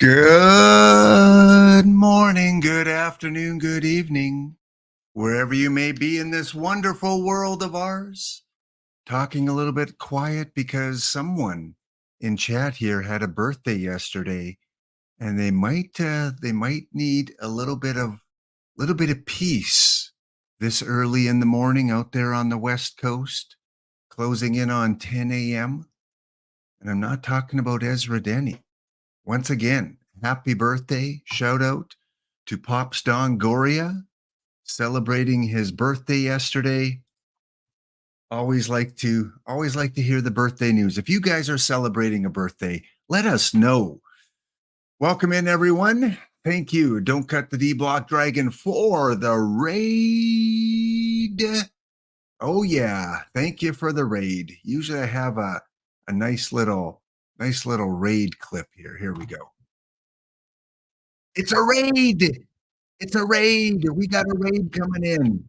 Good morning, good afternoon, good evening, wherever you may be in this wonderful world of ours. Talking a little bit quiet because someone in chat here had a birthday yesterday, and they might need a little bit of peace this early in the morning out there on the West Coast, closing in on 10 a.m. And I'm not talking about Ezra Denny. Once again, happy birthday. Shout out to Pops Don Goria celebrating his birthday yesterday. Always like to hear the birthday news. If you guys are celebrating a birthday, let us know. Welcome in, everyone. Thank you. Don't cut the D-Blockdragon for the raid. Oh yeah, thank you for the raid. Usually I have a nice little raid clip here. Here we go. It's a raid. It's a raid. We got a raid coming in.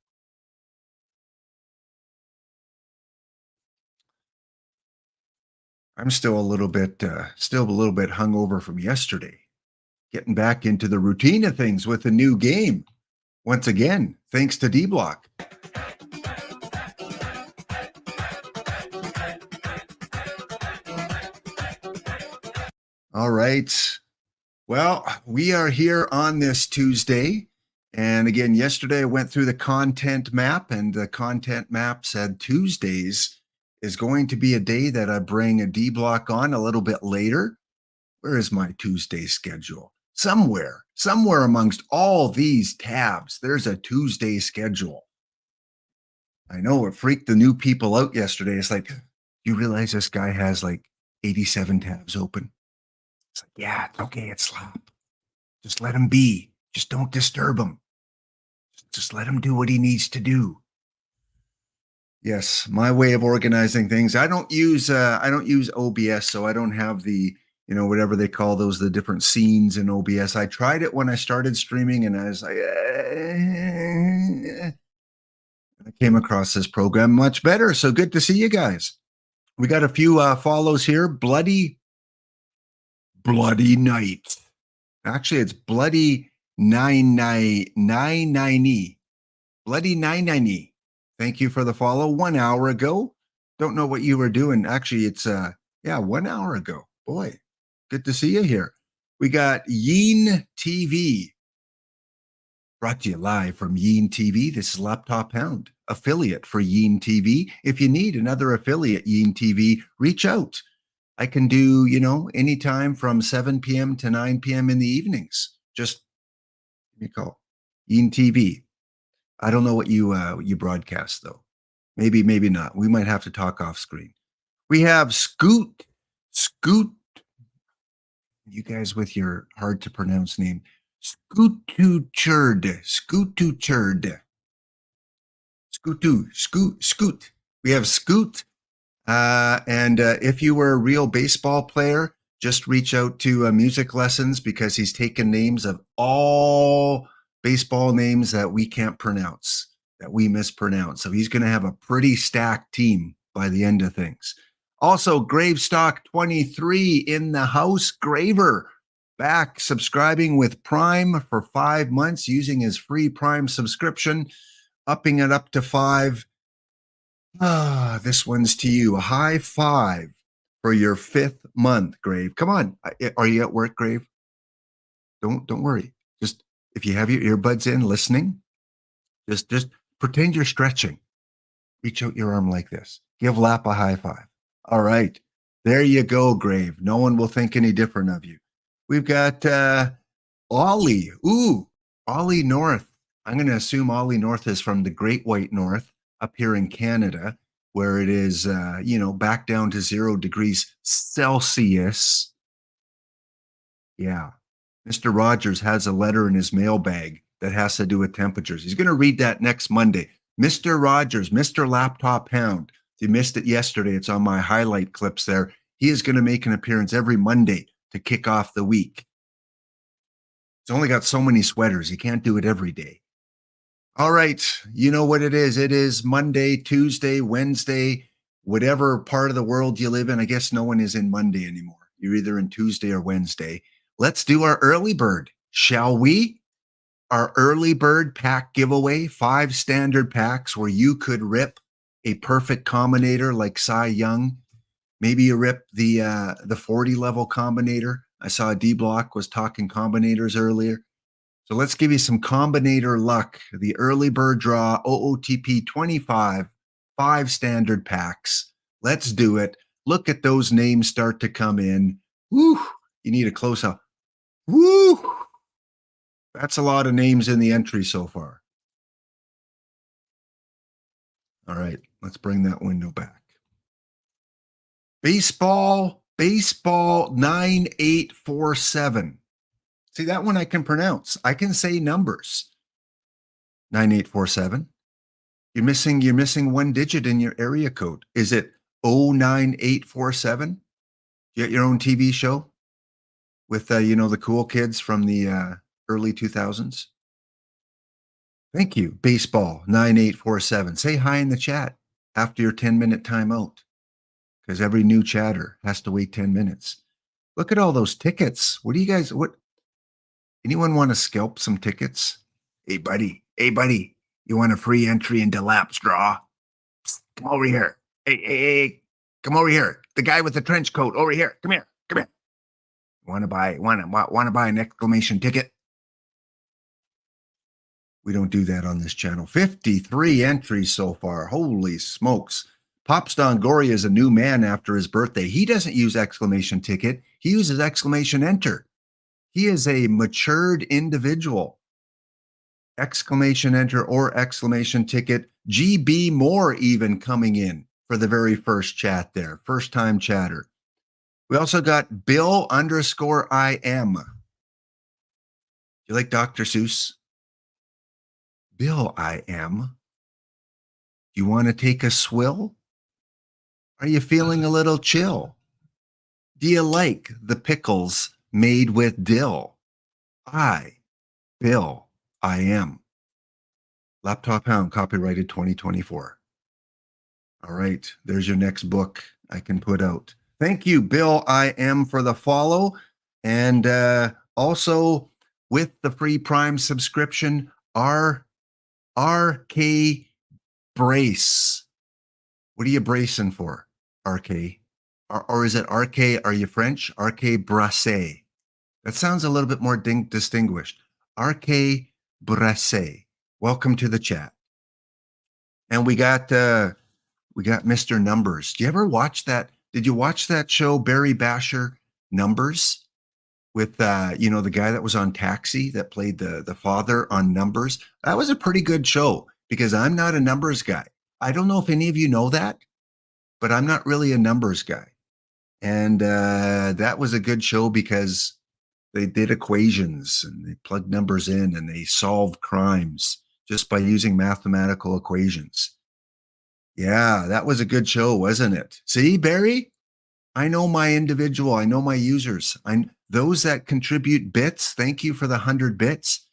I'm still a little bit hungover from yesterday. Getting back into the routine of things with a new game. Once again, thanks to D-Block. All right. Well, we are here on this Tuesday. And again, yesterday I went through the content map, and the content map said Tuesdays is going to be a day that I bring a D-Block on a little bit later. Where is my Tuesday schedule? Somewhere amongst all these tabs, there's a Tuesday schedule. I know it freaked the new people out yesterday. It's like, you realize this guy has like 87 tabs open? It's like, yeah, it's okay. It's slap. Just let him be. Just don't disturb him. Just let him do what he needs to do. Yes, my way of organizing things. I don't use OBS, so I don't have the, whatever they call those, the different scenes in OBS. I tried it when I started streaming, and I was like, I came across this program much better. So good to see you guys. We got a few follows here. Bloody Night. Actually, it's Bloody 990. Bloody 990. Thank you for the follow. 1 hour ago. Don't know what you were doing. Actually, it's 1 hour ago. Boy, good to see you here. We got Yeen TV. Brought to you live from Yeen TV. This is Laptop Hound, affiliate for Yeen TV. If you need another affiliate, Yeen TV, reach out. I can do, anytime from 7 p.m. to 9 p.m. in the evenings. Just give me a call. Yeen TV. I don't know what you broadcast, though. Maybe not. We might have to talk off screen. We have Scoot. You guys with your hard to pronounce name. Scootuchurd. Scoot. We have Scoot. And if you were a real baseball player, just reach out to Music Lessons, because he's taken names of all baseball names that we can't pronounce, that we mispronounce. So he's going to have a pretty stacked team by the end of things. Also, Gravestock 23 in the house. Graver back subscribing with Prime for 5 months, using his free Prime subscription, upping it up to 5. This one's to you. A high 5 for your 5th month, Grave. Come on. Are you at work, Grave? Don't worry. Just, if you have your earbuds in listening, just pretend you're stretching. Reach out your arm like this. Give Lap a high 5. All right. There you go, Grave. No one will think any different of you. We've got Ollie. Ooh, Ollie North. I'm going to assume Ollie North is from the Great White North up here in Canada, where it is, back down to 0 degrees Celsius. Yeah. Mr. Rogers has a letter in his mailbag that has to do with temperatures. He's going to read that next Monday. Mr. Rogers, Mr. Laptop Hound. If you missed it yesterday, it's on my highlight clips there. He is going to make an appearance every Monday to kick off the week. He's only got so many sweaters. He can't do it every day. All right. You know what it is. It is Monday, Tuesday, Wednesday, whatever part of the world you live in. I guess no one is in Monday anymore. You're either in Tuesday or Wednesday. let's do our early bird, shall we? Our early bird pack giveaway, 5 standard packs where you could rip a perfect combinator like Cy Young. Maybe you rip the 40 level combinator. I saw D Block was talking combinators earlier. So let's give you some combinator luck. The early bird draw, OOTP 25, 5 standard packs. Let's do it. Look at those names start to come in. Woo! You need a close up. Woo! That's a lot of names in the entry so far. All right, let's bring that window back. Baseball 9847. See, that one I can pronounce. I can say numbers. 9847. You're missing one digit in your area code. Is it 09847? You got your own TV show with the cool kids from the early 2000s? Thank you, Baseball 9847. Say hi in the chat after your 10-minute timeout, because every new chatter has to wait 10 minutes. Look at all those tickets. Anyone want to scalp some tickets? Hey, buddy, you want a free entry into Laps Draw? Psst, come over here. Hey, come over here. The guy with the trench coat over here. Come here. Want to buy an exclamation ticket? We don't do that on this channel. 53 entries so far. Holy smokes. Pops Dongoria is a new man after his birthday. He doesn't use exclamation ticket. He uses exclamation enter. He is a matured individual. Exclamation enter or exclamation ticket. GB Moore even coming in for the very first chat there. First time chatter. We also got Bill_IM. You like Dr. Seuss? Bill IM. You want to take a swill? Are you feeling a little chill? Do you like the pickles made with dill? Bill IM. Laptop Hound, copyrighted 2024. All right, there's your next book I can put out. Thank you, Bill IM, for the follow. And also with the free Prime subscription, RK Brace. What are you bracing for, RK? Or is it RK? Are you French? RK Brace. That sounds a little bit more distinguished. RK Brace. Welcome to the chat. And we got Mr. Numbers. Do you ever watch that? Did you watch that show, Barry Basher, Numbers? With the guy that was on Taxi that played the father on Numbers. That was a pretty good show because I'm not a numbers guy. I don't know if any of you know that, but I'm not really a numbers guy. And that was a good show because they did equations and they plugged numbers in and they solved crimes just by using mathematical equations. Yeah, that was a good show, wasn't it? See, Barry? I know my individual. I know my users. Those that contribute bits, thank you for the 100 bits.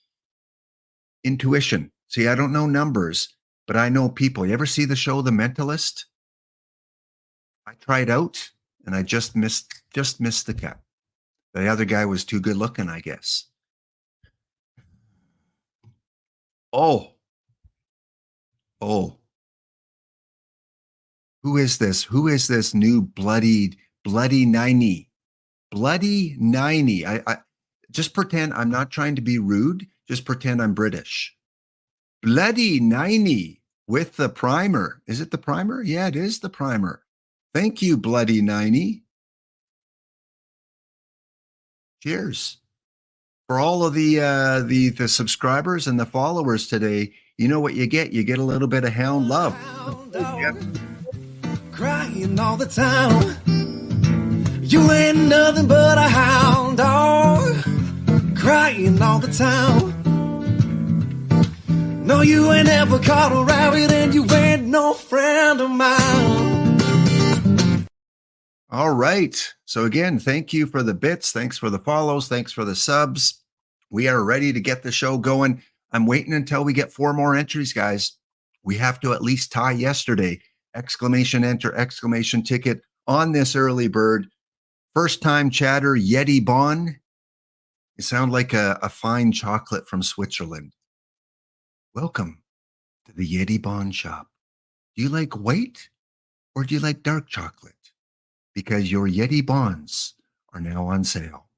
Intuition. See, I don't know numbers, but I know people. You ever see the show The Mentalist? I tried out and I just missed the cut. The other guy was too good looking, I guess. Oh. Who is this? Who is this new bloody 90? Bloody 90. I just pretend I'm not trying to be rude. Just pretend I'm British. Bloody 90 with the primer. Is it the primer? Yeah, it is the primer. Thank you, Bloody 90. Cheers. For all of the subscribers and the followers today, you know what you get? You get a little bit of hound love. Crying all the time. You ain't nothing but a hound dog, crying all the time. No, you ain't ever caught a rabbit and you ain't no friend of mine. All right. So again, thank you for the bits. Thanks for the follows. Thanks for the subs. We are ready to get the show going. I'm waiting until we get 4 more entries, guys. We have to at least tie yesterday. Exclamation enter, exclamation ticket on this early bird. First time chatter, Yeti Bon. You sound like a fine chocolate from Switzerland. Welcome to the Yeti Bond Shop. Do you like white or do you like dark chocolate? Because your Yeti bonds are now on sale.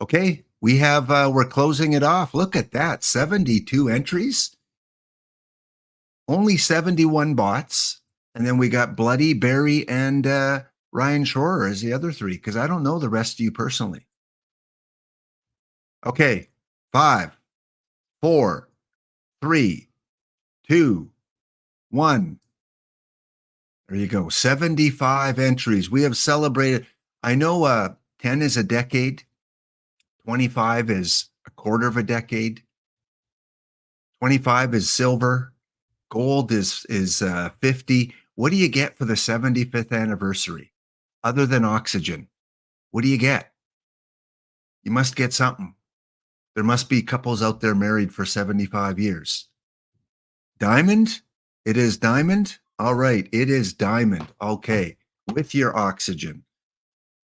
Okay, we're closing it off. Look at that, 72 entries, only 71 bots. And then we got Bloody, Barry, and Ryan Schroer as the other three, because I don't know the rest of you personally. Okay, 5, 4, 3, 2, 1. There you go. 75 entries. We have celebrated. I know 10 is a decade, 25 is a quarter of a decade, 25 is silver, gold is 50. What do you get for the 75th anniversary other than oxygen? What do you get? You must get something. There must be couples out there married for 75 years. Diamond? It is diamond? All right, it is diamond. Okay, with your oxygen.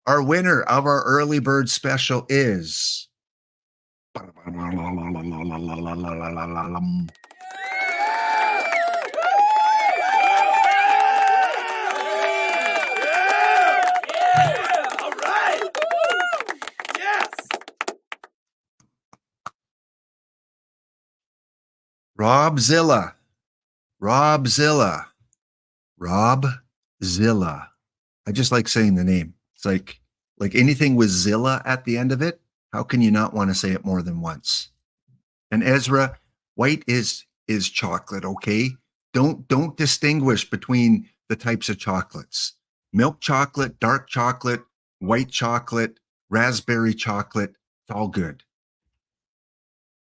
Our winner of our early bird special is Robzilla. Robzilla. Robzilla. I just like saying the name. It's like anything with Zilla at the end of it. How can you not want to say it more than once? And Ezra, white is chocolate, okay? Don't distinguish between the types of chocolates. Milk chocolate, dark chocolate, white chocolate, raspberry chocolate, it's all good.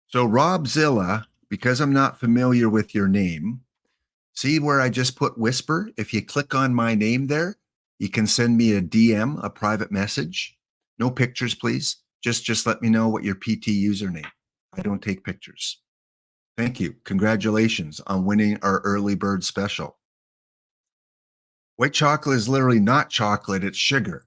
So Robzilla, because I'm not familiar with your name, see where I just put whisper? If you click on my name there, you can send me a DM, a private message. No pictures, please. Just let me know what your PT username. I don't take pictures. Thank you. Congratulations on winning our early bird special. White chocolate is literally not chocolate, it's sugar.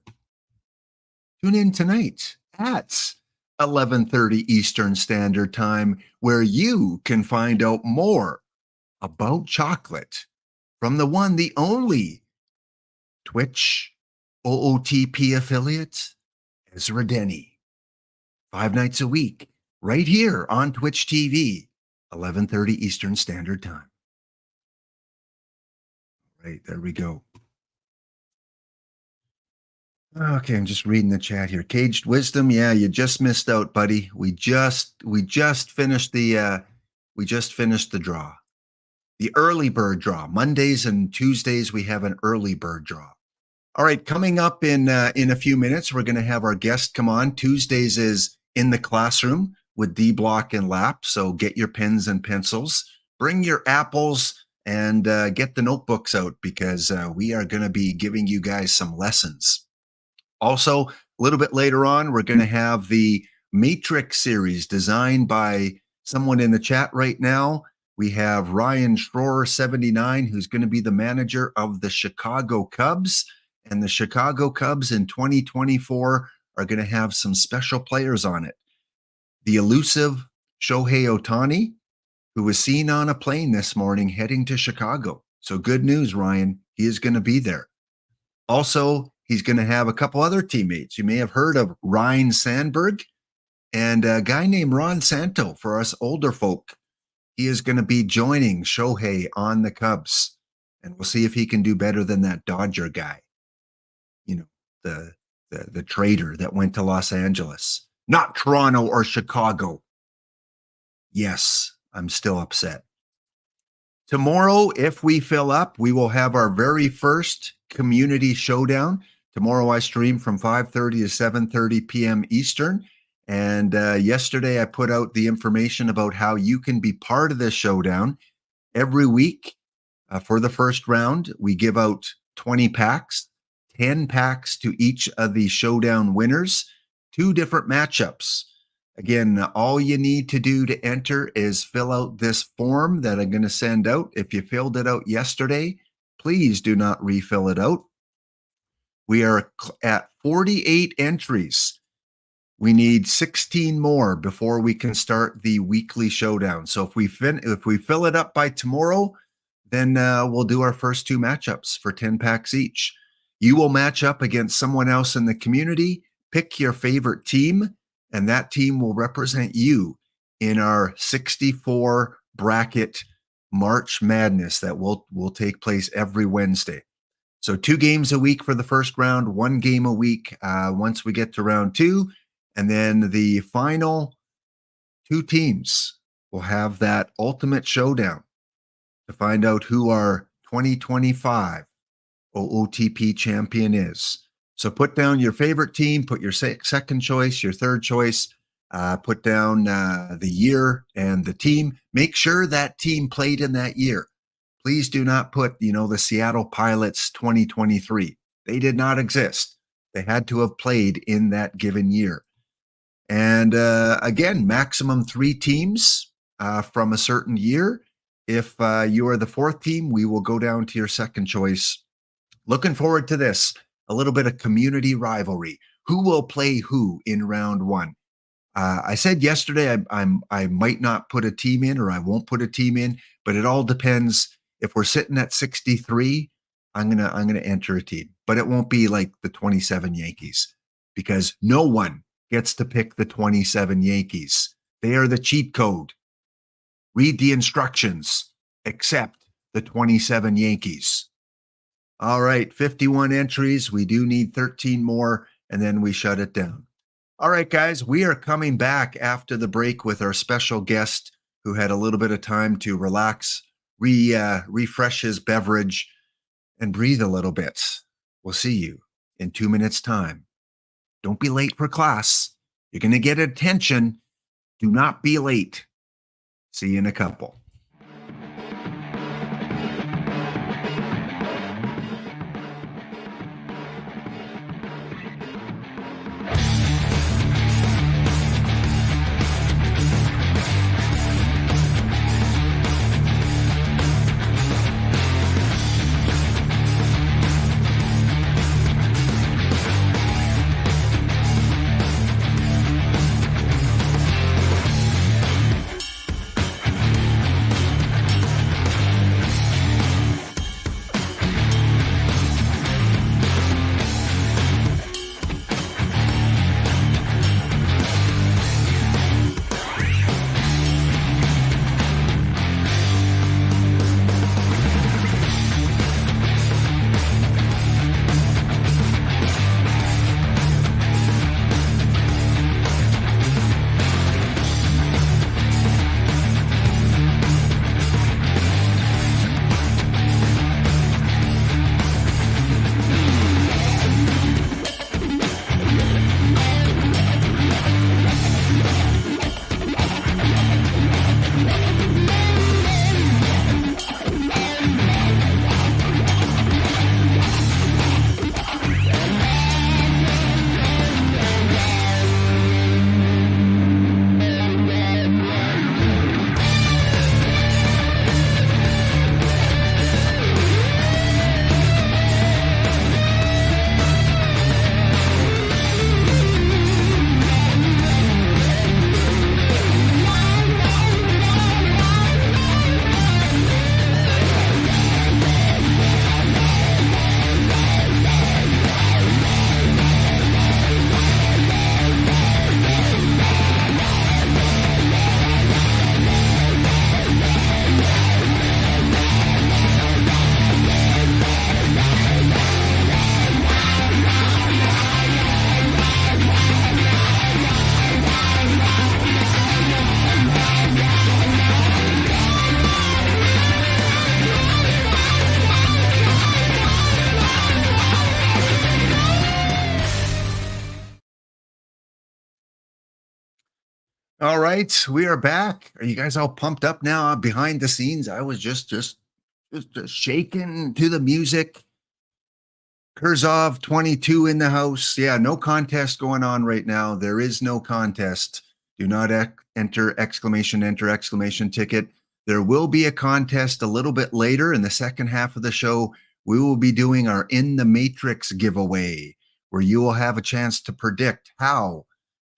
Tune in tonight at 11:30 Eastern Standard Time, where you can find out more about chocolate from the one, the only Twitch OOTP affiliate, Ezra Denny. 5 nights a week, right here on Twitch TV, 11:30 Eastern Standard Time. Right, there we go. Okay, I'm just reading the chat here. Caged Wisdom, yeah, you just missed out, buddy. We just finished the draw. The early bird draw. Mondays and Tuesdays we have an early bird draw. All right, coming up in a few minutes, we're going to have our guest come on. Tuesdays is in the classroom with D Block and Lap. So get your pens and pencils, bring your apples, and get the notebooks out, because we are going to be giving you guys some lessons. Also, a little bit later on, we're going to have the Matrix series designed by someone in the chat right now. We have Ryan Schroer, 79, who's going to be the manager of the Chicago Cubs. And the Chicago Cubs in 2024 are going to have some special players on it. The elusive Shohei Ohtani, who was seen on a plane this morning heading to Chicago. So good news, Ryan. He is going to be there. Also, he's going to have a couple other teammates. You may have heard of Ryan Sandberg and a guy named Ron Santo for us older folk. He is going to be joining Shohei on the Cubs. And we'll see if he can do better than that Dodger guy. You know, the trader that went to Los Angeles, not Toronto or Chicago. Yes, I'm still upset. Tomorrow, if we fill up, we will have our very first community showdown. Tomorrow I stream from 5:30 to 7:30 p.m. Eastern. And yesterday I put out the information about how you can be part of this showdown. Every week for the first round, we give out 20 packs, 10 packs to each of the showdown winners, 2 different matchups. Again, all you need to do to enter is fill out this form that I'm going to send out. If you filled it out yesterday, please do not refill it out. We are at 48 entries. We need 16 more before we can start the weekly showdown. So if we fill it up by tomorrow, then we'll do our first 2 matchups for 10 packs each. You will match up against someone else in the community, pick your favorite team, and that team will represent you in our 64 bracket March Madness that will take place every Wednesday. So 2 games a week for the first round, 1 game a week once we get to round 2. And then the final 2 teams will have that ultimate showdown to find out who our 2025 OOTP champion is. So put down your favorite team, put your second choice, your third choice, put down the year and the team. Make sure that team played in that year. Please do not put, the Seattle Pilots 2023. They did not exist. They had to have played in that given year. And again, maximum 3 teams from a certain year. If you are the 4th team, we will go down to your second choice. Looking forward to this. A little bit of community rivalry. Who will play who in round 1? I said yesterday I might not put a team in, or I won't put a team in, but it all depends. If we're sitting at 63, I'm gonna enter a team, but it won't be like the 27 Yankees, because no one gets to pick the 27 Yankees. They are the cheat code. Read the instructions, accept the 27 Yankees. All right, 51 entries. We do need 13 more, and then we shut it down. All right, guys, we are coming back after the break with our special guest who had a little bit of time to relax, refresh his beverage, and breathe a little bit. We'll see you in 2 minutes' time. Don't be late for class. You're going to get attention. Do not be late. See you in a couple. All right, we are back. Are you guys all pumped up now? Behind the scenes, I was just shaking to the music. Kurzov 22 in the house. Yeah, no contest going on right now. There is no contest. Do not enter exclamation ticket. There will be a contest a little bit later in the second half of the show. We will be doing our In the Matrix giveaway, where you will have a chance to predict how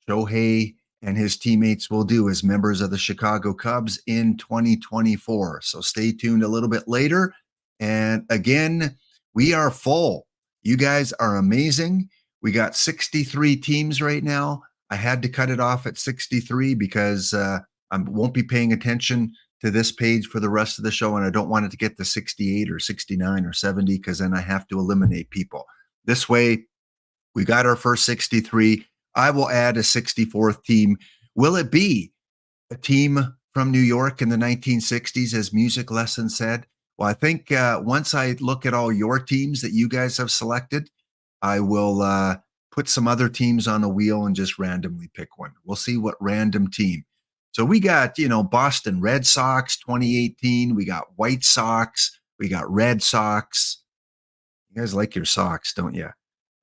Shohei and his teammates will do as members of the Chicago Cubs in 2024. So stay tuned a little bit later. And again, we are full. You guys are amazing. We got 63 teams right now. I had to cut it off at 63 because I won't be paying attention to this page for the rest of the show, and I don't want it to get to 68 or 69 or 70 because then I have to eliminate people. This way, we got our first 63. I will add a 64th team. Will it be a team from New York in the 1960s, as Music Lesson said? Well, I think once I look at all your teams that you guys have selected, I will put some other teams on a wheel and just randomly pick one. We'll see what random team. So we got, Boston Red Sox 2018. We got White Sox. We got Red Sox. You guys like your socks, don't you?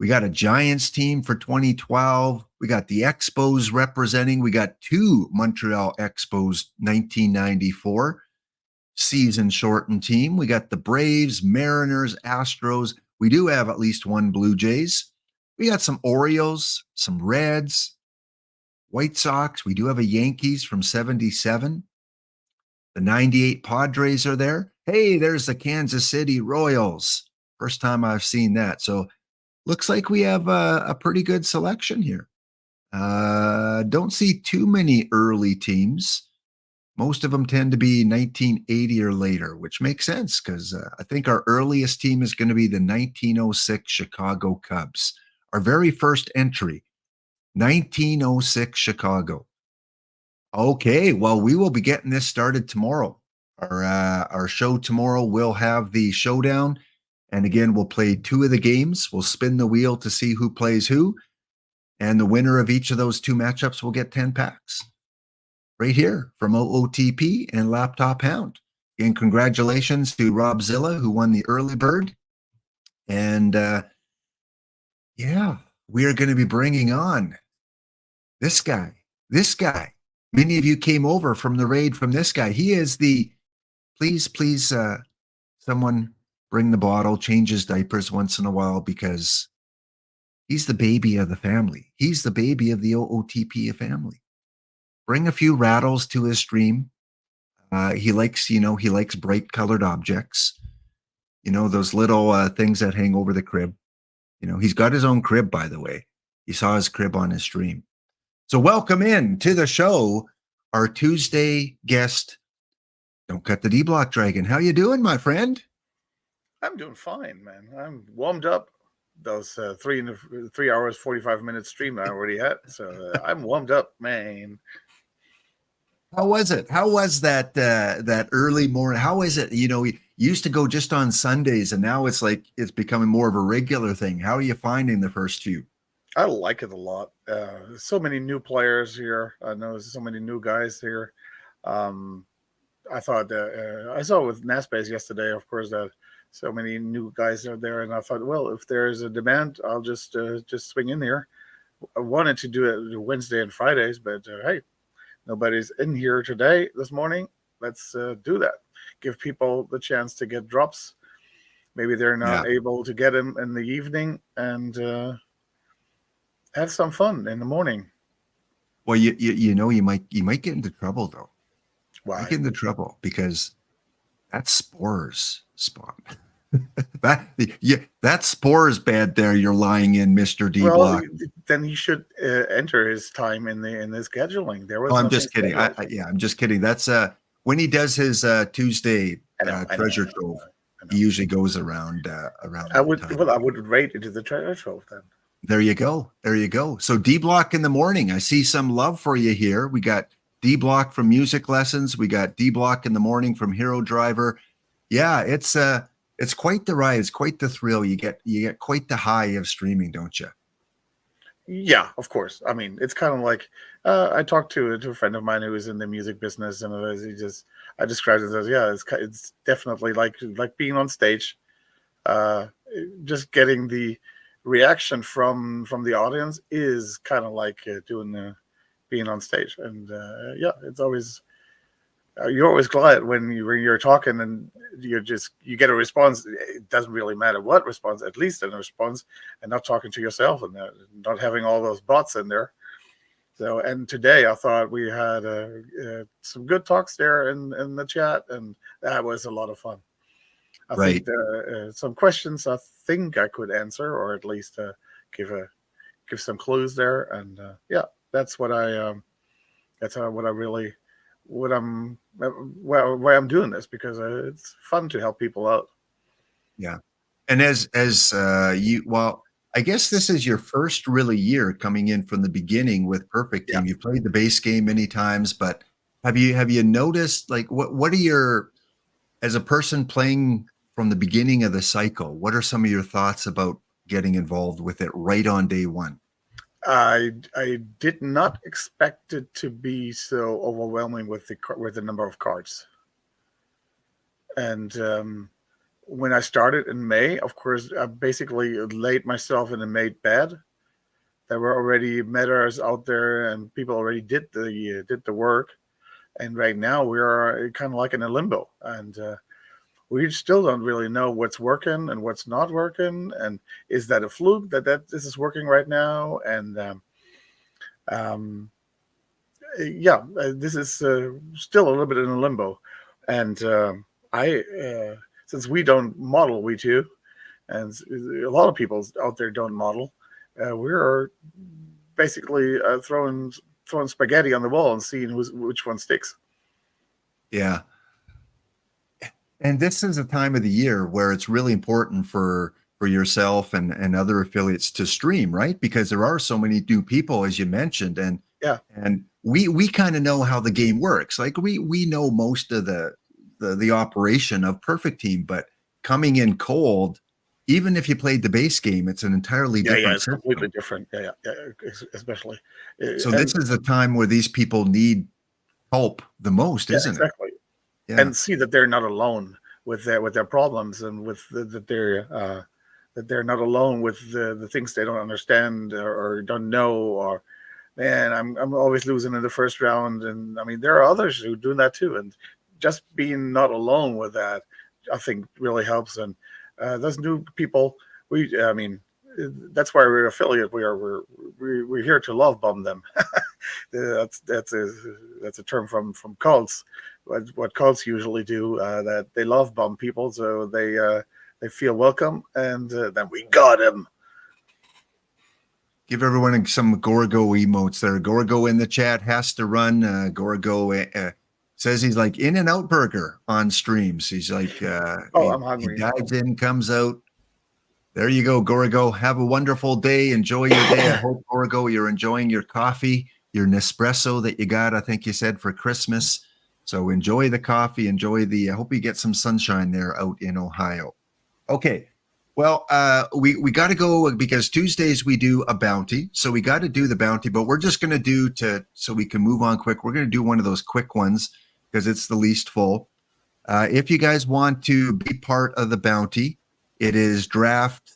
We got a Giants team for 2012. We got the Expos representing. We got two Montreal Expos 1994 season shortened team. We got the Braves, Mariners, Astros. We do have at least one Blue Jays. We got some Orioles, some Reds, White Sox. We do have a Yankees from 77. The 98 Padres are there. Hey, there's the Kansas City Royals. First time I've seen that. So looks like we have a pretty good selection here. Don't see too many early teams. Most of them tend to be 1980 or later, which makes sense because I think our earliest team is going to be the 1906 Chicago Cubs. Our very first entry, 1906 Chicago. Okay, well, we will be getting this started tomorrow. Our show tomorrow will have the showdown. And again, we'll play two of the games. We'll spin the wheel to see who plays who. And the winner of each of those two matchups will get 10 packs. Right here from OOTP and Laptop Hound. And congratulations to Rob Zilla, who won the early bird. And we are going to be bringing on this guy. Many of you came over from the raid from this guy. He is the, please, someone bring the bottle, change his diapers once in a while because he's the baby of the family. He's the baby of the OOTP family. Bring a few rattles to his stream. He likes bright colored objects. Those little things that hang over the crib. He's got his own crib, by the way. You saw his crib on his stream. So welcome in to the show, our Tuesday guest, Don't Cut the D-Block-Dragon. How you doing, my friend? I'm doing fine, man. I'm warmed up. Those 3 hours, 45 minutes stream I already had. So I'm warmed up, man. How was it? How was that early morning? How is it? We used to go just on Sundays, and now it's like it's becoming more of a regular thing. How are you finding the first few? I like it a lot. So many new players here. I know so many new guys here. I thought I saw with NASBase yesterday, of course, that so many new guys are there, and I thought, well, if there's a demand, I'll just swing in here. I wanted to do it Wednesday and Fridays, but hey. Nobody's in here this morning. Let's do that. Give people the chance to get drops. Maybe they're not able to get them in the evening, and have some fun in the morning. Well, you might get into trouble though. Why? You might get into trouble because that's Spores spot. that Spores bed there you're lying in, Mr. D Block. Well, then he should enter his time in the scheduling. There was. I'm just kidding. I'm just kidding. That's when he does his Tuesday treasure trove. He usually goes around. I would rate into the treasure trove then. There you go. So D Block in the morning. I see some love for you here. We got D Block from Music Lessons. We got D Block in the morning from Hero Driver. Yeah, it's quite the ride. It's quite the thrill. You get quite the high of streaming, don't you? Yeah, of course. I mean, it's kind of like I talked to a friend of mine who is in the music business, and I described it as it's definitely like being on stage, just getting the reaction from the audience is kind of like being on stage, and it's always. You're always glad when you're talking and you get a response. It doesn't really matter what response, at least in a response, and not talking to yourself and not having all those bots in there. So, and today I thought we had some good talks there in the chat, and that was a lot of fun. I Right. think some questions I think I could answer, or at least give some clues there, and yeah, that's what that's what I really what I'm why I'm doing this, because it's fun to help people out. Yeah. And as you, well, I guess this is your first really year coming in from the beginning with Perfect Yeah. Team. You played the base game many times, but have you noticed, like, what are your, as a person playing from the beginning of the cycle, what are some of your thoughts about getting involved with it right on day one? I did not expect it to be so overwhelming with the number of cards. And when I started in May, of course, I basically laid myself in a made bed. There were already metas out there, and people already did the work. And right now we are kind of like in a limbo, and we still don't really know what's working and what's not working, and is that a fluke that this is working right now? And um, yeah, this is still a little bit in a limbo. And I, since we don't model, we too, and a lot of people out there don't model, we're basically throwing spaghetti on the wall and seeing which one sticks. Yeah. And this is a time of the year where it's really important for yourself and other affiliates to stream, right? Because there are so many new people, as you mentioned, and Yeah. we kind of know how the game works. Like we know most of the operation of Perfect Team, but coming in cold, even if you played the base game, it's an entirely different It's system. completely different. Especially. So this is the time where these people need help the most, isn't it? Exactly. Yeah. And see that they're not alone with their problems, and with that they're not alone with the things they don't understand or don't know, or man, I'm always losing in the first round. And I mean, there are others who do that too, and just being not alone with that, I think, really helps. And those new people, I mean, that's why we're affiliate. We're here to love bomb them. that's a term from cults. What cults usually do, that they love bomb people, so they feel welcome, and then we got him. Give everyone some Gorgo emotes there. Gorgo in the chat has to run. Gorgo says he's like In-N-Out Burger on streams. He's like, I'm hungry. He dives in, comes out. There you go, Gorgo. Have a wonderful day. Enjoy your day. I hope, Gorgo, you're enjoying your coffee, your Nespresso that you got, I think you said, for Christmas. So enjoy the coffee. I hope you get some sunshine there out in Ohio. Okay. Well, we got to go because Tuesdays we do a bounty. So we got to do the bounty, but we're just going to so we can move on quick. We're going to do one of those quick ones because it's the least full. If you guys want to be part of the bounty, it is draft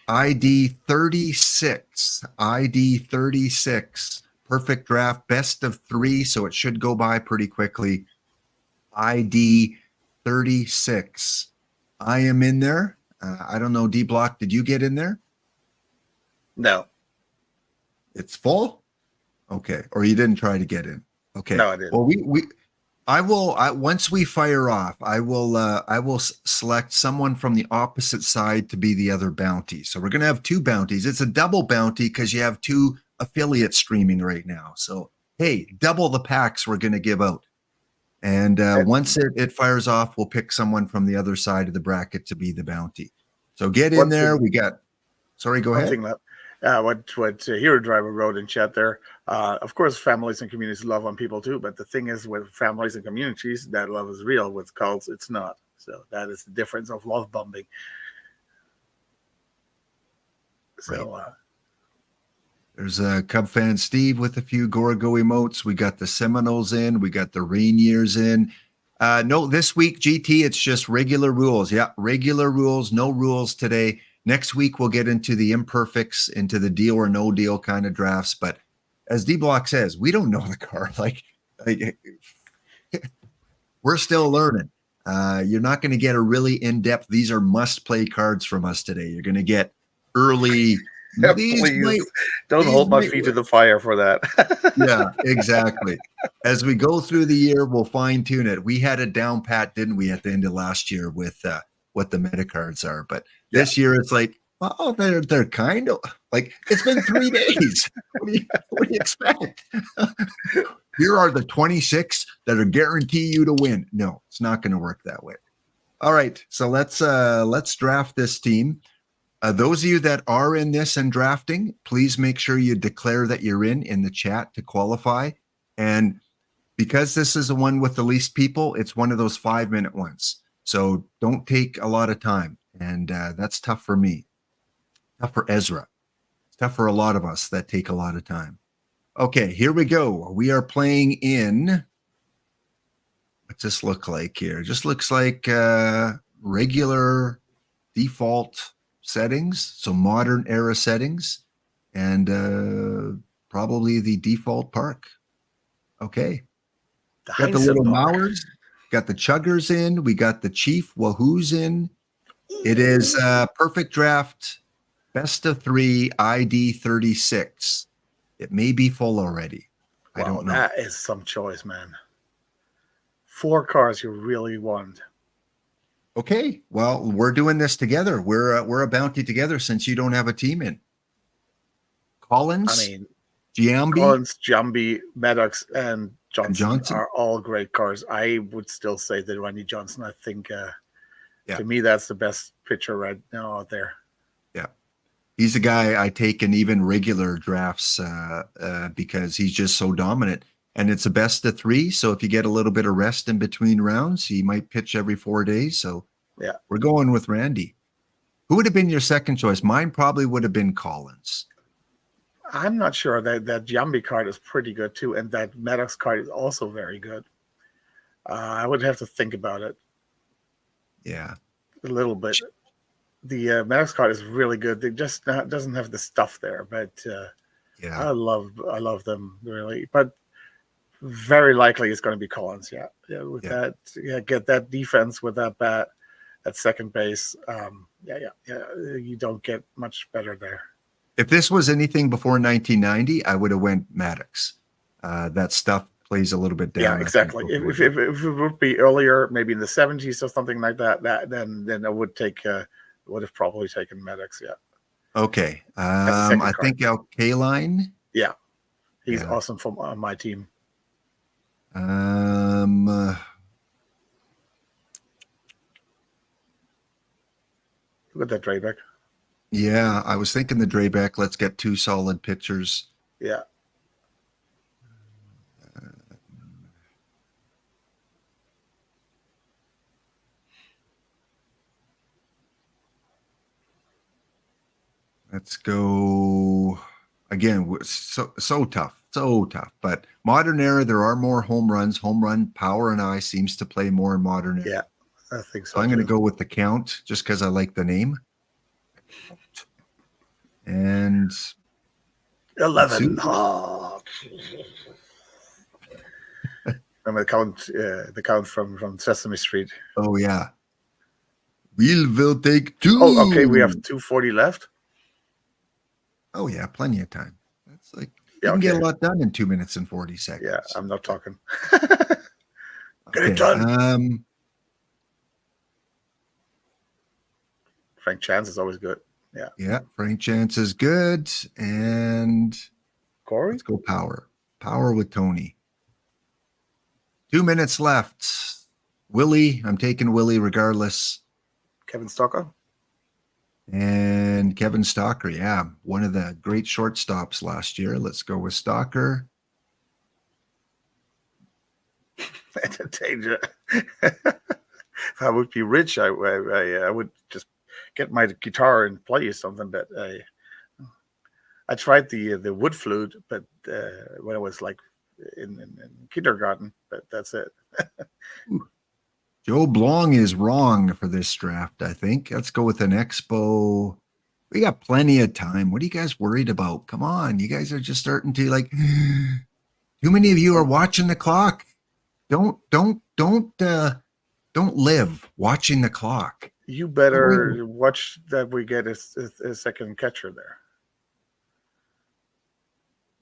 ID 36. ID 36. Perfect draft, best of 3. So it should go by pretty quickly. ID 36. I am in there. I don't know, D-Block, did you get in there? No. It's full? Okay. Or you didn't try to get in? Okay. No, I didn't. Well, once we fire off, I will select someone from the opposite side to be the other bounty. So we're going to have 2 bounties. It's a double bounty because you have 2 affiliates streaming right now. So, hey, double the packs we're going to give out. And once it fires off, we'll pick someone from the other side of the bracket to be the bounty. So get in there. Sorry, go ahead. What Hero Driver wrote in chat there. Of course, families and communities love on people too, but the thing is, with families and communities, that love is real. With cults, it's not. So that is the difference of love bombing. So right. There's a Cub fan Steve with a few Gorgo emotes. We got the Seminoles in. We got the Rainiers in. No, this week, GT, it's just regular rules. Yeah, regular rules. No rules today. Next week, we'll get into the imperfects, into the deal or no deal kind of drafts. But as D-Block says, we don't know the card. Like we're still learning. You're not going to get a really in-depth, these are must-play cards from us today. You're going to get early These Please might, don't these hold my might feet to work. the fire for that. Yeah, exactly. As we go through the year, we'll fine tune it. We had it down pat, didn't we, at the end of last year with what the meta cards are? But this year, it's like, oh, they're kind of like it's been 3 days. What do you expect? Here are the 26 that are guarantee you to win. No, it's not going to work that way. All right, so let's draft this team. Those of you that are in this and drafting, please make sure you declare that you're in the chat to qualify. And because this is the one with the least people, it's one of those 5-minute ones. So don't take a lot of time. And that's tough for me, tough for Ezra. It's tough for a lot of us that take a lot of time. Okay, here we go. We are playing in, what's this look like here? Just looks like regular default settings, so modern era settings, and probably the default park. Okay. Got the little Mowers, got the Chuggers in, we got the Chief Wahoo's in. It is perfect draft, best of 3, ID 36. It may be full already. I don't know. That is some choice, man. 4 cars you really want. Okay, well, we're doing this together. We're a bounty together since you don't have a team in. Collins, I mean, Giambi, Collins, Jambi, Maddox, and Johnson are all great cars. I would still say that Randy Johnson, I think, to me, that's the best pitcher right now out there. Yeah. He's a guy I take in even regular drafts because he's just so dominant. And it's a best of 3. So if you get a little bit of rest in between rounds, he might pitch every 4 days. So yeah, we're going with Randy. Who would have been your second choice? Mine probably would have been Collins. I'm not sure. That Jambi card is pretty good too. And that Maddox card is also very good. I would have to think about it. Yeah. A little bit. The Maddox card is really good. It just doesn't have the stuff there. But yeah, I love them really. But very likely it's going to be Collins. Yeah. That, get that defense with that bat at second base. You don't get much better there. If this was anything before 1990, I would have went Maddox. That stuff plays a little bit down. Yeah, exactly. If it would be earlier, maybe in the 70s or something like that, then I would have probably taken Maddox. Yeah. Okay. I think Kaline. Yeah, he's awesome for my team. Look at that Drayback. Yeah, I was thinking the Drayback. Let's get 2 solid pitchers. Yeah. Let's go again. So tough, But modern era, there are more home runs. Home run power and I seems to play more in modern era. Yeah, I think so. I'm going to go with the Count just because I like the name. And 11. Oh. Remember the count from Sesame Street. Oh yeah. Will take 2. Oh, okay. We have 2:40 left. Oh yeah, plenty of time. That's like you can get a lot done in 2 minutes and 40 seconds. Yeah, I'm not talking. Get it done. Frank Chance is always good. Yeah. Yeah, Frank Chance is good. And Corey? Let's go Power. Power with Tony. 2 minutes left. Willie, I'm taking Willie regardless. Kevin Stalker? And Kevin Stalker, yeah. One of the great shortstops last year. Let's go with Stalker. Danger. If I would be rich, I would just get my guitar and play something. But I tried the wood flute, but when I was like in kindergarten. But that's it. Joe Blong is wrong for this draft, I think. Let's go with an Expo. We got plenty of time. What are you guys worried about? Come on. You guys are just starting to like too many of you are watching the clock. Don't live watching the clock. You better watch that we get a second catcher there.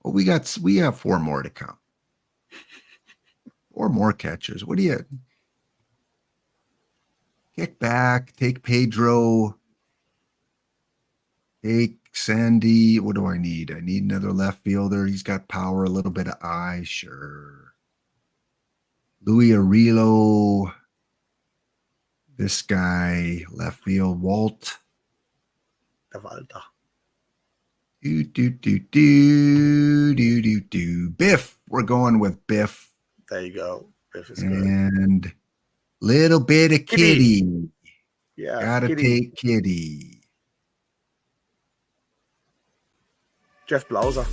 Well, we have 4 more to come. 4 more catchers. What do you kick back? Take Pedro. Take Sandy. What do I need? I need another left fielder. He's got power, a little bit of eye. Sure. Louis Arillo. This guy, left field, Walt. Davalda. Biff. We're going with Biff. There you go. Biff is good. And little bit of Kitty. Yeah. Gotta take Kitty. Jeff Blauser.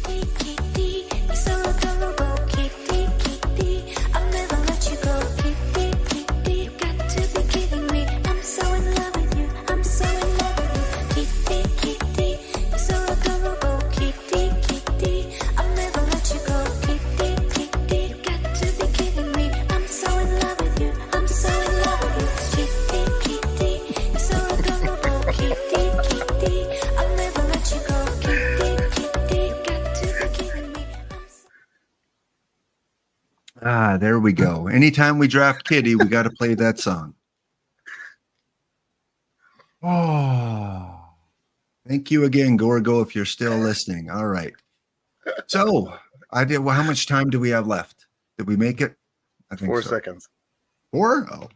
Ah, there we go. Anytime we draft Kitty, we got to play that song. Oh, thank you again, Gorgo, if you're still listening. All right. So I did. Well, how much time do we have left? Did we make it? I think 4 so. seconds. 4? Oh,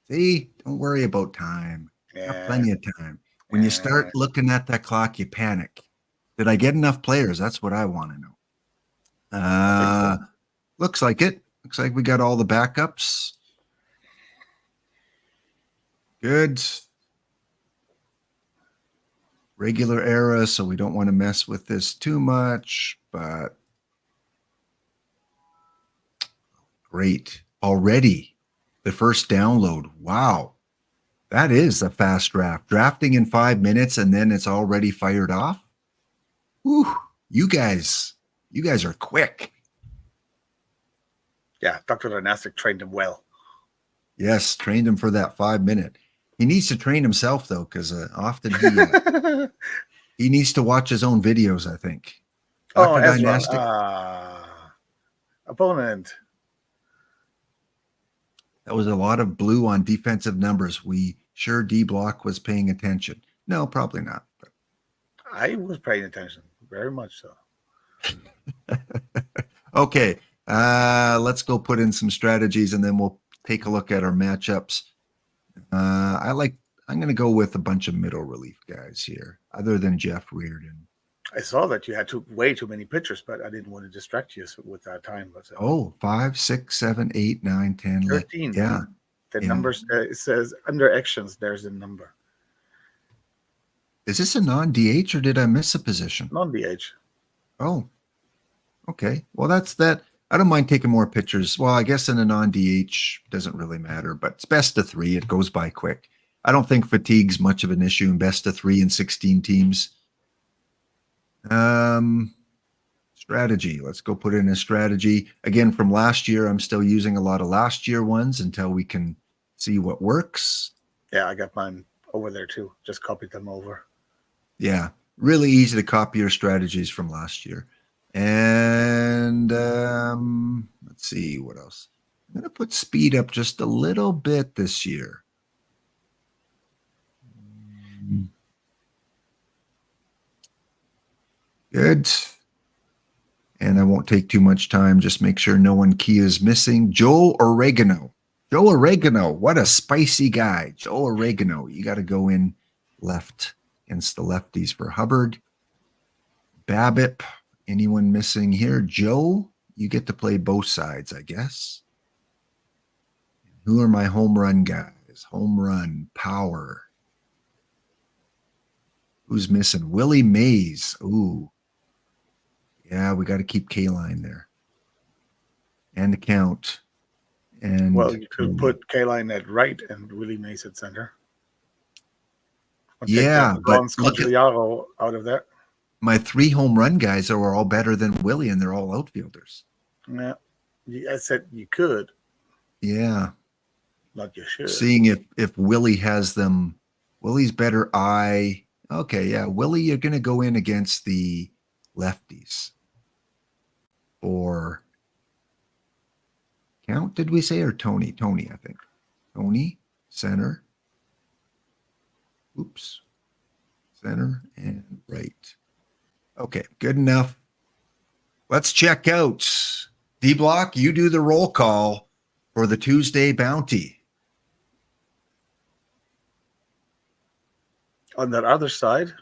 see, don't worry about time. Got plenty of time. When you start looking at that clock, you panic. Did I get enough players? That's what I want to know. Looks like it. Looks like we got all the backups. Good. Regular era, so we don't want to mess with this too much, but great. Already the first download. Wow. That is a fast draft. Drafting in 5 minutes and then it's already fired off. Whew. You guys are quick. Yeah, Dr. Dynastic trained him well. Yes, trained him for that 5 minute. He needs to train himself though, because often he needs to watch his own videos, I think. Dr. Dynastic. Opponent. That was a lot of blue on defensive numbers. We sure D-Block was paying attention. No, probably not. But. I was paying attention, very much so. Okay, let's go put in some strategies and then we'll take a look at our matchups. I'm going to go with a bunch of middle relief guys here, other than Jeff Reardon. I saw that you had way too many pictures, but I didn't want to distract you with that time. But, 5, 6, 7, 8, 9, 10, 13. Yeah. The numbers, it says under actions, there's a number. Is this a non-DH or did I miss a position? Non-DH. Oh, okay. Well, that's that. I don't mind taking more pictures. Well, I guess in a non-DH doesn't really matter, but it's best of 3. It goes by quick. I don't think fatigue's much of an issue in best of 3 and 16 teams. Strategy. Let's go put in a strategy. Again, from last year, I'm still using a lot of last year ones until we can see what works. Yeah, I got mine over there too. Just copied them over. Yeah, really easy to copy your strategies from last year. And let's see what else. I'm going to put speed up just a little bit this year. Good. And I won't take too much time. Just make sure no one key is missing. Joe Oregano. Joe Oregano. What a spicy guy. Joe Oregano. You got to go in left against the lefties for Hubbard. Babbitt. Anyone missing here? Joe, you get to play both sides, I guess. Who are my home run guys? Home run, power. Who's missing? Willie Mays. Ooh. Yeah, we got to keep K-line there. And the count. And well, you could put K-line at right and Willie Mays at center. Yeah, but look at out of that. My 3 home run guys are all better than Willie, and they're all outfielders. Yeah, I said you could. Yeah. Not you should. Seeing if Willie has them. Willie's better eye. Okay, yeah. Willie, you're going to go in against the lefties. for Count, did we say, or Tony? Tony, I think. Tony, center. Oops. Center and right. Okay, good enough. Let's check out. D-Block, you do the roll call for the Tuesday bounty. On that other side.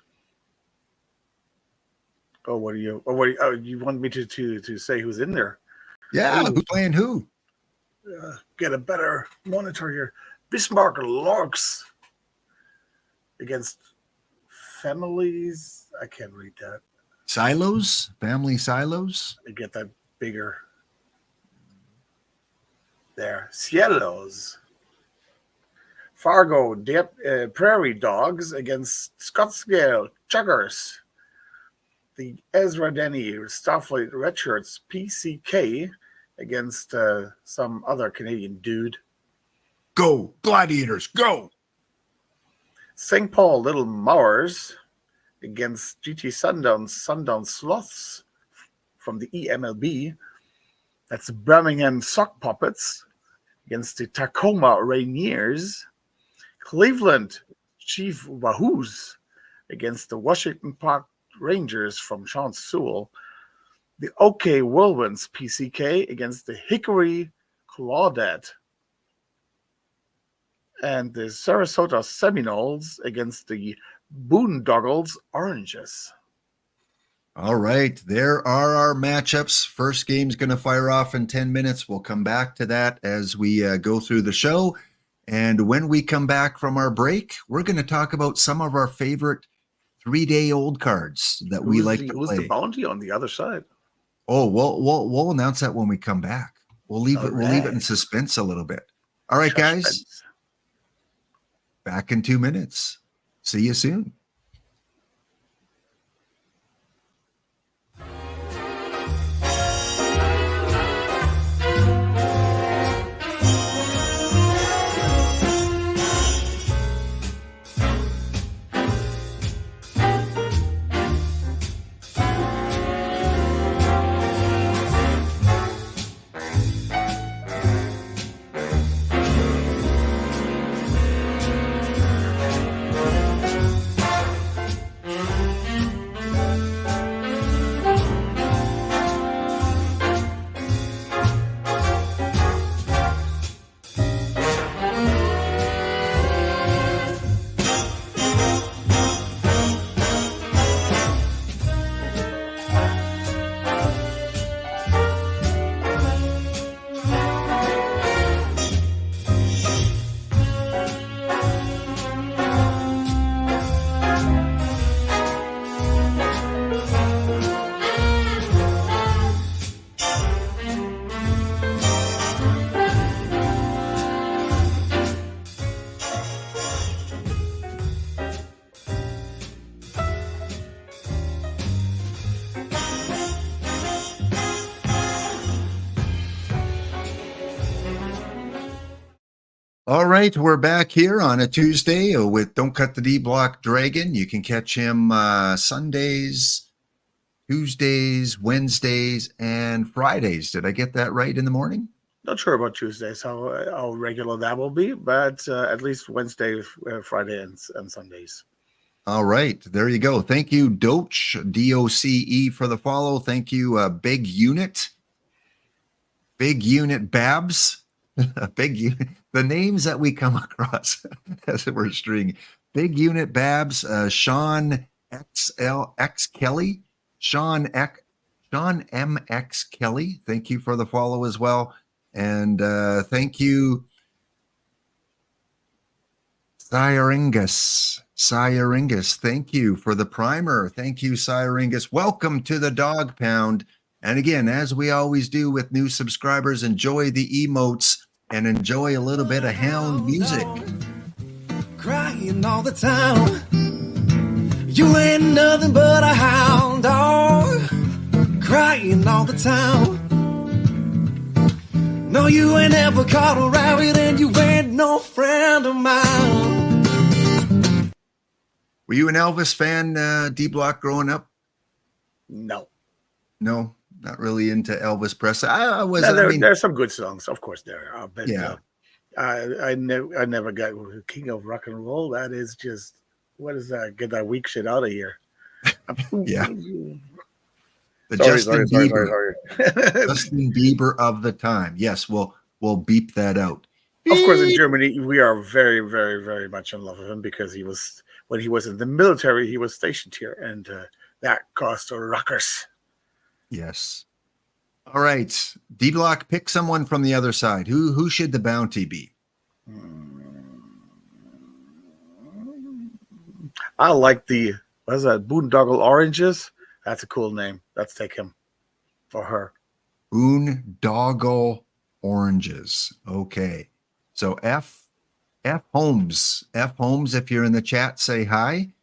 Oh, you want me to say who's in there? Yeah, Ooh. who's playing who? Get a better monitor here. Bismarck Larks against Families. I can't read that. Silos? Family Silos? I get that bigger. There. Cielos. Fargo Prairie Dogs against Scottsdale Chuggers. The Ezra Denny Starfleet Redshirts PCK against some other Canadian dude. Go, Gladiators, go! St. Paul Little Mowers against GT Sundown Sloths from the EMLB. That's Birmingham Sock Puppets against the Tacoma Rainiers. Cleveland Chief Wahoos against the Washington Park Rangers from Sean Sewell. The OK Whirlwinds PCK against the Hickory Claudette. And the Sarasota Seminoles against the Boondoggles Oranges. All right, there are our matchups. First game's going to fire off in 10 minutes. We'll come back to that as we go through the show. And when we come back from our break, we're going to talk about some of our favorite 3-day-old cards that we like to play. Who's the bounty on the other side? Oh, we'll announce that when we come back. We'll leave it in suspense a little bit. All right, guys. Back in 2 minutes. See you soon. All right, we're back here on a Tuesday with Don't Cut the D-Block Dragon. You can catch him Sundays, Tuesdays, Wednesdays, and Fridays. Did I get that right in the morning? Not sure about Tuesdays, how regular that will be, but at least Wednesday, Friday, and Sundays. All right, there you go. Thank you, Doce, D-O-C-E, for the follow. Thank you, Big Unit Babs. Big Unit. The names that we come across as we're stringing. Big Unit Babs, Sean XLX Kelly, Sean MX Kelly. Thank you for the follow as well. And thank you, Syaringus. Thank you for the primer. Thank you, Syaringus. Welcome to the Dog Pound. And again, as we always do with new subscribers, enjoy the emotes and enjoy a little bit of hound music. Crying all the time. You ain't nothing but a hound dog. Crying all the time. No, you ain't ever caught a rabbit, and you ain't no friend of mine. Were you an Elvis fan, D-Block, growing up? No. No. Not really into Elvis Presley. I was. Now, I mean, there's some good songs, of course there are, but yeah, I never got King of Rock and Roll. That is just, what is that? Get that weak shit out of here. yeah. The Sorry. Justin Bieber of the time. Yes, we'll beep that out. Of course, in Beep. Germany, we are very, very, very much in love with him because when he was in the military, he was stationed here, and that cost a ruckus. Yes. All right, D Block, pick someone from the other side. Who should the bounty be? I like what is that? Boondoggle Oranges. That's a cool name. Let's take him for her. Boondoggle Oranges. Okay. So F Holmes. F Holmes, if you're in the chat, say hi.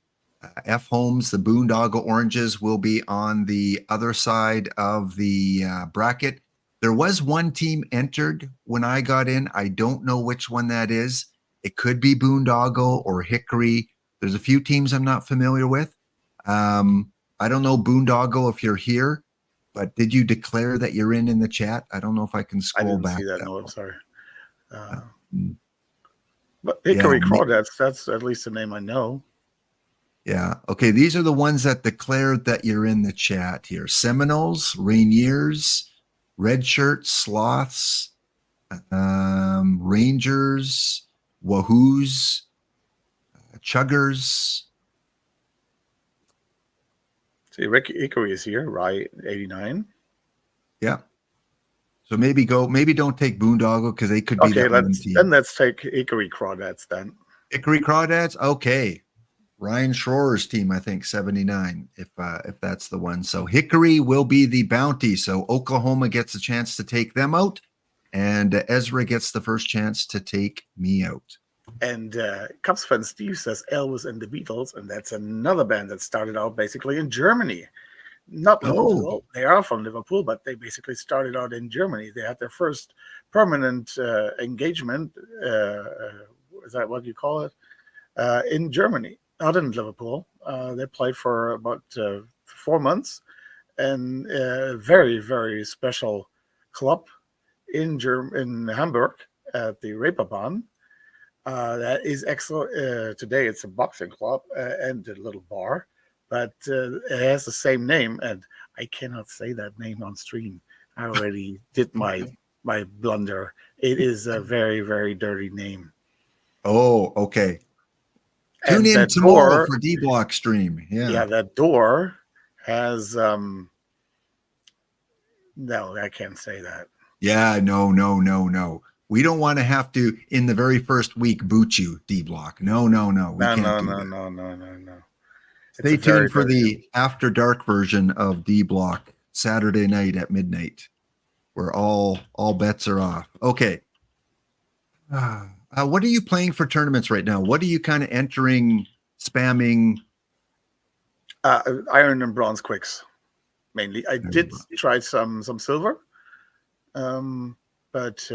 F Holmes, the Boondoggle Oranges will be on the other side of the bracket. There was one team entered when I got in. I don't know which one that is. It could be Boondoggle or Hickory. There's a few teams I'm not familiar with. I don't know, Boondoggle, if you're here, but did you declare that you're in the chat? I don't know if I can scroll back. I didn't see that. No, I'm sorry. Mm. But Hickory Crawdads, that's at least the name I know. Yeah. Okay. These are the ones that declared that you're in the chat here. Seminoles, Rainiers, Red Shirts, Sloths, Rangers, Wahoos, Chuggers. See, Hickory is here, right? 89. Yeah. So maybe don't take Boondoggle because they could be okay. Then Let's take Hickory Crawdads then. Hickory Crawdads. Okay. Ryan Schroer's team, I think 79, if that's the one. So Hickory will be the bounty. So Oklahoma gets a chance to take them out, and Ezra gets the first chance to take me out. And Cubs fan Steve says Elvis and the Beatles, and that's another band that started out basically in Germany. Not Liverpool. They are from Liverpool, but they basically started out in Germany. They had their first permanent engagement. Is that what you call it? In Germany. Not in Liverpool. They played for about 4 months, and a very, very special club in Hamburg at the Reeperbahn. That is excellent. Today it's a boxing club and a little bar, but it has the same name, and I cannot say that name on stream. I already did my blunder. It is a very, very dirty name. Oh, okay. Tune in tomorrow for D Block stream. Yeah, that door has no, I can't say that. Yeah, no. We don't want to have to in the very first week boot you, D Block. No. We can't do that. No. Stay tuned for the After Dark version of D Block Saturday night at midnight, where all bets are off. Okay. What are you playing for tournaments right now? What are you kind of entering, spamming? Iron and bronze quicks, mainly. I did try some silver, but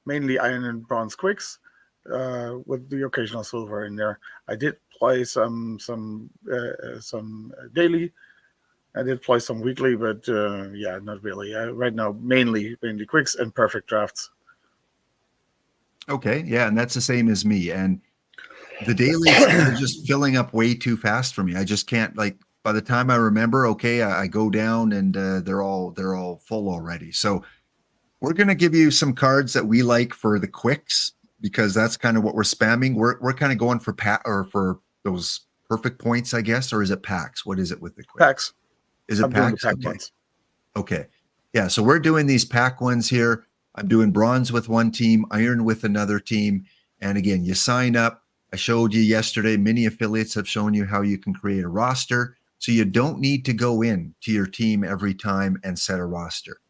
mainly iron and bronze quicks with the occasional silver in there. I did play some daily. I did play some weekly, but not really. Right now, mainly quicks and perfect drafts. Okay, yeah, and that's the same as me. And the dailies are just filling up way too fast for me. I just can't, like, by the time I remember, okay, I go down and they're all full already. So we're gonna give you some cards that we like for the quicks because that's kind of what we're spamming. We're kind of going for for those perfect points, I guess, or is it packs? What is it with the quicks? Packs. Is it packs? Okay. Yeah, so we're doing these pack ones here. I'm doing bronze with one team, iron with another team. And again, you sign up. I showed you yesterday, many affiliates have shown you how you can create a roster. So you don't need to go in to your team every time and set a roster.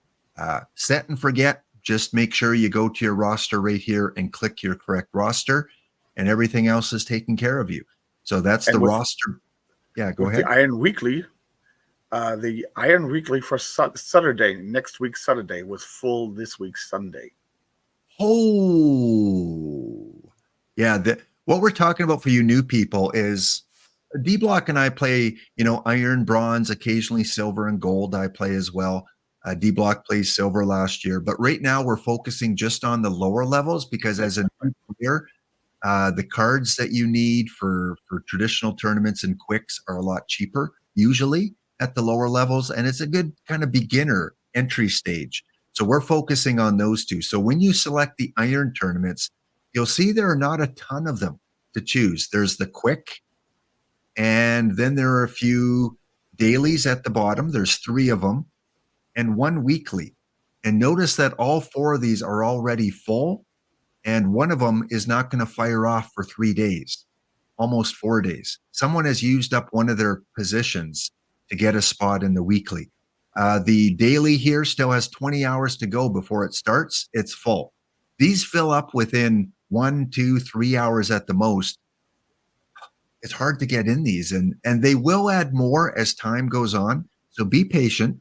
Set and forget. Just make sure you go to your roster right here and click your correct roster, and everything else is taken care of you. So that's the roster. Yeah, go ahead. The Iron Weekly. The Iron Weekly for Saturday, next week Saturday, was full this week Sunday. Oh, yeah. What we're talking about for you new people is D Block and I play, iron, bronze, occasionally silver and gold. I play as well. D-Block plays silver last year, but right now we're focusing just on the lower levels because as a new player, the cards that you need for traditional tournaments and quicks are a lot cheaper usually at the lower levels, and it's a good kind of beginner entry stage. So we're focusing on those two. So when you select the iron tournaments, you'll see there are not a ton of them to choose. There's the quick, and then there are a few dailies at the bottom. There's 3 of them, and 1 weekly. And notice that all 4 of these are already full, and one of them is not going to fire off for 3 days, almost 4 days. Someone has used up one of their positions to get a spot in the weekly. The daily here still has 20 hours to go before it starts. It's full. These fill up within 1, 2, 3 hours at the most. It's hard to get in these, and they will add more as time goes on. So be patient.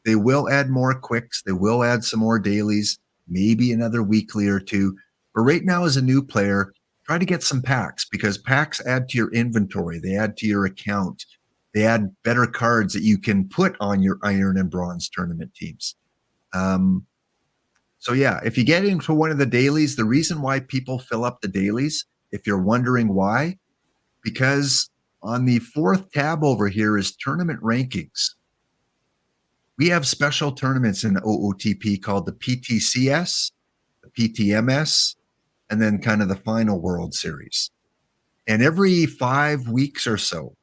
They will add more quicks. They will add some more dailies, maybe another weekly or 2. But right now, as a new player, try to get some packs because packs add to your inventory. They add to your account. They add better cards that you can put on your iron and bronze tournament teams. So yeah, if you get into one of the dailies, the reason why people fill up the dailies, if you're wondering why, because on the 4th tab over here is tournament rankings. We have special tournaments in OOTP called the PTCS, the PTMS, and then kind of the final World Series. And every 5 weeks or so,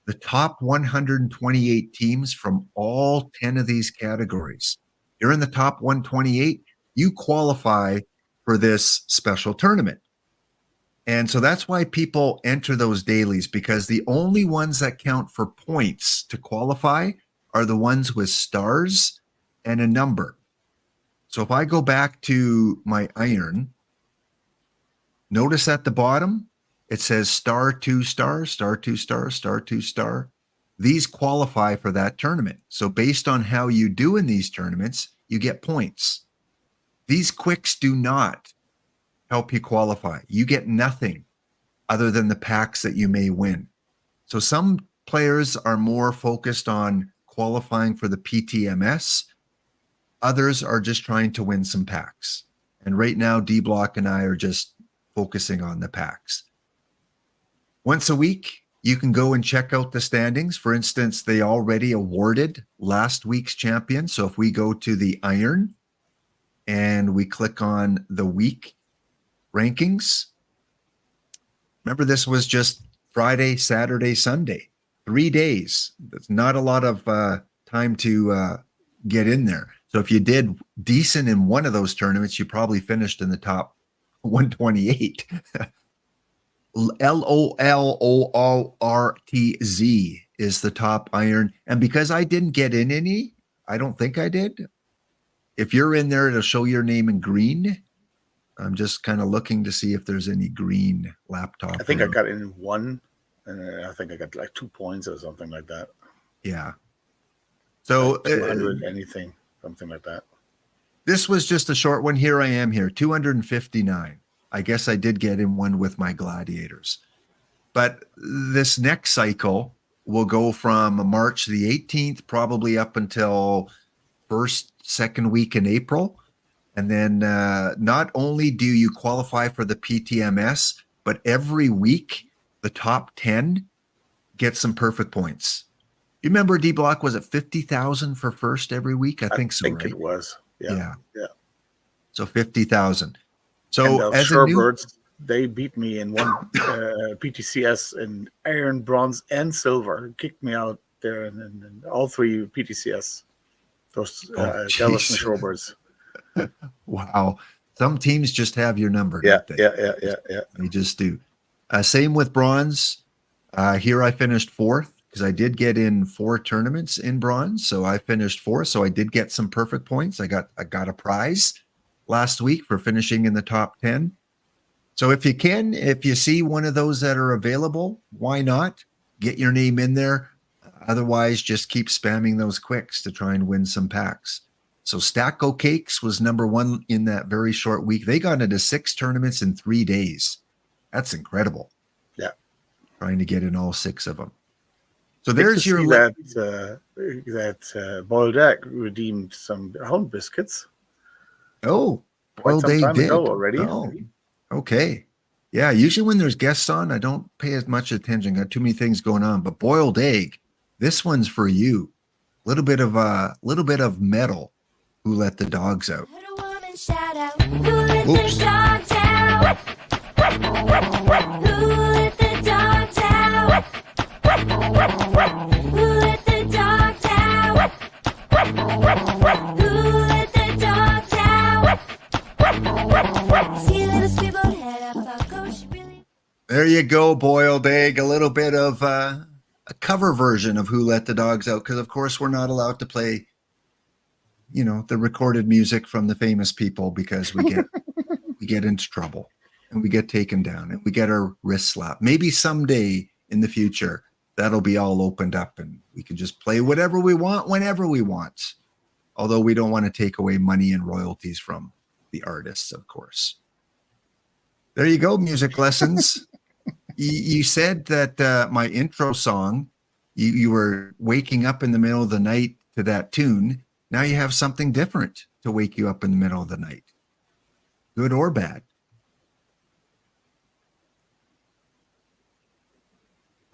the top 128 teams from all 10 of these categories, you're in the top 128, you qualify for this special tournament. And so that's why people enter those dailies, because the only ones that count for points to qualify are the ones with stars and a number. So if I go back to my iron, notice at the bottom, it says star 2 star, star 2 star, star 2 star. These qualify for that tournament. So based on how you do in these tournaments, you get points. These quicks do not help you qualify. You get nothing other than the packs that you may win. So some players are more focused on qualifying for the PTMS. Others are just trying to win some packs. And right now, D-Block and I are just focusing on the packs. Once a week, you can go and check out the standings. For instance, they already awarded last week's champion. So if we go to the iron and we click on the week rankings, remember this was just Friday, Saturday, Sunday, 3 days. That's not a lot of time to get in there. So if you did decent in one of those tournaments, you probably finished in the top 128. LOLORTZ is the top iron. And because I didn't get in any, I don't think I did. If you're in there, it'll show your name in green. I'm just kind of looking to see if there's any green laptop. I think I got in 1, and I think I got like 2 points or something like that. Yeah. So like 200 anything, something like that. This was just a short one. Here I am here, 259. I guess I did get in one with my gladiators. But this next cycle will go from March the 18th, probably up until second week in April. And then not only do you qualify for the PTMS, but every week, the top 10 get some perfect points. You remember D-Block was at 50,000 for first every week? I think so, right? It was. Yeah. So 50,000. So and as Shorebirds, they beat me in one PTCS in iron, bronze, and silver. Kicked me out there, and all 3 PTCS. Those Dallas and Shorebirds. Wow. Some teams just have your number. Yeah. They just do. Same with bronze. Here I finished 4th because I did get in 4 tournaments in bronze. So I finished 4th. So I did get some perfect points. I got a prize last week for finishing in the top 10. So if you see one of those that are available, why not get your name in there? Otherwise, just keep spamming those quicks to try and win some packs. So Stacko Cakes was number 1 in that very short week. They got into 6 tournaments in 3 days. That's incredible. Yeah. Trying to get in all 6 of them. So there's your that Boiled Egg redeemed some Hound biscuits well, some they time did. ago already. Oh, okay. Yeah, usually when there's guests on, I don't pay as much attention. Got too many things going on. But boiled egg, this one's for you. Little bit of metal. Who let the dogs out? Oops. Who let the dogs out? Who let the dogs out? Who let the dogs out? Who let the dogs out? See little scribbled head up, I'll go, she really. There you go, boiled egg. A little bit of a cover version of Who Let the Dogs Out, because of course we're not allowed to play, the recorded music from the famous people because we get into trouble and we get taken down and we get our wrist slapped. Maybe someday in the future that'll be all opened up and we can just play whatever we want whenever we want. Although we don't want to take away money and royalties from the artists, of course. There you go, music lessons. You said that my intro song, you were waking up in the middle of the night to that tune. Now you have something different to wake you up in the middle of the night. Good or bad?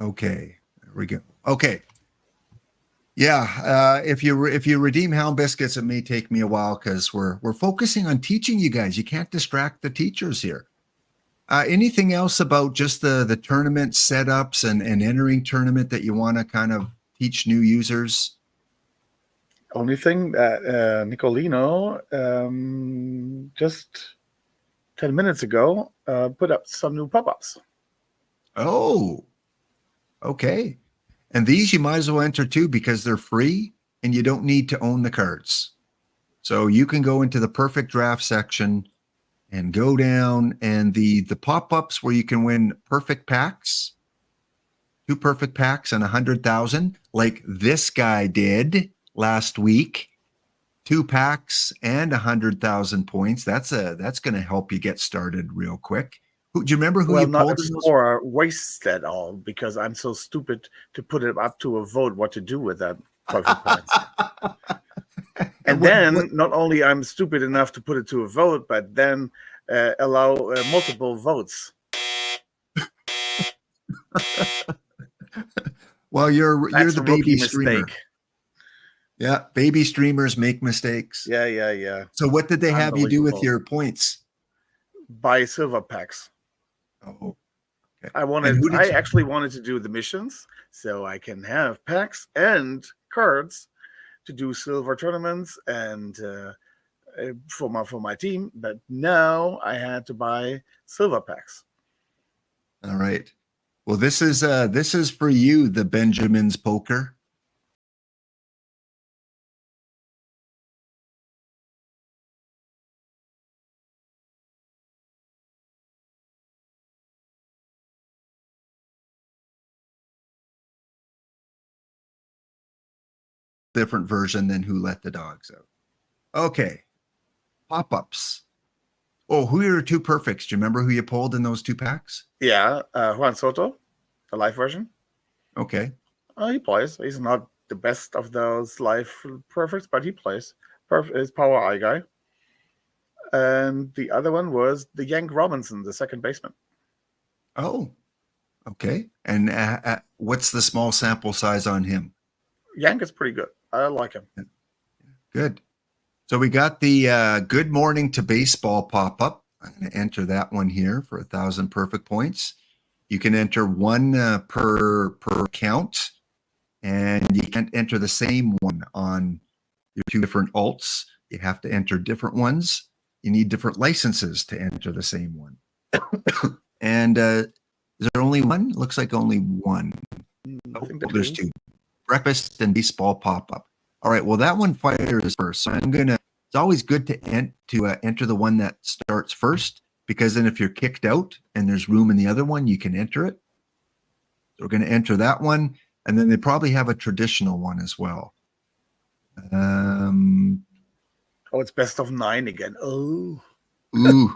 Okay, there we go. Okay. Yeah, if you redeem Hound Biscuits, it may take me a while because we're focusing on teaching you guys. You can't distract the teachers here. Anything else about just the tournament setups and entering tournament that you want to kind of teach new users? Only thing that Nicolino just 10 minutes ago put up some new pop-ups. Oh, okay. And these you might as well enter too because they're free and you don't need to own the cards. So you can go into the perfect draft section and go down and the pop-ups where you can win perfect packs, 2 perfect packs and 100,000 like this guy did last week, 2 packs and 100,000 points. That's going to help you get started real quick. Do you remember who you pulled? Or waste that all because I'm so stupid to put it up to a vote what to do with that perfect points. And then not only I'm stupid enough to put it to a vote, but then allow multiple votes. Well, you're the baby streamer. Mistake. Yeah, baby streamers make mistakes. Yeah. So what did they have you do with your points? Buy silver packs. Oh, okay. I actually wanted to do the missions so I can have packs and cards to do silver tournaments and for my team. But now I had to buy silver packs. All right. Well, this is for you, the Benjamin's Poker. Different version than Who Let the Dogs Out. Okay. Pop-ups. Oh, who are your 2 perfects? Do you remember who you pulled in those 2 packs? Yeah, Juan Soto, the live version. Okay. He plays. He's not the best of those live perfects, but he plays. He's power eye guy. And the other one was the Yank Robinson, the second baseman. Oh, okay. And what's the small sample size on him? Yank is pretty good. I like him. Good. So we got the Good Morning to Baseball pop-up. I'm going to enter that one here for 1,000 perfect points. You can enter 1 per count, and you can't enter the same one on your 2 different alts. You have to enter different ones. You need different licenses to enter the same one. And is there only one? Looks like only one. There's 2. Breakfast and baseball pop-up. All right, well, that one fires first. So it's always good to enter the one that starts first, because then if you're kicked out and there's room in the other one, you can enter it. So we're going to enter that one, and then they probably have a traditional one as well. It's best of 9 again. Oh. Ooh.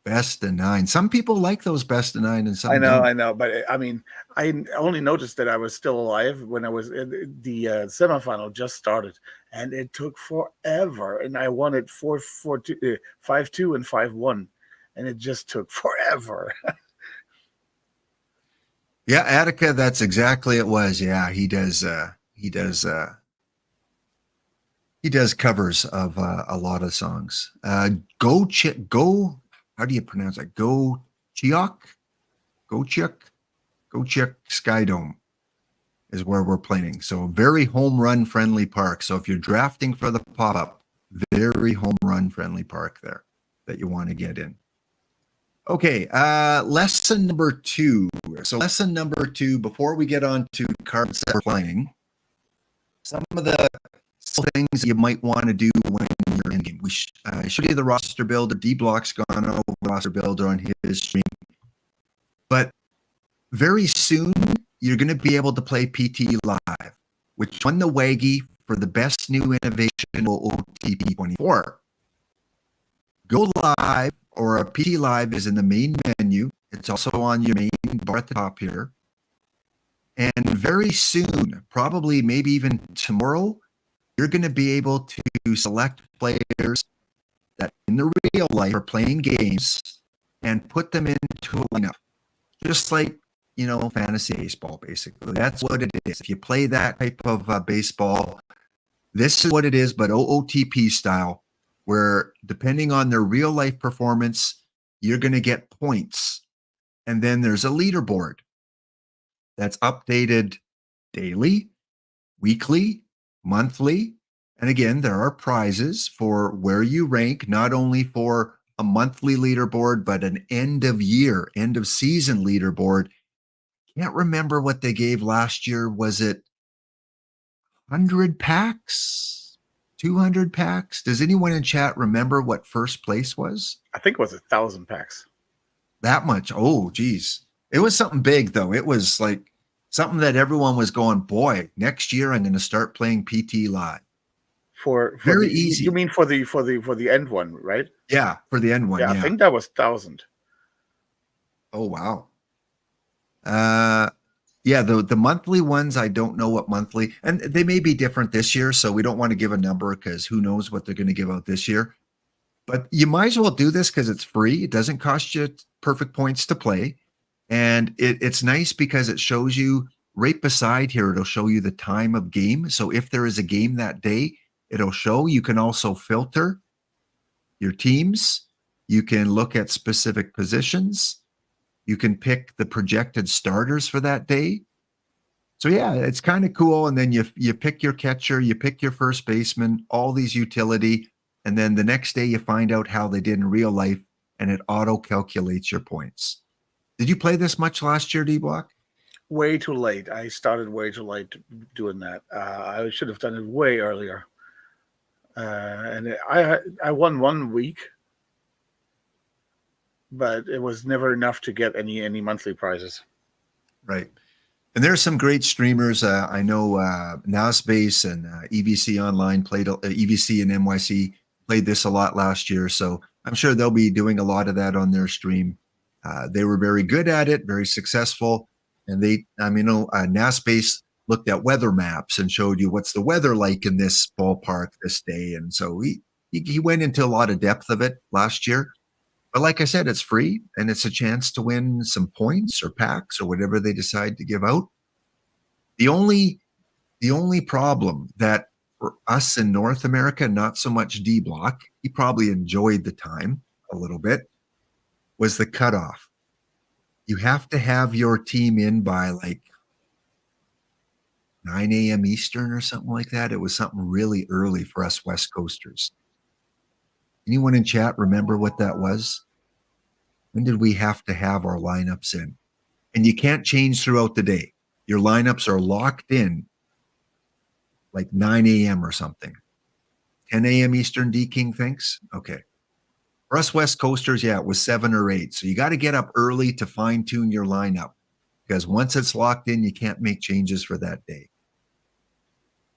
Best of 9. Some people like those best of 9 and some I don't. know, but I mean, I only noticed that I was still alive when I was the semifinal just started, and it took forever. And I won it 4-4-2, 5-2, and 5-1, and it just took forever. Yeah, Attica, that's exactly it was. Yeah, he does covers of a lot of songs. Go, how do you pronounce it? Go Chiok Skydome is where we're playing. So very home run friendly park. So if you're drafting for the pop-up, very home run friendly park there that you want to get in. Okay, lesson number 2. So lesson number 2, before we get on to cards that we're playing, some of the things you might want to do when you're in game. We showed you the roster builder. D-Block's gone over the roster builder on his stream. But very soon, you're going to be able to play PT Live, which won the Waggy for the best new innovation OOTP 24. Go Live or a PT Live is in the main menu. It's also on your main bar at the top here. And very soon, probably maybe even tomorrow, you're going to be able to select players that in the real life are playing games and put them into a lineup. Just like, fantasy baseball, basically. That's what it is. If you play that type of baseball, this is what it is, but OOTP style, where depending on their real life performance, you're going to get points. And then there's a leaderboard that's updated daily, weekly, monthly. And again, there are prizes for where you rank, not only for a monthly leaderboard, but an end of season leaderboard. Can't remember what they gave last year. Was it 100 packs? 200 packs? Does anyone in chat remember what first place was? I think it was 1,000 packs. That much? Oh, geez. It was something big, though. It was like something that everyone was going, boy, next year I'm going to start playing PT Live. For Very the, easy. You mean for the end one, right? Yeah, for the end one. Yeah, Yeah. I think that was 1,000. Oh, wow. Yeah, the monthly ones, I don't know what monthly, and they may be different this year, so we don't want to give a number because who knows what they're going to give out this year. But you might as well do this because it's free. It doesn't cost you perfect points to play. And it's nice because it shows you right beside here, it'll show you the time of game. So if there is a game that day, it'll show. You can also filter your teams. You can look at specific positions. You can pick the projected starters for that day. So yeah, it's kind of cool. And then you pick your catcher, you pick your first baseman, all these utility. And then the next day you find out how they did in real life and it auto calculates your points. Did you play this much last year, D-Block? Way too late. I started way too late doing that. I should have done it way earlier. And I won 1 week, but it was never enough to get any monthly prizes. Right. And there's some great streamers. I know Nasbase and EVC Online played EVC and NYC played this a lot last year. So I'm sure they'll be doing a lot of that on their stream. They were very good at it, very successful. And Nasbase looked at weather maps and showed you what's the weather like in this ballpark this day. And so he went into a lot of depth of it last year. But like I said, it's free and it's a chance to win some points or packs or whatever they decide to give out. The only problem that for us in North America, not so much D-Block, he probably enjoyed the time a little bit, was the cutoff. You have to have your team in by like 9 a.m. Eastern or something like that. It was something really early for us West Coasters. Anyone in chat remember what that was? When did we have to have our lineups in? And you can't change throughout the day. Your lineups are locked in like 9 a.m. or something. 10 a.m. Eastern, D King thinks? Okay. For us West Coasters, yeah, it was 7 or 8. So you got to get up early to fine tune your lineup because once it's locked in, you can't make changes for that day.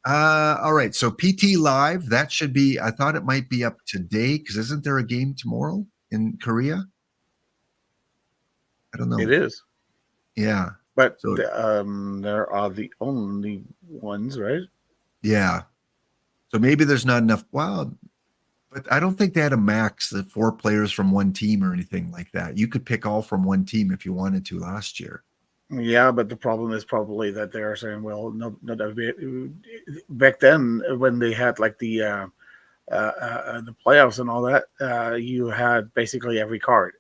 All right. So PT Live, that should be, I thought it might be up today because isn't there a game tomorrow in Korea? I don't know. It is. Yeah. But So there are the only ones, right? yeah. So maybe there's not enough. Wow. But I don't think they had a max the 4 players from one team or anything like that. You could pick all from one team if you wanted to last year. Yeah, but the problem is probably that they are saying, well, no, not a bit. Back then when they had like the playoffs and all that, you had basically every card,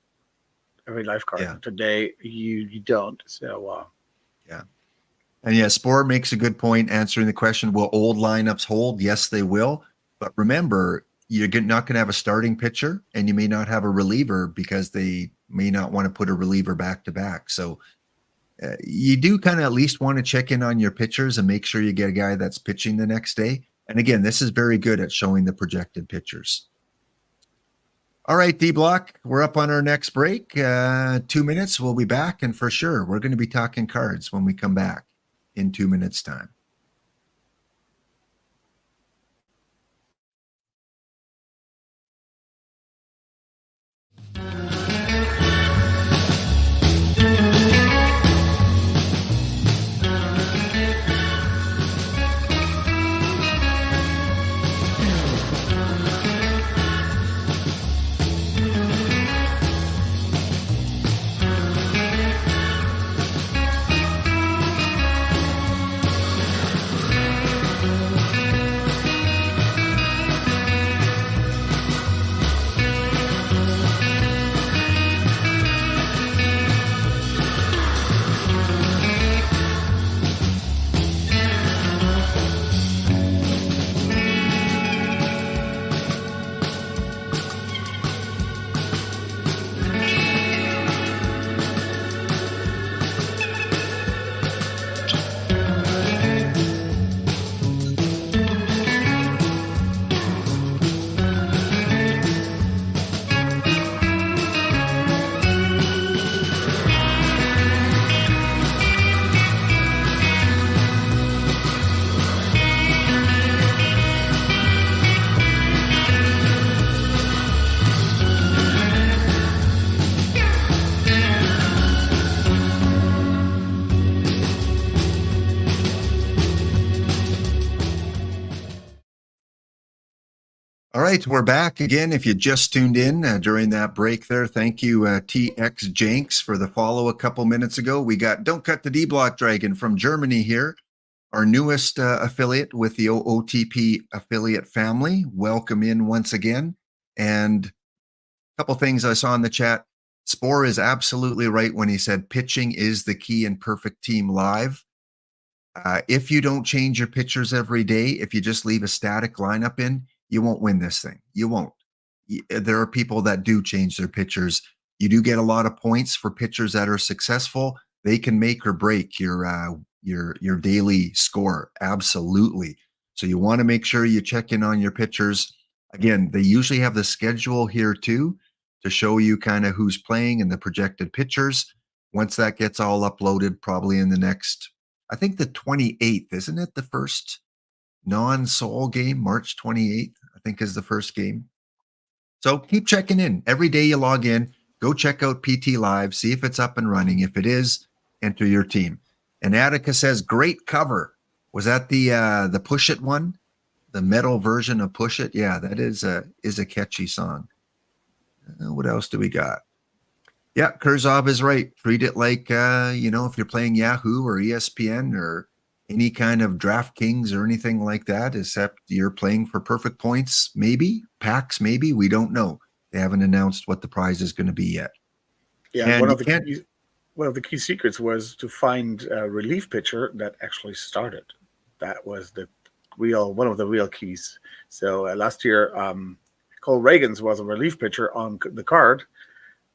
every life card. Yeah. Today you don't. So Yeah. And yeah, Spore makes a good point answering the question, will old lineups hold? Yes, they will. But remember, you're not going to have a starting pitcher and you may not have a reliever because they may not want to put a reliever back to back. So you do kind of at least want to check in on your pitchers and make sure you get a guy that's pitching the next day. And again, this is very good at showing the projected pitchers. All right, D Block, we're up on our next break. 2 minutes, we'll be back. And for sure, we're going to be talking cards when we come back in 2 minutes' time. All right, we're back again. If you just tuned in during that break there, thank you, TX Jenks, for the follow a couple minutes ago. We got Don't Cut the D-Block-Dragon from Germany here, our newest affiliate with the OOTP affiliate family. Welcome in once again. And a couple things I saw in the chat. Spore is absolutely right when he said pitching is the key in Perfect Team Live. If you don't change your pitchers every day, if you just leave a static lineup in, you won't win this thing. You won't. There are people that do change their pitchers. You do get a lot of points for pitchers that are successful. They can make or break your daily score. Absolutely. So you want to make sure you check in on your pitchers. Again, they usually have the schedule here too to show you kind of who's playing and the projected pitchers. Once that gets all uploaded, probably in the next, I think the 28th, isn't it? The first non-Soul game, March 28th, I think is the first game. So keep checking in. Every day you log in, go check out PT Live, see if it's up and running. If it is, enter your team. And Attica says, great cover. Was that the Push It one? The metal version of Push It? Yeah, that is a catchy song. What else do we got? Yeah, Kurzov is right. Treat it like, if you're playing Yahoo or ESPN or any kind of DraftKings or anything like that, except you're playing for perfect points, maybe, packs, maybe. We don't know. They haven't announced what the prize is going to be yet. yeah, And one of the key secrets was to find a relief pitcher that actually started. That was one of the real keys. So last year, Cole Reagans was a relief pitcher on the card.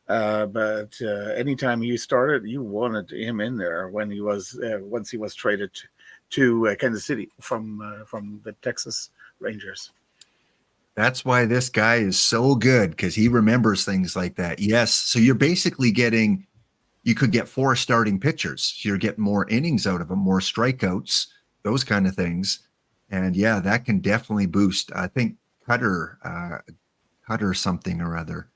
But anytime he started, you wanted him in there when he was once he was traded to Kansas City from the Texas Rangers. that's why this guy is so good, because he remembers things like that. Yes. So you're basically you could get 4 starting pitchers. You're getting more innings out of them, more strikeouts, those kind of things. And yeah, that can definitely boost. I think Cutter something or other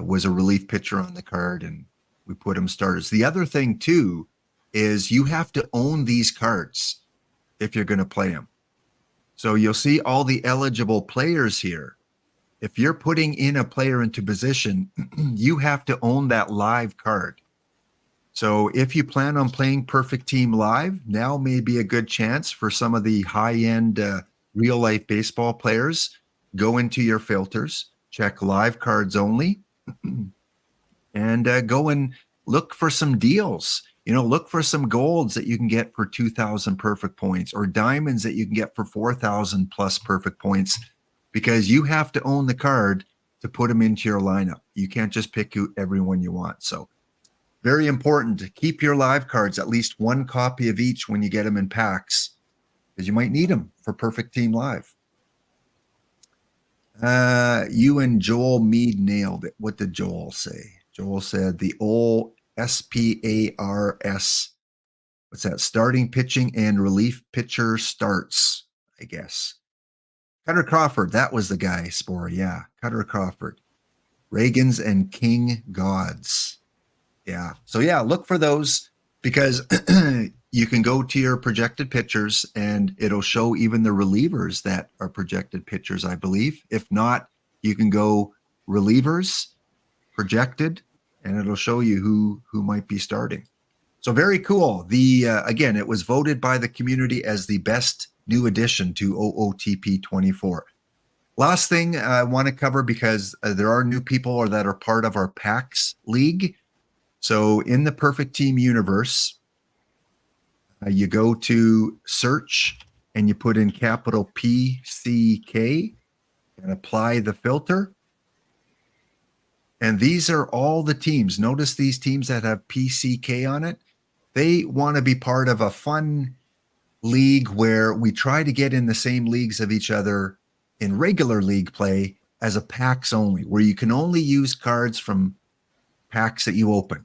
was a relief pitcher on the card, and we put them starters. The other thing too is you have to own these cards if you're going to play them. So you'll see all the eligible players here. If you're putting in a player into position, you have to own that live card. So if you plan on playing Perfect Team Live, now may be a good chance for some of the high-end real-life baseball players. Go into your filters, check live cards only, and go and look for some deals. Look for some golds that you can get for 2,000 perfect points, or diamonds that you can get for 4,000 plus perfect points, because you have to own the card to put them into your lineup. You can't just pick everyone you want. So very important to keep your live cards, at least one copy of each when you get them in packs, because you might need them for Perfect Team Live. You and Joel Mead nailed it. What did Joel say? Joel said the old SPARS. What's that? Starting pitching and relief pitcher starts, I guess. Cutter Crawford, that was the guy, Spore. Yeah, Cutter Crawford. Reagans and King Gods. Yeah. So yeah, look for those, because you can go to your projected pitchers and it'll show even the relievers that are projected pitchers, I believe. If not, you can go relievers, projected, and it'll show you who might be starting. So very cool. Again, it was voted by the community as the best new addition to OOTP 24. Last thing I want to cover, because there are new people that are part of our PAX League. So in the Perfect Team universe, you go to search and you put in capital PCK and apply the filter. And these are all the teams. Notice these teams that have PCK on it. They want to be part of a fun league where we try to get in the same leagues of each other in regular league play as a packs only, where you can only use cards from packs that you open.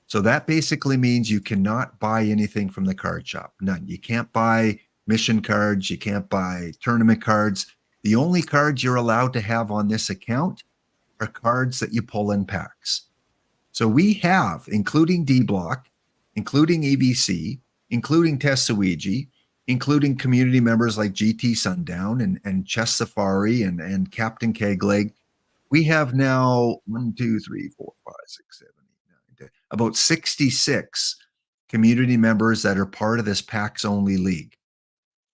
So that basically means you cannot buy anything from the card shop. None. You can't buy mission cards. You can't buy tournament cards. The only cards you're allowed to have on this account are cards that you pull in packs. So we have, including D-Block, including ABC, including Tesuiji, including community members like GT Sundown and Chess Safari and Captain Kegleg. We have now 1, 2, 3, 4, 5, 6, 7, 8, 9, 10, about 66 community members that are part of this PAX only league.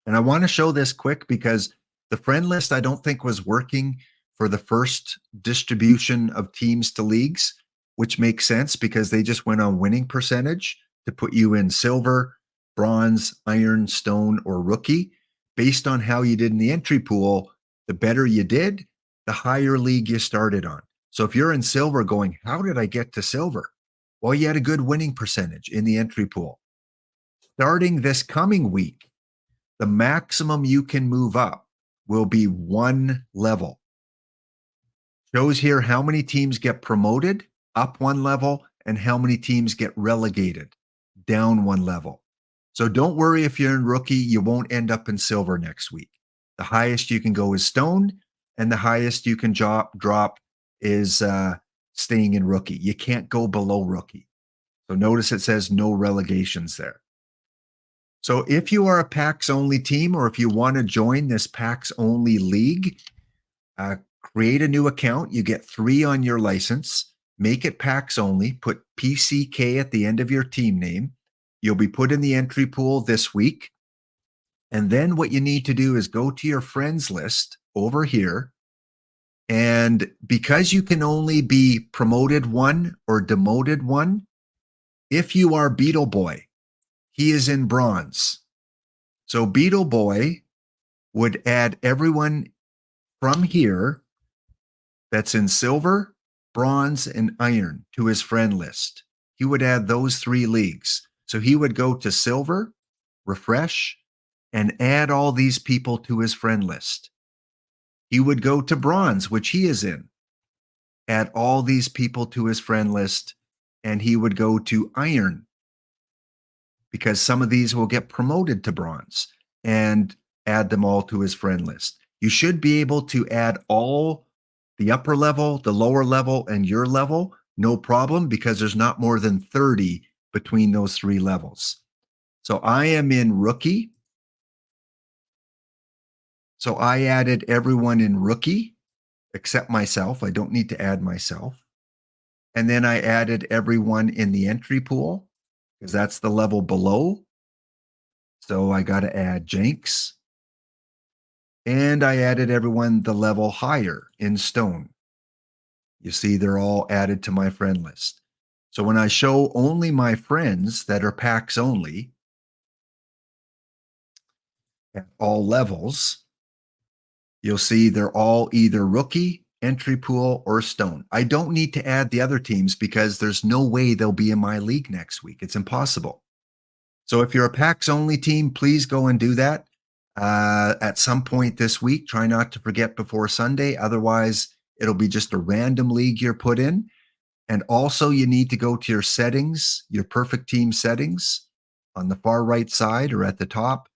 And I want to show this quick because the friend list I don't think was working for the first distribution of teams to leagues, which makes sense because they just went on winning percentage to put you in silver, bronze, iron, stone, or rookie. Based on how you did in the entry pool, the better you did, the higher league you started on. So if you're in silver going, how did I get to silver? Well, you had a good winning percentage in the entry pool. Starting this coming week, the maximum you can move up will be 1 level. Shows here how many teams get promoted up 1 level and how many teams get relegated down 1 level. So don't worry if you're in rookie, you won't end up in silver next week. The highest you can go is stone, and the highest you can drop is staying in rookie. You can't go below rookie. So notice it says no relegations there. So if you are a PAX only team, or if you want to join this PAX only league, create a new account. You get 3 on your license. Make it PAX only. Put PCK at the end of your team name. You'll be put in the entry pool this week. And then what you need to do is go to your friends list over here. And because you can only be promoted 1 or demoted 1, if you are Beetle Boy, he is in bronze. So Beetle Boy would add everyone from here that's in silver, bronze, and iron to his friend list. He would add those 3 leagues. So he would go to silver, refresh, and add all these people to his friend list. He would go to bronze, which he is in, add all these people to his friend list, and he would go to iron, because some of these will get promoted to bronze, and add them all to his friend list. You should be able to add all the upper level, the lower level, and your level no problem, because there's not more than 30 between those 3 levels. So I am in rookie. So I added everyone in rookie except myself. I don't need to add myself. And then I added everyone in the entry pool because that's the level below. So I got to add Jenks. And I added everyone the level higher in stone. You see, they're all added to my friend list. So when I show only my friends that are packs only at all levels, you'll see they're all either rookie, entry pool, or stone. I don't need to add the other teams because there's no way they'll be in my league next week. It's impossible. So if you're a packs only team, please go and do that at some point this week. Try not to forget before Sunday. Otherwise, it'll be just a random league you're put in. And also, you need to go to your settings, your perfect team settings on the far right side or at the top,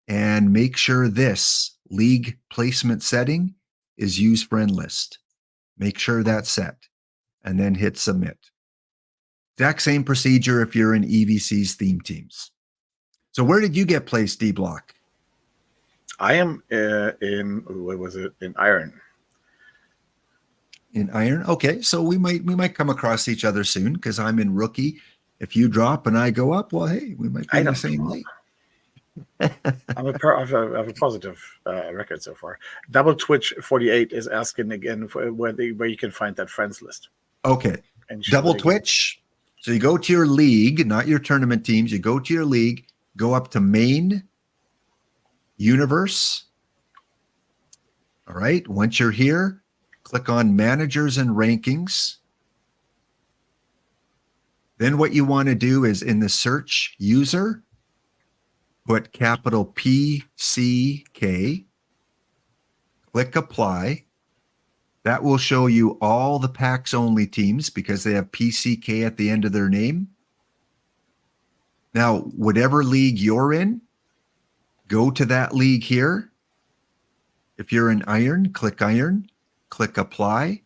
and make sure this league placement setting is use friend list. Make sure that's set and then hit submit. Exact same procedure if you're in EVC's theme teams. So where did you get placed, D-Block? I am in, what was it? In Iron. In Iron? Okay, so we might come across each other soon because I'm in rookie. If you drop and I go up, well, hey, we might be in the same league. I have a positive record so far. Double Twitch 48 is asking again for where you can find that friends list. Okay, Double Twitch. So you go to your league, not your tournament teams. You go to your league, go up to main, universe. All right, once you're here, click on managers and rankings. Then what you want to do is in the search user, put capital PCK, click apply. That will show you all the packs only teams because they have PCK at the end of their name. Now, whatever league you're in, go to that league here. If you're in Iron, click apply.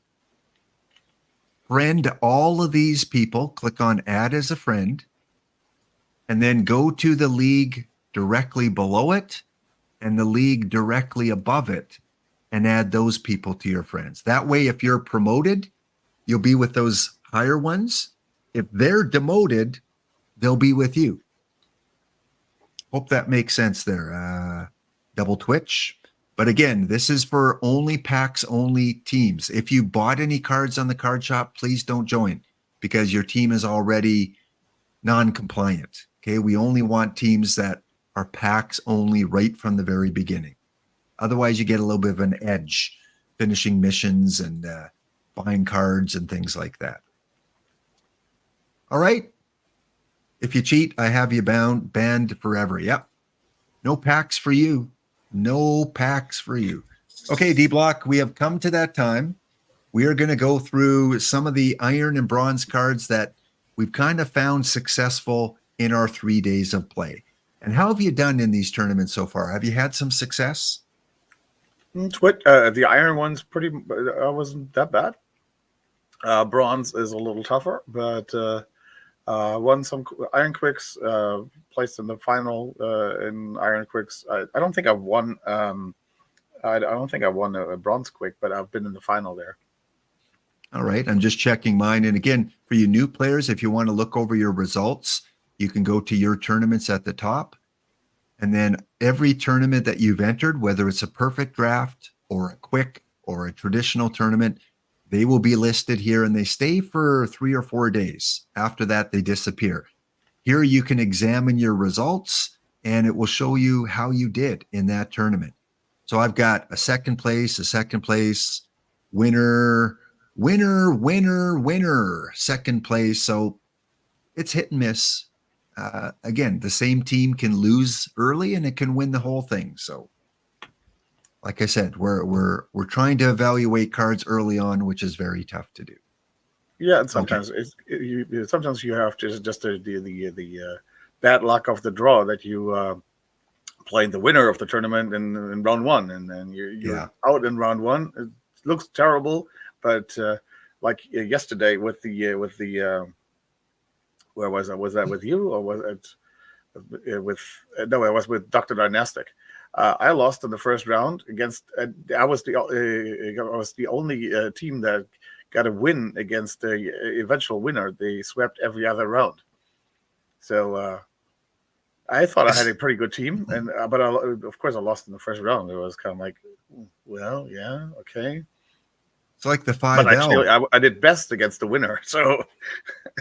Friend all of these people, click on add as a friend, and then go to the league directly below it and the league directly above it and add those people to your friends. That way, if you're promoted, you'll be with those higher ones. If they're demoted, they'll be with you. Hope that makes sense there. Double Twitch. But again, this is for only packs only teams. If you bought any cards on the card shop, please don't join because your team is already non-compliant. Okay, we only want teams that are packs only right from the very beginning. Otherwise, you get a little bit of an edge finishing missions and buying cards and things like that. All right. If you cheat, I have you banned forever. Yep. No packs for you. No packs for you. Okay, D-Block, we have come to that time. We are going to go through some of the iron and bronze cards that we've kind of found successful in our 3 days of play. And how have you done in these tournaments so far? Have you had some success? The iron one's wasn't that bad. Bronze is a little tougher, but won some Iron Quicks, placed in the final in Iron Quicks. I don't think I've won. I don't think I won a Bronze Quick, but I've been in the final there. All right, I'm just checking mine. And again, for you new players, if you want to look over your results, you can go to your tournaments at the top. And then every tournament that you've entered, whether it's a perfect draft or a quick or a traditional tournament, they will be listed here and they stay for 3 or 4 days. After that, they disappear. Here you can examine your results and it will show you how you did in that tournament. So I've got a second place, winner, second place. So it's hit and miss. Again, the same team can lose early and it can win the whole thing. So like I said, we're trying to evaluate cards early on, which is very tough to do. Yeah, and sometimes sometimes you have to just the bad luck of the draw that you playing the winner of the tournament in round one, and then you're out in round one. It looks terrible, but like yesterday with the where was I? Was that with you or was it with no? It was with Dr. Dynastic. I lost in the first round against. I was the only team that got a win against the eventual winner. They swept every other round. So I thought I had a pretty good team, and but of course I lost in the first round. It was kind of like, well, yeah, okay. It's like the But 5L. actually, I did best against the winner. So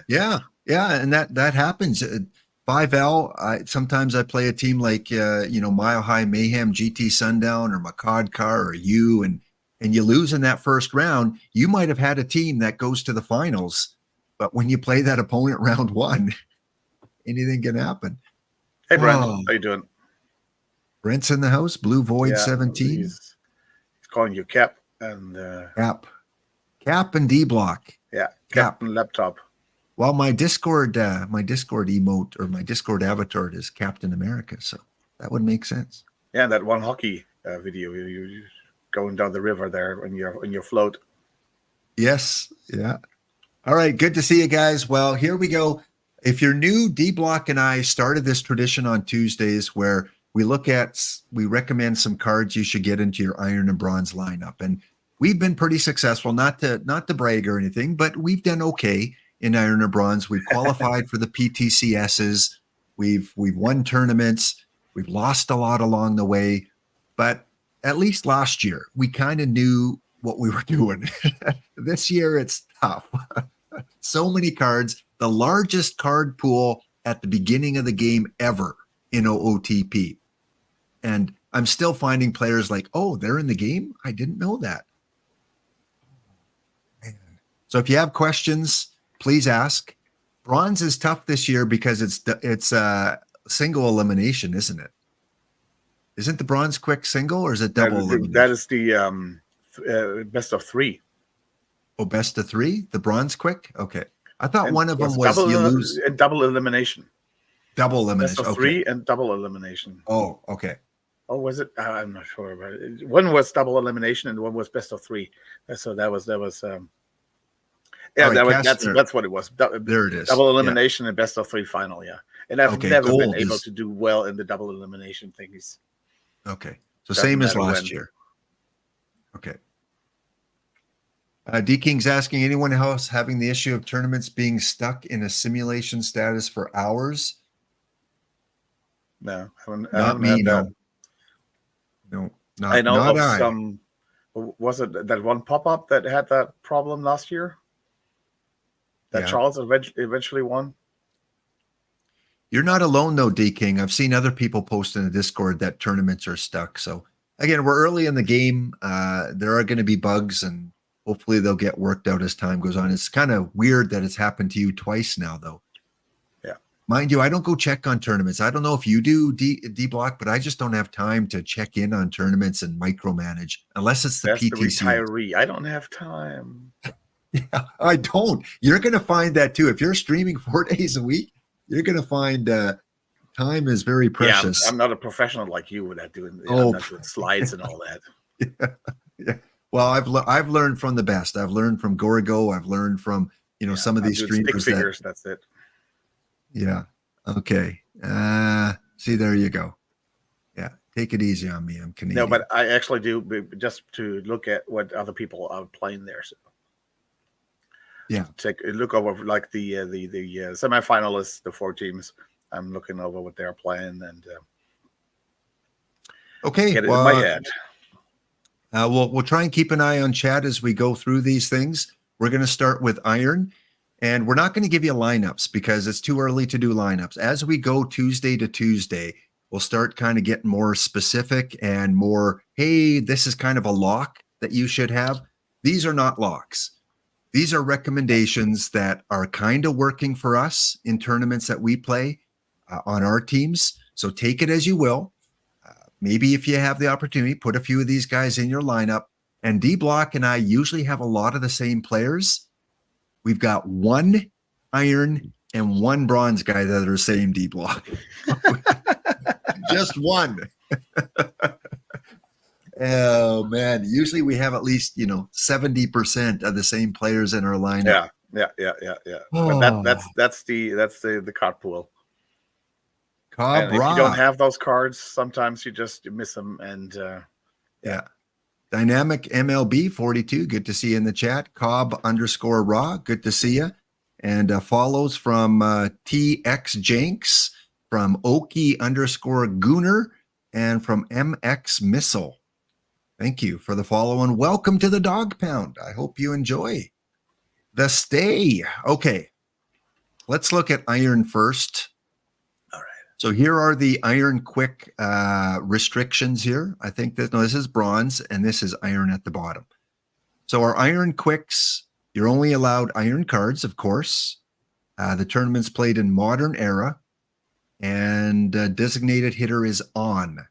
Yeah, and that happens. 5L. Sometimes I play a team like Mile High Mayhem, GT Sundown, or Macad Car, or you, and you lose in that first round. You might have had a team that goes to the finals, but when you play that opponent round one, anything can happen. hey, Brent, Oh, how you doing? Brent's in the house. Blue Void 17. He's calling you Cap and Cap and D Block. yeah, Cap. Captain Laptop. Well, my Discord emote or my Discord avatar is Captain America, so that would make sense. Yeah, that one hockey video, you going down the river there on your float. Yes, yeah. All right, good to see you guys. Well, here we go. If you're new, D Block and I started this tradition on Tuesdays where we recommend some cards you should get into your Iron and Bronze lineup, and we've been pretty successful. Not to brag or anything, but we've done okay in Iron or Bronze. We've qualified for the PTCSs. We've won tournaments. We've lost a lot along the way, but at least last year we kind of knew what we were doing. This year it's tough. So many cards, the largest card pool at the beginning of the game ever in OOTP. And I'm still finding players like, oh, they're in the game? I didn't know that. So if you have questions, please ask. Bronze is tough this year because it's single elimination, isn't it? Isn't the bronze quick single or is it double elimination? That is the best of 3. Oh, best of 3? The bronze quick? Okay. I thought And one of them was you lose. And double elimination. Double elimination. Best of 3 and double elimination. Oh, okay. Oh, was it? I'm not sure about it. One was double elimination and one was best of 3. So that was yeah, right, that's what it was. There it is. Double elimination and best of 3 final, yeah. And I've never been able to do well in the double elimination things. Okay. So same as last year. Okay. D King's asking, anyone else having the issue of tournaments being stuck in a simulation status for hours? No, not me. No, not I know not of I. some. Was it that one pop-up that had that problem last year? That Charles eventually won. You're not alone though, D King. I've seen other people post in the Discord that tournaments are stuck. So again, we're early in the game. There are going to be bugs, and hopefully they'll get worked out as time goes on. It's kind of weird that it's happened to you twice now, though. Yeah. Mind you, I don't go check on tournaments. I don't know if you do, D Block, but I just don't have time to check in on tournaments and micromanage unless it's the That's PTC. the retiree. I don't have time. Yeah, I don't. You're going to find that too. If you're streaming 4 days a week, you're going to find time is very precious. Yeah, I'm not a professional like you with doing, Oh. not doing slides and all that. Yeah. Well, I've learned from the best. I've learned from Gorigo. I've learned from some of these streamers. Stick figures, that's it. Yeah. Okay. See, there you go. Yeah. Take it easy on me. I'm Canadian. No, but I actually do just to look at what other people are playing there. So yeah, take a look over like the semifinalists, the 4 teams. I'm looking over what they're playing and okay, get it in my head. We'll try and keep an eye on chat as we go through these things. We're going to start with Iron, and we're not going to give you lineups because it's too early to do lineups. As we go Tuesday to Tuesday, we'll start kind of getting more specific and more, hey, this is kind of a lock that you should have. These are not locks. These are recommendations that are kind of working for us in tournaments that we play on our teams. So take it as you will. Maybe if you have the opportunity, put a few of these guys in your lineup. And D Block and I usually have a lot of the same players. We've got 1 Iron and 1 Bronze guy that are same D Block. Just 1. Oh man, usually we have at least 70% of the same players in our lineup. Yeah. But Oh, that's the card pool. Cobb And if you don't Raw. have those cards, sometimes you miss them. And Yeah. Dynamic MLB 42. Good to see you in the chat. Cobb_Raw. Good to see you. And follows from TX Jenks, from Oki_Gooner, and from MX Missile. Thank you for the follow and welcome to the Dog Pound. I hope you enjoy the stay. Okay. Let's look at iron first. all right. So here are the iron quick restrictions here. I think that this is bronze and this is iron at the bottom. So our iron quicks, you're only allowed iron cards, of course. The tournament's played in modern era, and designated hitter is on.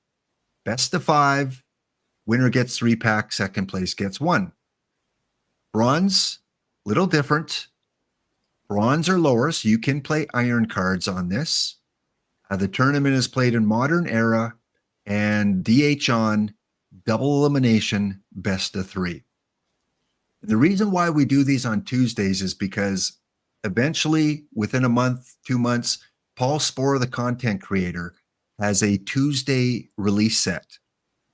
Best of 5, winner gets 3 packs, second place gets 1. Bronze, little different. Bronze or lower, so you can play iron cards on this. The tournament is played in modern era, and DH on, double elimination, best of 3. The reason why we do these on Tuesdays is because eventually, within a month, 2 months, Paul Sporer, the content creator, has a Tuesday release set.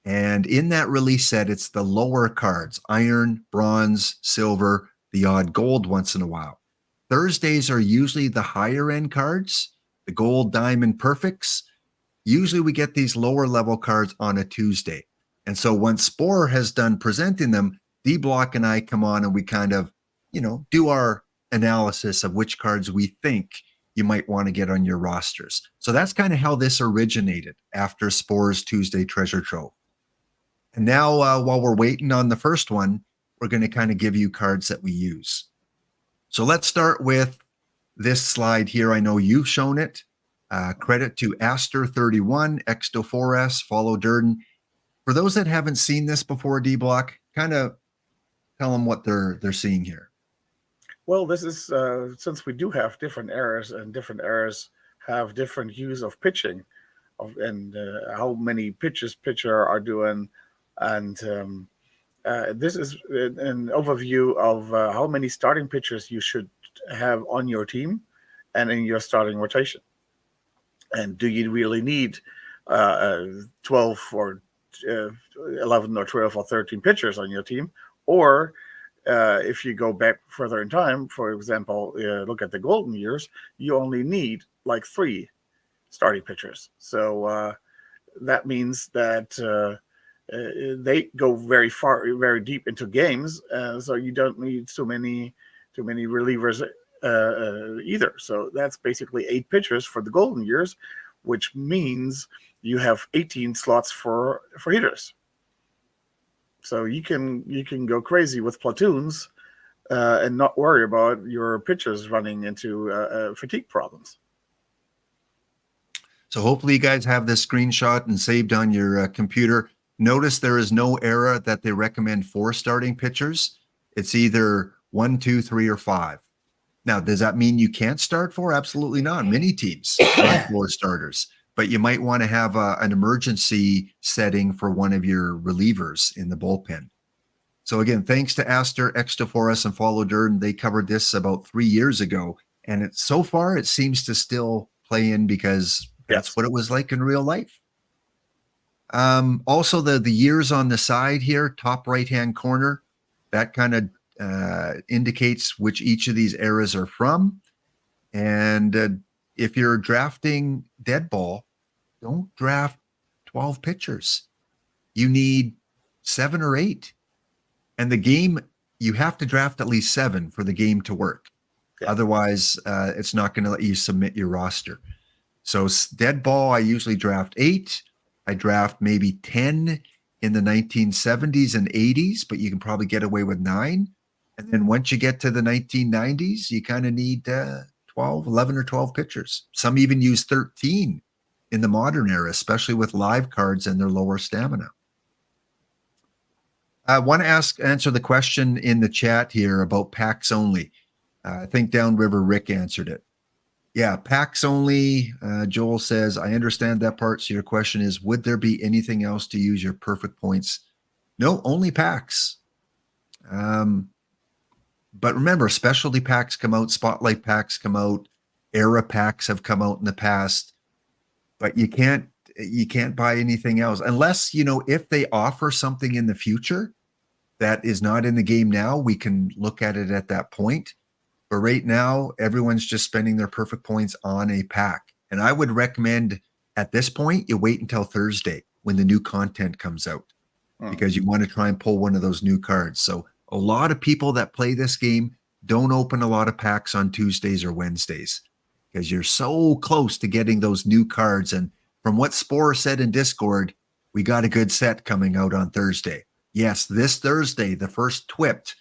And in that release set, it's the lower cards, iron, bronze, silver, the odd gold once in a while. Thursdays are usually the higher end cards, the gold, diamond, perfects. Usually we get these lower level cards on a Tuesday. And so once Sporer has done presenting them, D-Block and I come on and we kind of, do our analysis of which cards we think you might want to get on your rosters. So that's kind of how this originated after Sporer's Tuesday Treasure Trove. And now while we're waiting on the first one, we're going to kind of give you cards that we use. So let's start with this slide here. I know you've shown it. Credit to Aster31, Exto4S, Follow Durden. For those that haven't seen this before, D-Block, kind of tell them what they're seeing here. Well, this is since we do have different eras, and different eras have different hues of pitching, and how many pitches pitcher are doing, and this is an overview of how many starting pitchers you should have on your team and in your starting rotation. And do you really need 12 or 11 or 12 or 13 pitchers on your team? Or if you go back further in time, for example, look at the golden years, you only need like 3 starting pitchers. So that means that they go very far, very deep into games. So you don't need too many relievers either. So that's basically 8 pitchers for the golden years, which means you have 18 slots for hitters. So you can go crazy with platoons and not worry about your pitchers running into fatigue problems. So hopefully you guys have this screenshot and saved on your computer. Notice there is no era that they recommend 4 starting pitchers. It's either 1, 2, 3, or 5. Now, does that mean you can't start 4? Absolutely not. Many teams run 4 starters, but you might want to have an emergency setting for one of your relievers in the bullpen. So again, thanks to Aster, Exto4S, and Follow Durden. They covered this about 3 years ago, and so far it seems to still play in because that's what it was like in real life. Also, the years on the side here, top right-hand corner, that kind of indicates which each of these eras are from. And if you're drafting dead ball, don't draft 12 pitchers. You need 7 or 8. And the game, you have to draft at least 7 for the game to work. Yeah. Otherwise, it's not going to let you submit your roster. So dead ball, I usually draft 8. I draft maybe 10 in the 1970s and 80s, but you can probably get away with 9. And then once you get to the 1990s, you kind of need 11 or 12 pitchers. Some even use 13 in the modern era, especially with live cards and their lower stamina. I want to answer the question in the chat here about packs only. I think Downriver Rick answered it. Yeah, packs only. Joel says, I understand that part. So your question is, would there be anything else to use your perfect points No, only packs. But remember, specialty packs come out, spotlight packs come out, era packs have come out in the past, but you can't buy anything else unless, if they offer something in the future that is not in the game now, we can look at it at that point. But right now, everyone's just spending their perfect points on a pack. And I would recommend at this point, you wait until Thursday when the new content comes out, because you want to try and pull one of those new cards. So a lot of people that play this game don't open a lot of packs on Tuesdays or Wednesdays because you're so close to getting those new cards. And from what Spore said in Discord, we got a good set coming out on Thursday. Yes, this Thursday, the first Twipped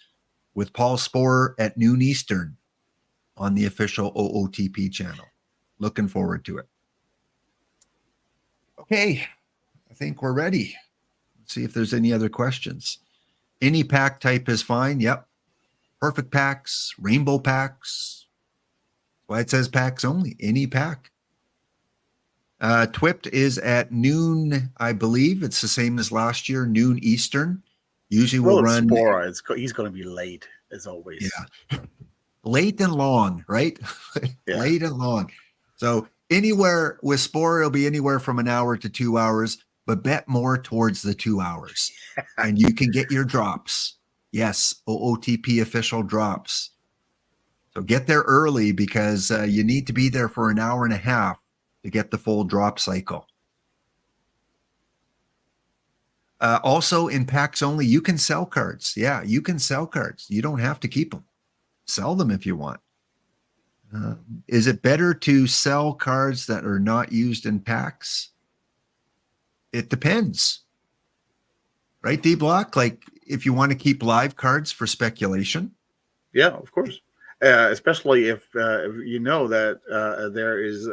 with Paul Spore at noon Eastern on the official OOTP channel. Looking forward to it. Okay, I think we're ready. Let's see if there's any other questions. Any pack type is fine. Yep. Perfect packs, rainbow packs. Why it says packs only. Any pack. Twipped is at noon, I believe. It's the same as last year, noon Eastern. Usually we'll run. Spore, he's going to be late as always. Yeah. Late and long, right? Yeah. Late and long. So anywhere with Spore, it'll be anywhere from an hour to 2 hours, but bet more towards the 2 hours. And you can get your drops. Yes, OOTP official drops. So get there early because you need to be there for an hour and a half to get the full drop cycle. Also in packs only, you can sell cards. Yeah, you can sell cards. You don't have to keep them. Sell them if you want. Is it better to sell cards that are not used in packs? It depends. Right, D-Block? Like if you want to keep live cards for speculation. Yeah, of course. Especially if you know that there is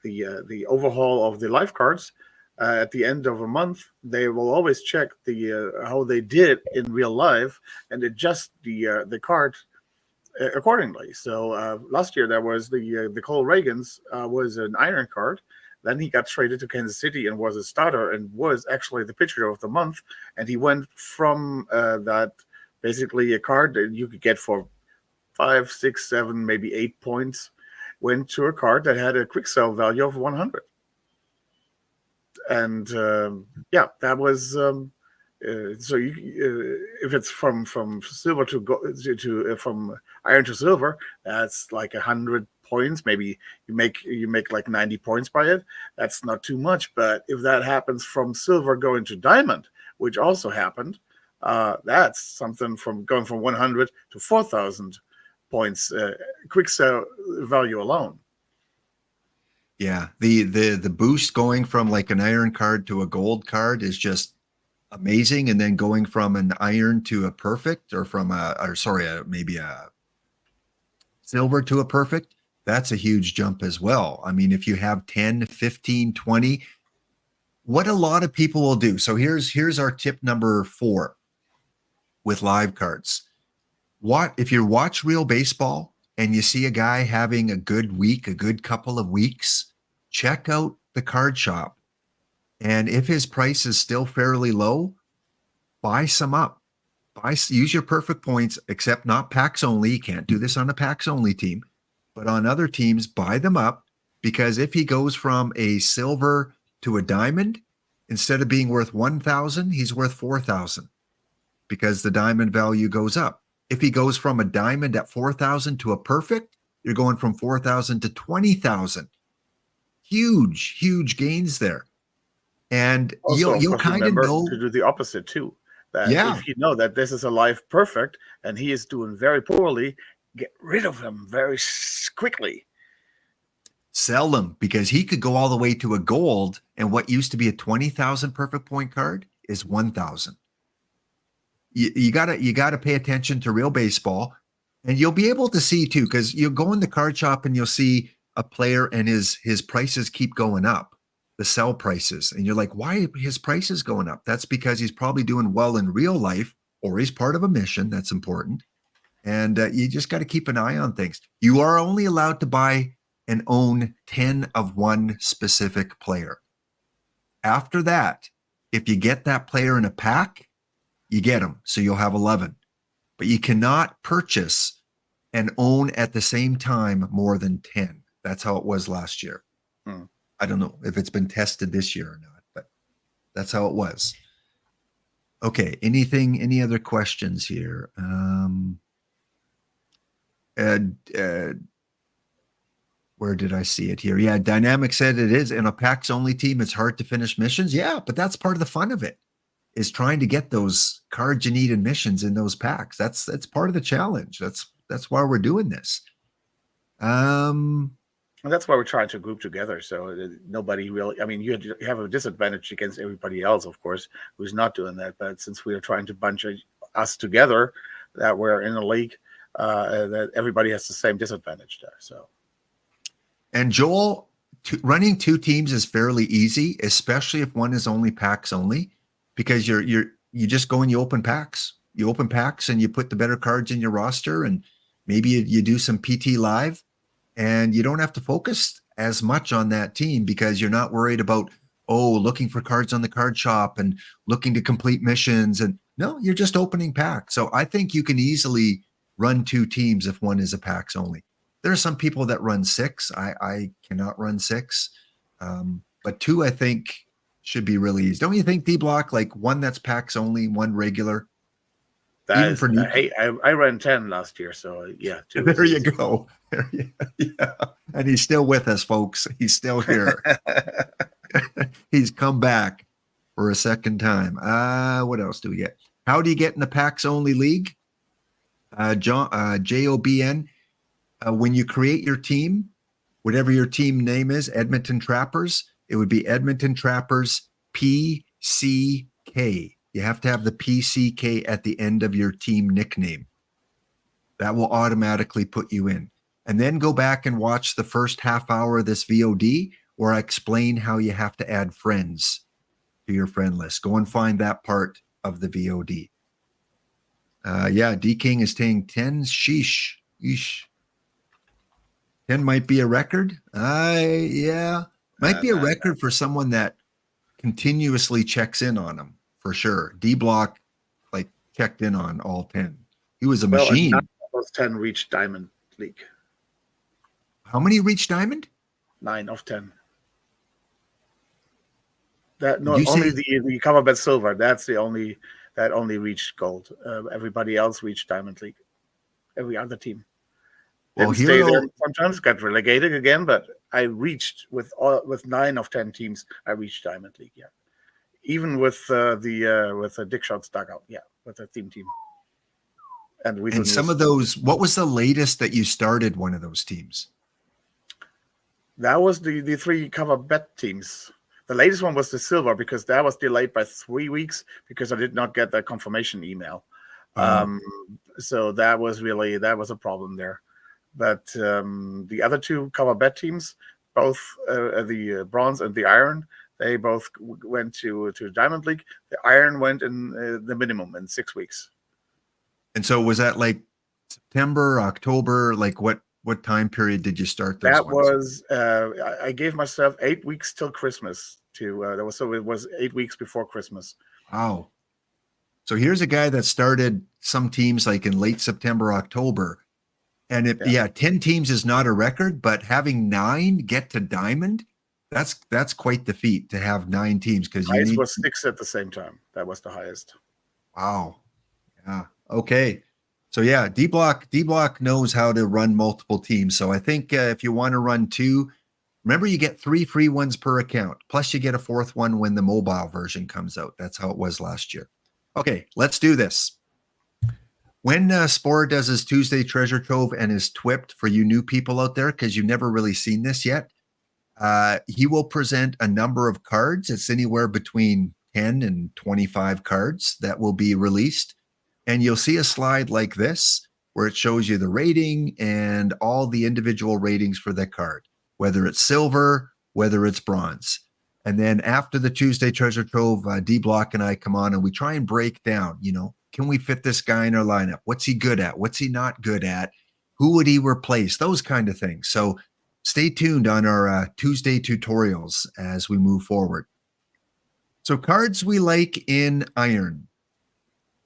the overhaul of the live cards at the end of a month. They will always check the how they did in real life and adjust the card accordingly. So last year there was the Cole Reagans was an iron card. Then he got traded to Kansas City and was a starter and was actually the pitcher of the month. And he went from that basically a card that you could get for 5, 6, 7, maybe 8 points, went to a card that had a quick sell value of 100. And yeah, that was so you if it's from silver to from iron to silver, that's like 100 points. Maybe you make like 90 points by it. That's not too much. But if that happens from silver going to diamond, which also happened, that's something from going from 100 to 4,000 points, quick sell value alone. Yeah, the boost going from like an iron card to a gold card is just amazing, and then going from an iron to a perfect, or from maybe a silver to a perfect, that's a huge jump as well. I mean, if you have 10, 15, 20, what a lot of people will do. So here's our tip number 4 with live cards. If you watch real baseball and you see a guy having a good week, a good couple of weeks, check out the card shop. And if his price is still fairly low, buy some up. Use your perfect points, except not packs only. You can't do this on a packs only team. But on other teams, buy them up, because if he goes from a silver to a diamond, instead of being worth 1,000, he's worth 4,000, because the diamond value goes up. If he goes from a diamond at 4,000 to a perfect, you're going from 4,000 to 20,000. Huge gains there. And Also, you'll kind of know to do the opposite too. That Yeah. if you know that this is a live perfect and he is doing very poorly, get rid of him very quickly. sell them, because he could go all the way to a gold, and what used to be a 20,000 perfect point card is 1,000. You gotta pay attention to real baseball, and you'll be able to see too, because you'll go in the card shop and you'll see a player and his prices keep going up, the sell prices, and you're like, why are his prices going up? That's because he's probably doing well in real life, or he's part of a mission that's important. And you just got to keep an eye on things. You are only allowed to buy and own 10 of one specific player. After that, if you get that player in a pack, you get them. So you'll have 11. But you cannot purchase and own at the same time more than 10. That's how it was last year. I don't know if it's been tested this year or not, but that's how it was. Okay. Any other questions here? Where did I see it here? Yeah, Dynamic said it is in a packs only team. It's hard to finish missions. Yeah, but that's part of the fun of it, is trying to get those cards you need in missions in those packs. That's part of the challenge. That's why we're doing this. And that's why we're trying to group together. So nobody really, I mean, you have a disadvantage against everybody else, of course, who's not doing that. But since we are trying to bunch us together, that we're in a league, that everybody has the same disadvantage there. So. And Joel, running 2 teams is fairly easy, especially if one is only packs only, because you just go and you open packs. You open packs and you put the better cards in your roster, and maybe you do some PT live, and you don't have to focus as much on that team because you're not worried about, looking for cards on the card shop and looking to complete missions. And no, you're just opening packs. So I think you can easily run 2 teams if one is a packs only. There are some people that run 6. I cannot run 6. But 2, I think, should be really easy. Don't you think, D-Block? Like one that's packs only, one regular. I ran 10 last year, so yeah. There you go. Yeah. And he's still with us, folks. He's still here. He's come back for a second time. What else do we get? How do you get in the packs only league? JOBN. When you create your team, whatever your team name is, Edmonton Trappers, it would be Edmonton Trappers PCK. You have to have the PCK at the end of your team nickname. That will automatically put you in. And then go back and watch the first half hour of this VOD where I explain how you have to add friends to your friend list. Go and find that part of the VOD. D King is saying 10. Sheesh. Yeesh. 10 might be a record. Might be a record for someone that continuously checks in on them, for sure. D-Block checked in on all 10. He was a machine. 9 of those 10 reached Diamond League. How many reached Diamond? 9 of 10. Only the cover bet silver. That's the only that only reached gold. Everybody else reached Diamond League. Every other team. Didn't stay there. Sometimes got relegated again, but I reached with 9 of 10 teams. I reached Diamond League. Yeah, even with the Dick Shots dugout. Yeah, with the theme team. And some of those. What was the latest that you started one of those teams? That was the 3 cover bet teams. The latest one was the silver because that was delayed by 3 weeks because I did not get the confirmation email. So that was a problem there. But the other 2 cover bet teams, both the bronze and the iron, they both went to Diamond League. The iron went in the minimum in 6 weeks. And so was that like September, October? Like what time period did you start those? Was I gave myself 8 weeks till Christmas so it was 8 weeks before Christmas. Wow. So here's a guy that started some teams like in late September, October. And 10 teams is not a record, but having 9 get to Diamond, that's quite the feat to have 9 teams. Because highest was 6 at the same time. That was the highest. Wow. Yeah. Okay. So yeah, D-Block knows how to run multiple teams. So I think if you want to run 2, remember you get 3 free ones per account. Plus you get a 4th one when the mobile version comes out. That's how it was last year. Okay, let's do this. When Spore does his Tuesday Treasure Trove and is twipped for you new people out there, because you've never really seen this yet, he will present a number of cards. It's anywhere between 10 and 25 cards that will be released. And you'll see a slide like this where it shows you the rating and all the individual ratings for that card, whether it's silver, whether it's bronze. And then after the Tuesday Treasure Trove, D-Block and I come on and we try and break down, can we fit this guy in our lineup? What's he good at? What's he not good at? Who would he replace? Those kind of things. So stay tuned on our Tuesday tutorials as we move forward. So cards we like in Iron.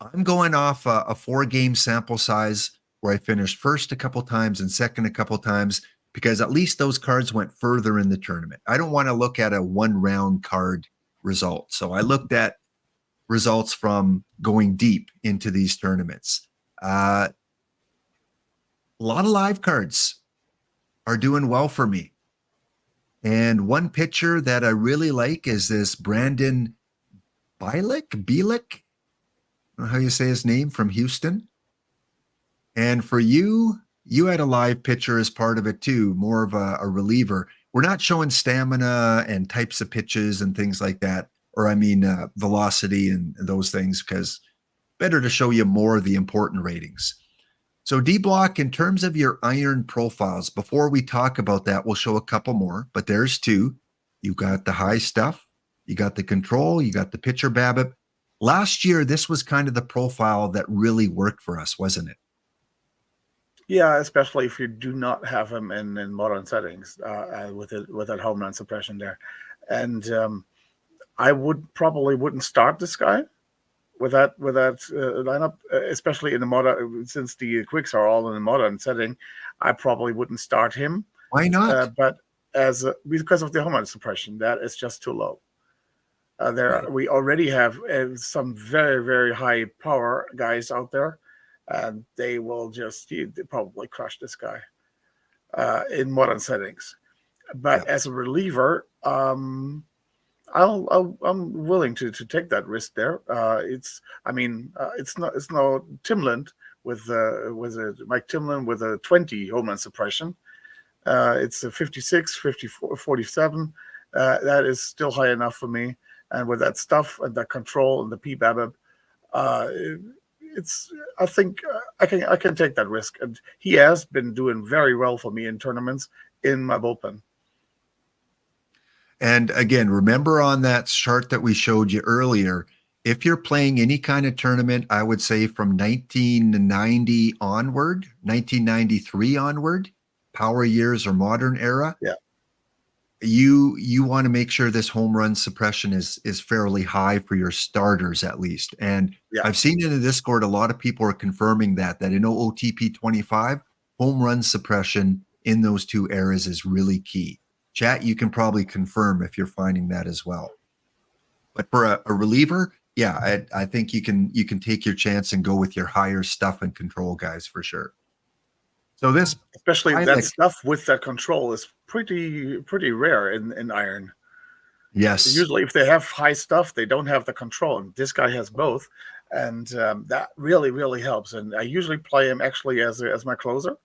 I'm going off a 4-game sample size where I finished first a couple times and second a couple times because at least those cards went further in the tournament. I don't want to look at a 1-round card result. So I looked at results from going deep into these tournaments. A lot of live cards are doing well for me. And one pitcher that I really like is this Brandon Bielik. I don't know how you say his name, from Houston. And for you, you had a live pitcher as part of it too, more of a reliever. We're not showing stamina and types of pitches and things like that, or I mean velocity and those things, because better to show you more of the important ratings. So D-Block, in terms of your iron profiles, before we talk about that, we'll show a couple more, but there's 2. You got the high stuff, you got the control, you got the pitcher BABIP. Last year, this was kind of the profile that really worked for us, wasn't it? Yeah, especially if you do not have him in modern settings with that home run suppression there. And I probably wouldn't start this guy with that lineup, especially in the modern, since the quicks are all in the modern setting. I probably wouldn't start him. Why not? But because of the home run suppression, that is just too low. Right. We already have some very, very high power guys out there, and they will they probably crush this guy in modern settings. But as a reliever, I'm willing to take that risk there. It's no Timlin with Mike Timlin with a 20 home run suppression. It's a 56, 54, 47. That is still high enough for me. And with that stuff and that control and the PBABIP, I think I can take that risk. And he has been doing very well for me in tournaments in my bullpen. And again, remember on that chart that we showed you earlier, if you're playing any kind of tournament, I would say from 1990 onward, 1993 onward, power years or modern era, yeah, you want to make sure this home run suppression is fairly high for your starters at least. And yeah. I've seen in the Discord, a lot of people are confirming that in OOTP 25, home run suppression in those 2 eras is really key. Chat, you can probably confirm if you're finding that as well. But for a reliever, yeah, I think you can take your chance and go with your higher stuff and control guys for sure. So this, especially that stuff with that control, is pretty rare in iron. Yes. Usually, if they have high stuff, they don't have the control. And this guy has both, and that really helps. And I usually play him actually as my closer.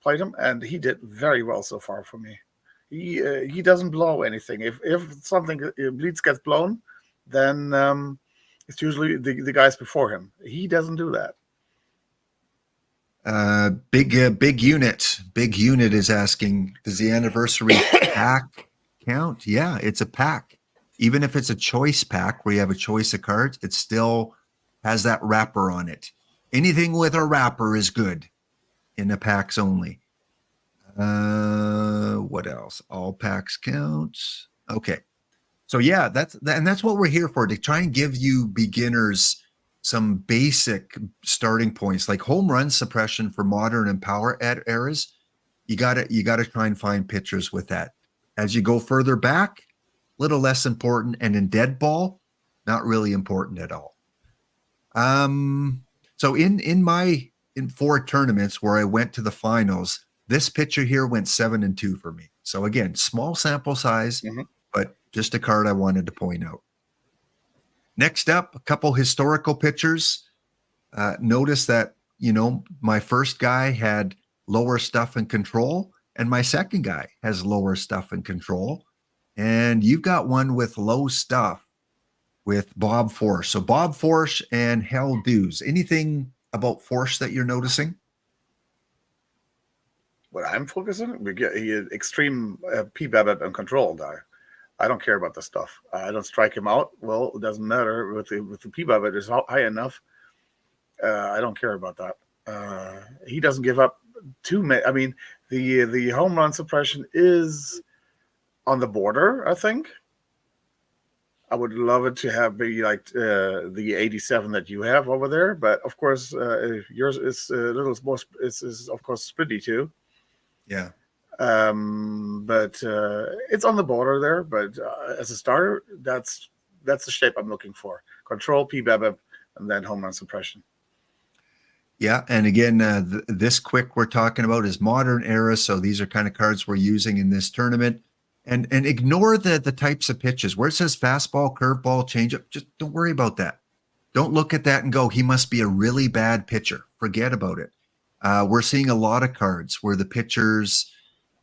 Played him, and he did very well so far for me. He doesn't blow anything. If something bleeds gets blown, then it's usually the guys before him. He doesn't do that. Big unit. Big unit is asking, does the anniversary pack count? Yeah, it's a pack. Even if it's a choice pack where you have a choice of cards, it still has that wrapper on it. Anything with a wrapper is good in the packs only. What else? All packs counts. Okay. So yeah, that's what we're here for, to try and give you beginners some basic starting points, like home run suppression for modern and power eras. You gotta try and find pitchers with that. As you go further back, a little less important, and in dead ball, not really important at all. So in 4 tournaments where I went to the finals, this pitcher here went 7-2 for me. So again, small sample size, but just a card I wanted to point out. Next up, a couple historical pitchers. Notice that, my first guy had lower stuff and control, and my second guy has lower stuff and control. And you've got one with low stuff with Bob Forsch. So Bob Forsch and Hell Dews. Anything about Forsch that you're noticing? What I'm focusing on, he is extreme PBABIP and control guy. I don't care about the stuff. I don't strike him out. Well, it doesn't matter. With the PBABIP is high enough. I don't care about that. He doesn't give up too many. I mean, the home run suppression is on the border, I think. I would love it to be like the 87 that you have over there, but of course yours is a little more. Is of course pretty too. Yeah. But it's on the border there. But as a starter, that's the shape I'm looking for: control, PBABIP, and then home run suppression. Yeah, and again, this quick we're talking about is modern era, so these are kind of cards we're using in this tournament. And ignore the types of pitches where it says fastball, curveball, changeup. Just don't worry about that. Don't look at that and go, he must be a really bad pitcher. Forget about it. We're seeing a lot of cards where the pitchers,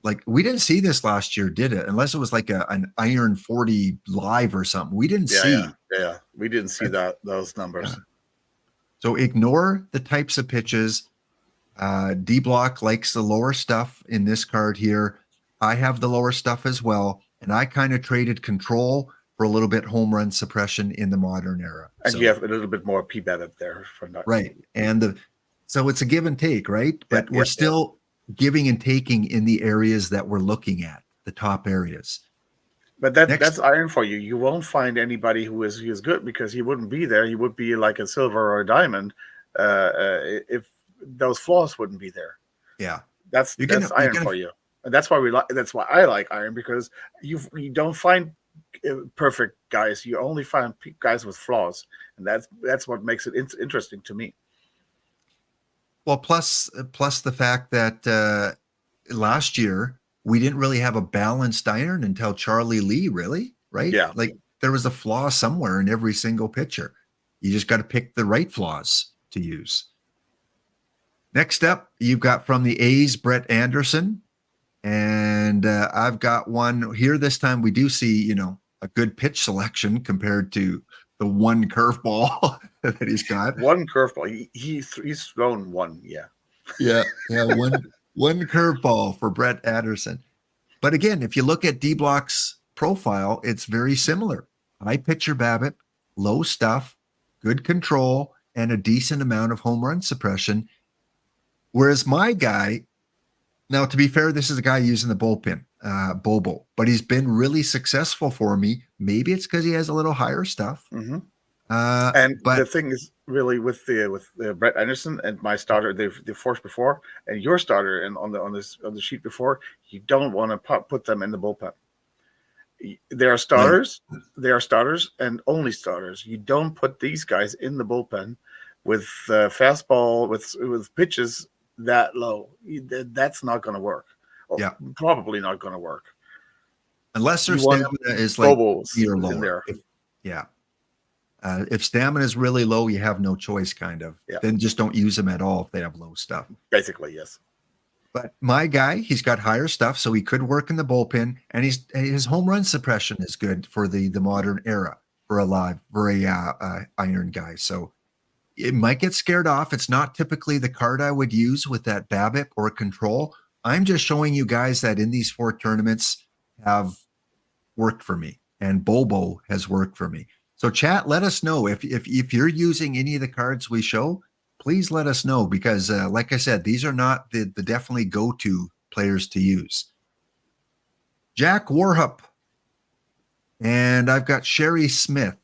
like we didn't see this last year, did it? Unless it was like an Iron 40 live or something. We didn't see. Yeah. We didn't see those numbers. Yeah. So ignore the types of pitches. D-Block likes the lower stuff in this card here. I have the lower stuff as well. And I kind of traded control for a little bit home run suppression in the modern era. And you have a little bit more PBABIP there from that. Right. And so it's a give and take, right? But we're still giving and taking in the areas that we're looking at, the top areas. But that's iron for you. You won't find anybody who is good because he wouldn't be there. He would be like a silver or a diamond if those flaws wouldn't be there. Yeah, that's iron for you, and that's why that's why I like iron, because you don't find perfect guys. You only find guys with flaws, and that's what makes it interesting to me. Well, plus the fact that last year we didn't really have a balanced iron until Charlie Lee, really, right? Yeah. Like there was a flaw somewhere in every single pitcher. You just got to pick the right flaws to use. Next up, you've got from the A's, Brett Anderson. And I've got one here. This time we do see, a good pitch selection compared to the one curveball that he's got. One curveball. He's thrown one. Yeah. Yeah. One curveball for Brett Anderson. But again, if you look at D-Block's profile, it's very similar. High pitcher BABIP, low stuff, good control, and a decent amount of home run suppression. Whereas my guy, now to be fair, this is a guy using the bullpen, Bobo, but he's been really successful for me. Maybe it's because he has a little higher stuff. Mm-hmm. But the thing is really with the Brett Anderson and my starter, the force before, and your starter, and on the sheet before, you don't want to put them in the bullpen. They are starters. Right. They are starters and only starters. You don't put these guys in the bullpen with fastball with pitches that low. That's not going to work. Yeah, probably not going to work unless their stamina is like in there. If stamina is really low, you have no choice, kind of. Yeah. Then just don't use them at all if they have low stuff. Basically, yes. But my guy, he's got higher stuff, so he could work in the bullpen, and his home run suppression is good for the modern era for a iron guy. So it might get scared off. It's not typically the card I would use with that BABIP or control. I'm just showing you guys that in these 4 tournaments have worked for me, and Bobo has worked for me. So chat, let us know if you're using any of the cards we show. Please let us know, because like I said, these are not the definitely go-to players to use. Jack Warhup, and I've got Sherry Smith.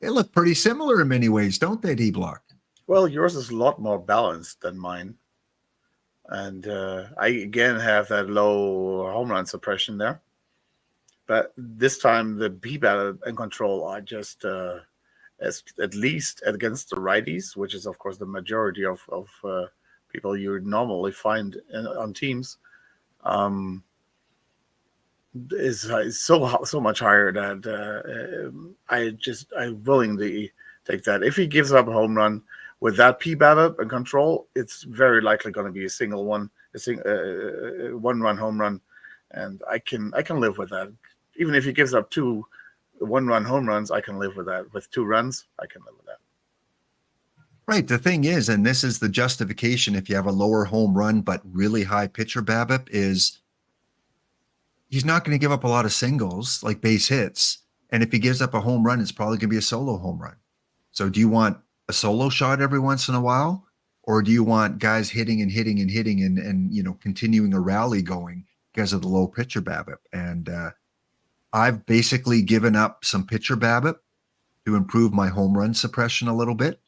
They look pretty similar in many ways, don't they, D-Block? Well, yours is a lot more balanced than mine. And I, again, have that low home run suppression there. But this time, the PBABIP and control are just, at least against the righties, which is, of course, the majority of people you would normally find on teams, is so much higher that I willingly take that. If he gives up a home run with that PBABIP and control, it's very likely going to be a one-run home run, and I can live with that. Even if he gives up 2 one-run home runs, I can live with that. With 2 runs, I can live with that. Right. The thing is, and this is the justification if you have a lower home run but really high pitcher BABIP, is he's not going to give up a lot of singles, like base hits. And if he gives up a home run, it's probably going to be a solo home run. So do you want a solo shot every once in a while? Or do you want guys hitting and continuing a rally going because of the low pitcher BABIP? And I've basically given up some pitcher BABIP to improve my home run suppression a little bit,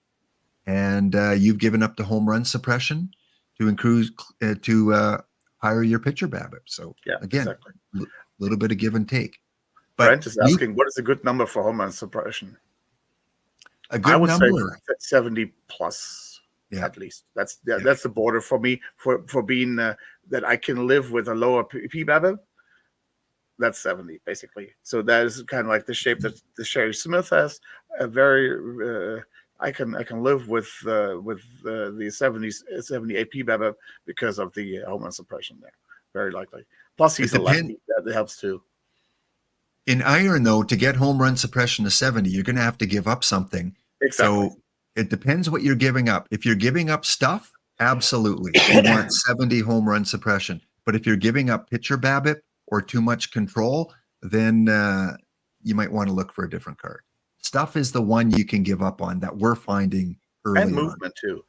and you've given up the home run suppression to increase higher your pitcher BABIP. So Yeah, again, exactly. little bit of give and take. But Brent is asking, what is a good number for home run suppression? a I good would say number. 70 plus, Yeah. at least. That's the border for me for being that I can live with a lower PBABIP. That's 70 basically. So that is kind of like the shape that the Sherry Smith has. A very I can live with the 78 PBABIP because of the home run suppression there. Very likely. Plus he's It a lefty. That helps too. In iron, though, to get home run suppression to 70, you're going to have to give up something. Exactly. So it depends what you're giving up. If you're giving up stuff, absolutely. You want 70 home run suppression. But if you're giving up pitcher BABIP or too much control, then you might want to look for a different card. Stuff is the one you can give up on that we're finding early And on. movement too.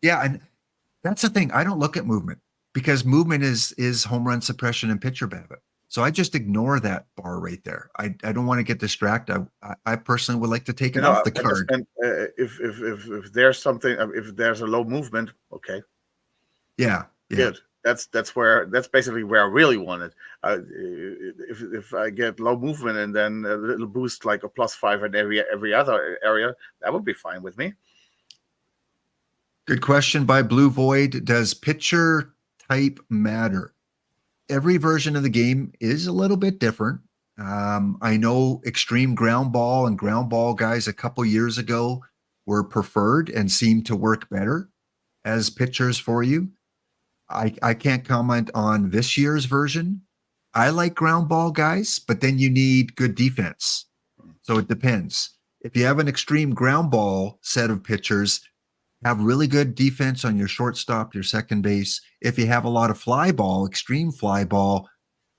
Yeah, and that's the thing. I don't look at movement because movement is home run suppression and pitcher BABIP. So I just ignore that bar right there. I don't want to get distracted. I personally would like to take it off the card. If there's something, if there's a low movement, okay, Yeah. good. That's basically where I really want it. If I get low movement and then a little boost like a +5 in every other area, that would be fine with me. Good question by Blue Void. Does pitcher type matter? Every version of the game is a little bit different. I know extreme ground ball and ground ball guys a couple years ago were preferred and seemed to work better as pitchers for you. I can't comment on this year's version. I like ground ball guys, but then you need good defense. So it depends. If you have an extreme ground ball set of pitchers, have really good defense on your shortstop, your second base. If you have a lot of fly ball, extreme fly ball,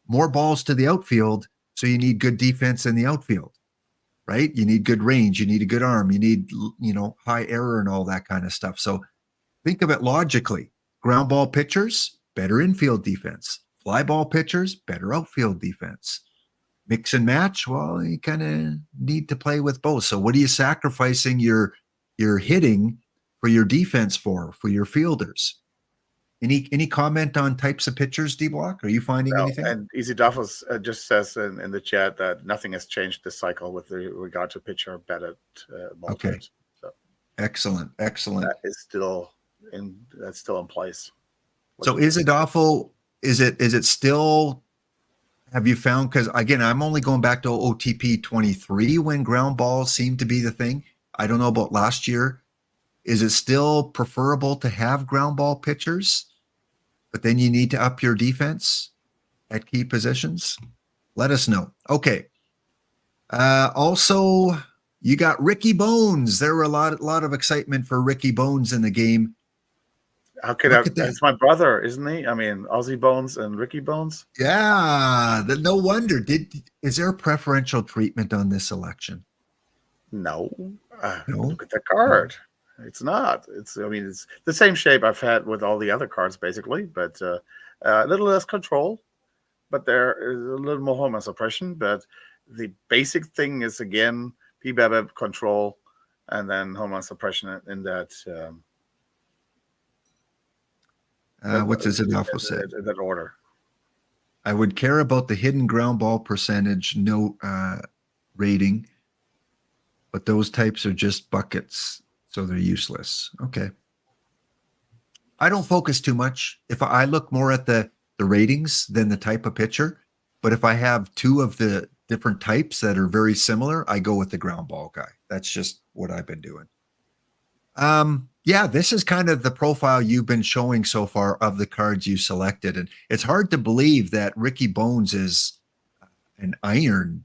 more balls to the outfield. So you need good defense in the outfield, right? You need good range. You need a good arm. You need, high error and all that kind of stuff. So think of it logically. Ground ball pitchers, better infield defense. Fly ball pitchers, better outfield defense. Mix and match, well, you kind of need to play with both. So what are you sacrificing your hitting for your defense for your fielders? Any comment on types of pitchers, D-Block? Are you finding anything? And Easy Duffus just says in the chat that nothing has changed this cycle with regard to pitcher batted ball Okay. types. So Excellent. that is still in place. So is it awful? Is it still? Have you found? Because again, I'm only going back to OOTP 23 when ground balls seemed to be the thing. I don't know about last year. Is it still preferable to have ground ball pitchers, but then you need to up your defense at key positions? Let us know. Okay. Also, you got Ricky Bones. There were a lot of excitement for Ricky Bones in the game. How could it's my brother, isn't he? I mean, Ozzy Bones and Ricky Bones. Yeah, no wonder. Is there a preferential treatment on this election? No. No? Look at the card. It's not. It's the same shape I've had with all the other cards, basically, but a little less control. But there is a little more home run suppression. But the basic thing is again PBABIP control, and then home run suppression in that. What does it also say? In that order. I would care about the hidden ground ball percentage rating, but those types are just buckets. So they're useless. Okay. I don't focus too much. If I look more at the ratings than the type of pitcher, but if I have two of the different types that are very similar, I go with the ground ball guy. That's just what I've been doing. Yeah, this is kind of the profile you've been showing so far of the cards you selected. And it's hard to believe that Ricky Bones is an iron,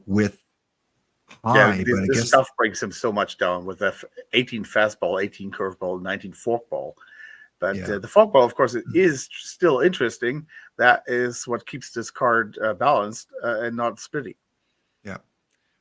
with high, but I guess stuff brings him so much down with the 18 fastball, 18 curveball, 19 forkball. But the forkball, of course, it is still interesting. That is what keeps this card balanced and not splitty. Yeah.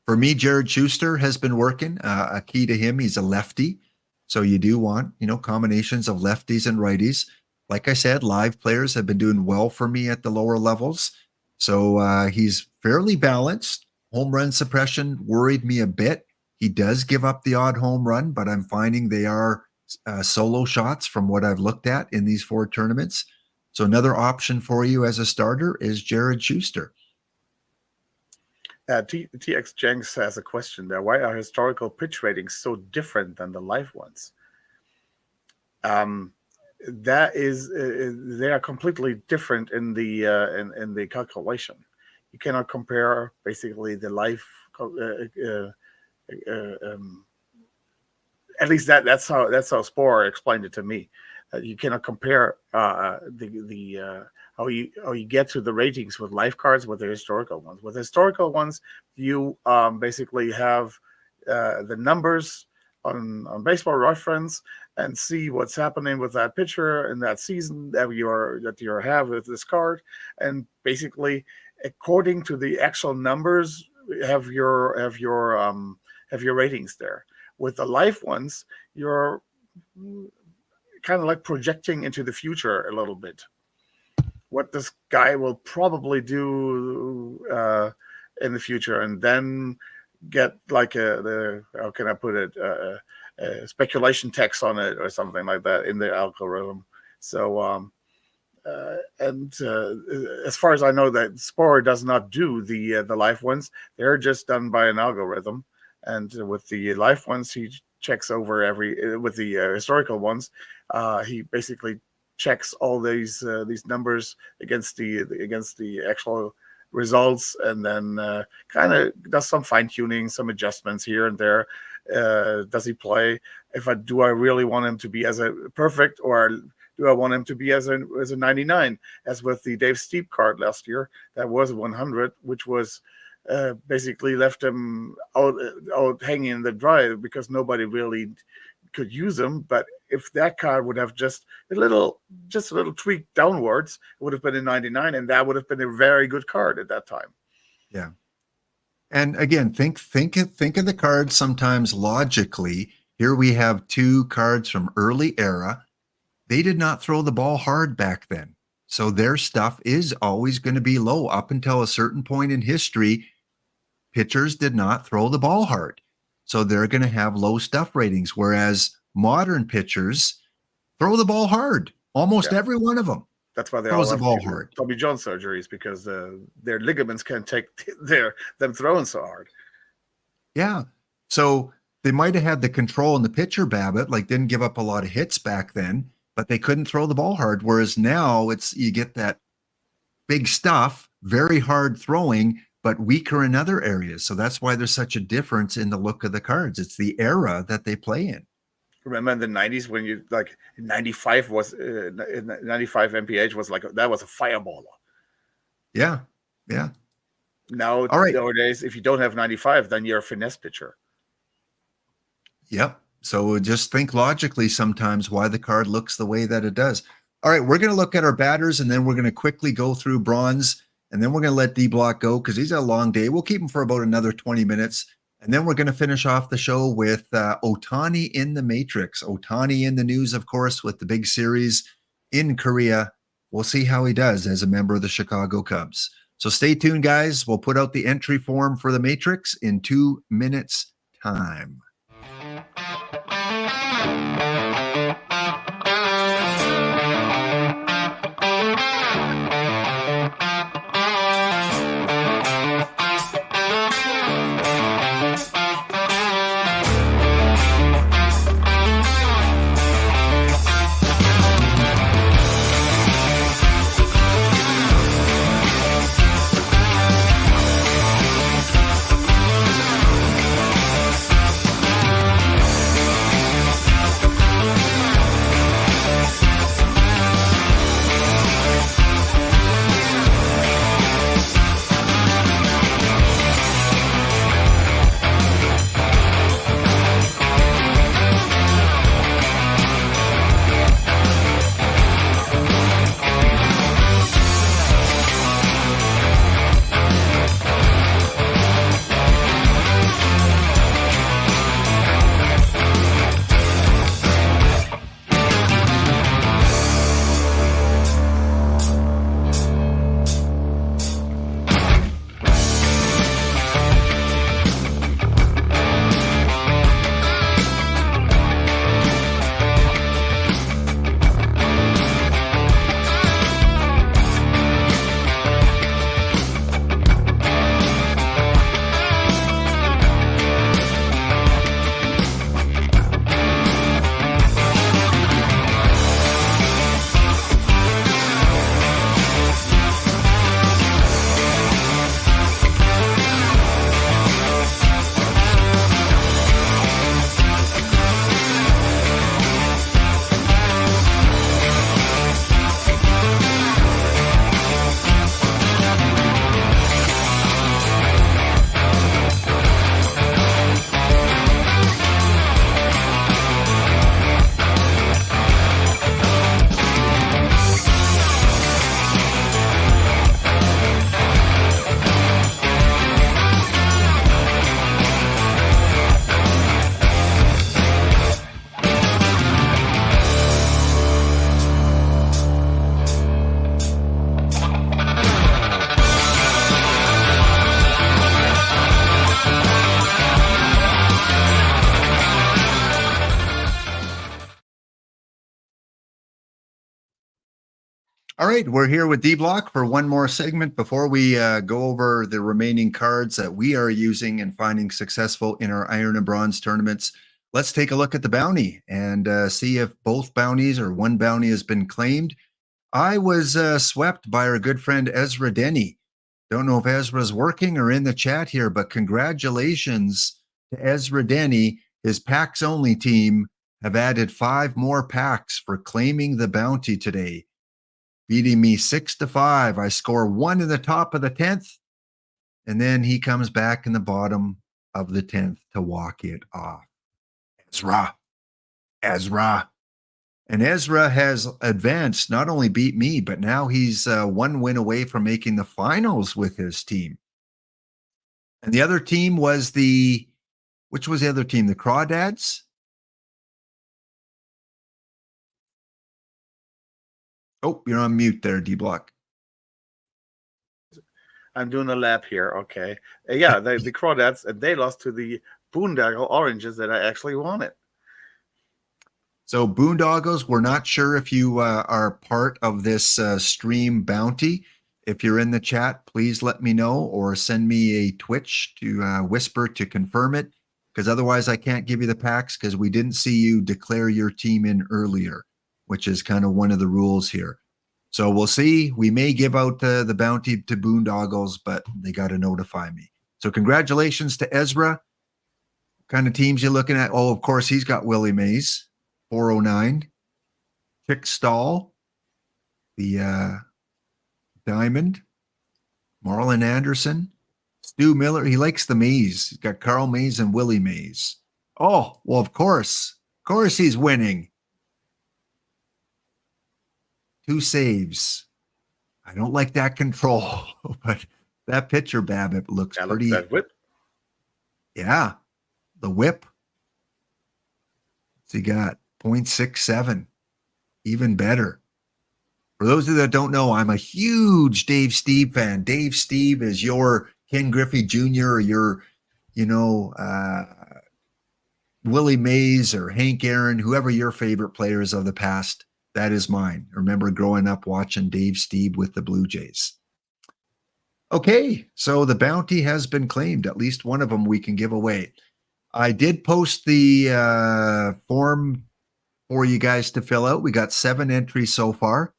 For me, Jared Schuster has been working. A key to him, he's a lefty. So you do want, combinations of lefties and righties. Like I said, live players have been doing well for me at the lower levels. So he's fairly balanced. Home run suppression worried me a bit. He does give up the odd home run, but I'm finding they are solo shots from what I've looked at in these 4 tournaments. So another option for you as a starter is Jared Schuster. TX Jenks has a question there. Why are historical pitch ratings so different than the live ones? That is, they are completely different in the calculation. You cannot compare basically the live. At least that's how Sporer explained it to me. You cannot compare how you get to the ratings with live cards with the historical ones. With historical ones, you basically have the numbers on Baseball Reference and see what's happening with that pitcher in that season that you have with this card, and basically according to the actual numbers have your ratings there. With the live ones, you're kind of like projecting into the future a little bit. What this guy will probably do in the future, and then get like how can I put it, a speculation text on it or something like that in the algorithm. So as far as I know, that Sporer does not do the live ones. They're just done by an algorithm. And with the live ones, he checks over with the historical ones. He basically checks all these numbers against the actual results, and then kind of does some fine tuning, some adjustments here and there. Does he play? Do I really want him to be as a perfect, or do I want him to be as a 99? As with the Dave Steep card last year, that was 100, which was basically left him out hanging in the dry because nobody really could use him. But if that card would have just a little tweak downwards, it would have been a 99, and that would have been a very good card at that time. Yeah. And again, think of the cards sometimes logically. Here we have 2 cards from early era. They did not throw the ball hard back then. So their stuff is always going to be low up until a certain point in history. Pitchers did not throw the ball hard. So they're going to have low stuff ratings, whereas modern pitchers throw the ball hard. Almost every one of them. That's why they throws all the have ball hard. Tommy John surgeries, because their ligaments can't take them throwing so hard. Yeah. So they might have had the control in the pitcher Babbitt, like didn't give up a lot of hits back then, but they couldn't throw the ball hard. Whereas now you get that big stuff, very hard throwing, but weaker in other areas. So that's why there's such a difference in the look of the cards. It's the era that they play in. Remember in the 90s when you 95 was 95 MPH was that was a fireballer. Yeah. Yeah. Now, all right. Nowadays, if you don't have 95, then you're a finesse pitcher. Yep. So just think logically sometimes why the card looks the way that it does. All right. We're going to look at our batters, and then we're going to quickly go through bronze, and then we're going to let D-Block go because he's had a long day. We'll keep him for about another 20 minutes. And then we're going to finish off the show with Ohtani in the Matrix. Ohtani in the news, of course, with the big series in Korea. We'll see how he does as a member of the Chicago Cubs. So stay tuned, guys. We'll put out the entry form for the Matrix in 2 minutes' time. All right, we're here with D-Block for one more segment before we go over the remaining cards that we are using and finding successful in our Iron and Bronze tournaments. Let's take a look at the bounty and see if both bounties or one bounty has been claimed. I was swept by our good friend Ezra Denny. Don't know if Ezra's working or in the chat here, but congratulations to Ezra Denny. His packs only team have added 5 more packs for claiming the bounty today, beating me 6-5. I score 1 in the top of the 10th, and then he comes back in the bottom of the 10th to walk it off. Ezra. And Ezra has advanced, not only beat me, but now he's 1 win away from making the finals with his team. And the other team was which was the other team? The Crawdads? Oh, you're on mute there, D-Block. I'm doing a lap here. Okay. Yeah, the Crawdads, and they lost to the Boondoggle Oranges that I actually wanted. So Boondoggles, we're not sure if you are part of this stream bounty. If you're in the chat, please let me know or send me a Twitch to whisper to confirm it, because otherwise I can't give you the packs because we didn't see you declare your team in earlier, which is kind of one of the rules here. So we'll see. We may give out the bounty to Boondoggles, but they got to notify me. So congratulations to Ezra. What kind of teams you looking at? Oh, of course, he's got Willie Mays. 409, Chick Stahl, the Diamond, Marlon Anderson, Stu Miller. He likes the Mays. He's got Carl Mays and Willie Mays. Oh, well, of course he's winning. 2 saves. I don't like that control, but that pitcher BABIP looks pretty. That whip. Yeah, the whip. What's he got? 0.67, even better. For those of you that don't know, I'm a huge Dave Steve fan. Dave Steve is your Ken Griffey Jr. or your, Willie Mays or Hank Aaron, whoever your favorite players of the past. That is mine. I remember growing up watching Dave Steve with the Blue Jays. Okay, so the bounty has been claimed. At least one of them we can give away. I did post the form for you guys to fill out. We got 7 entries so far.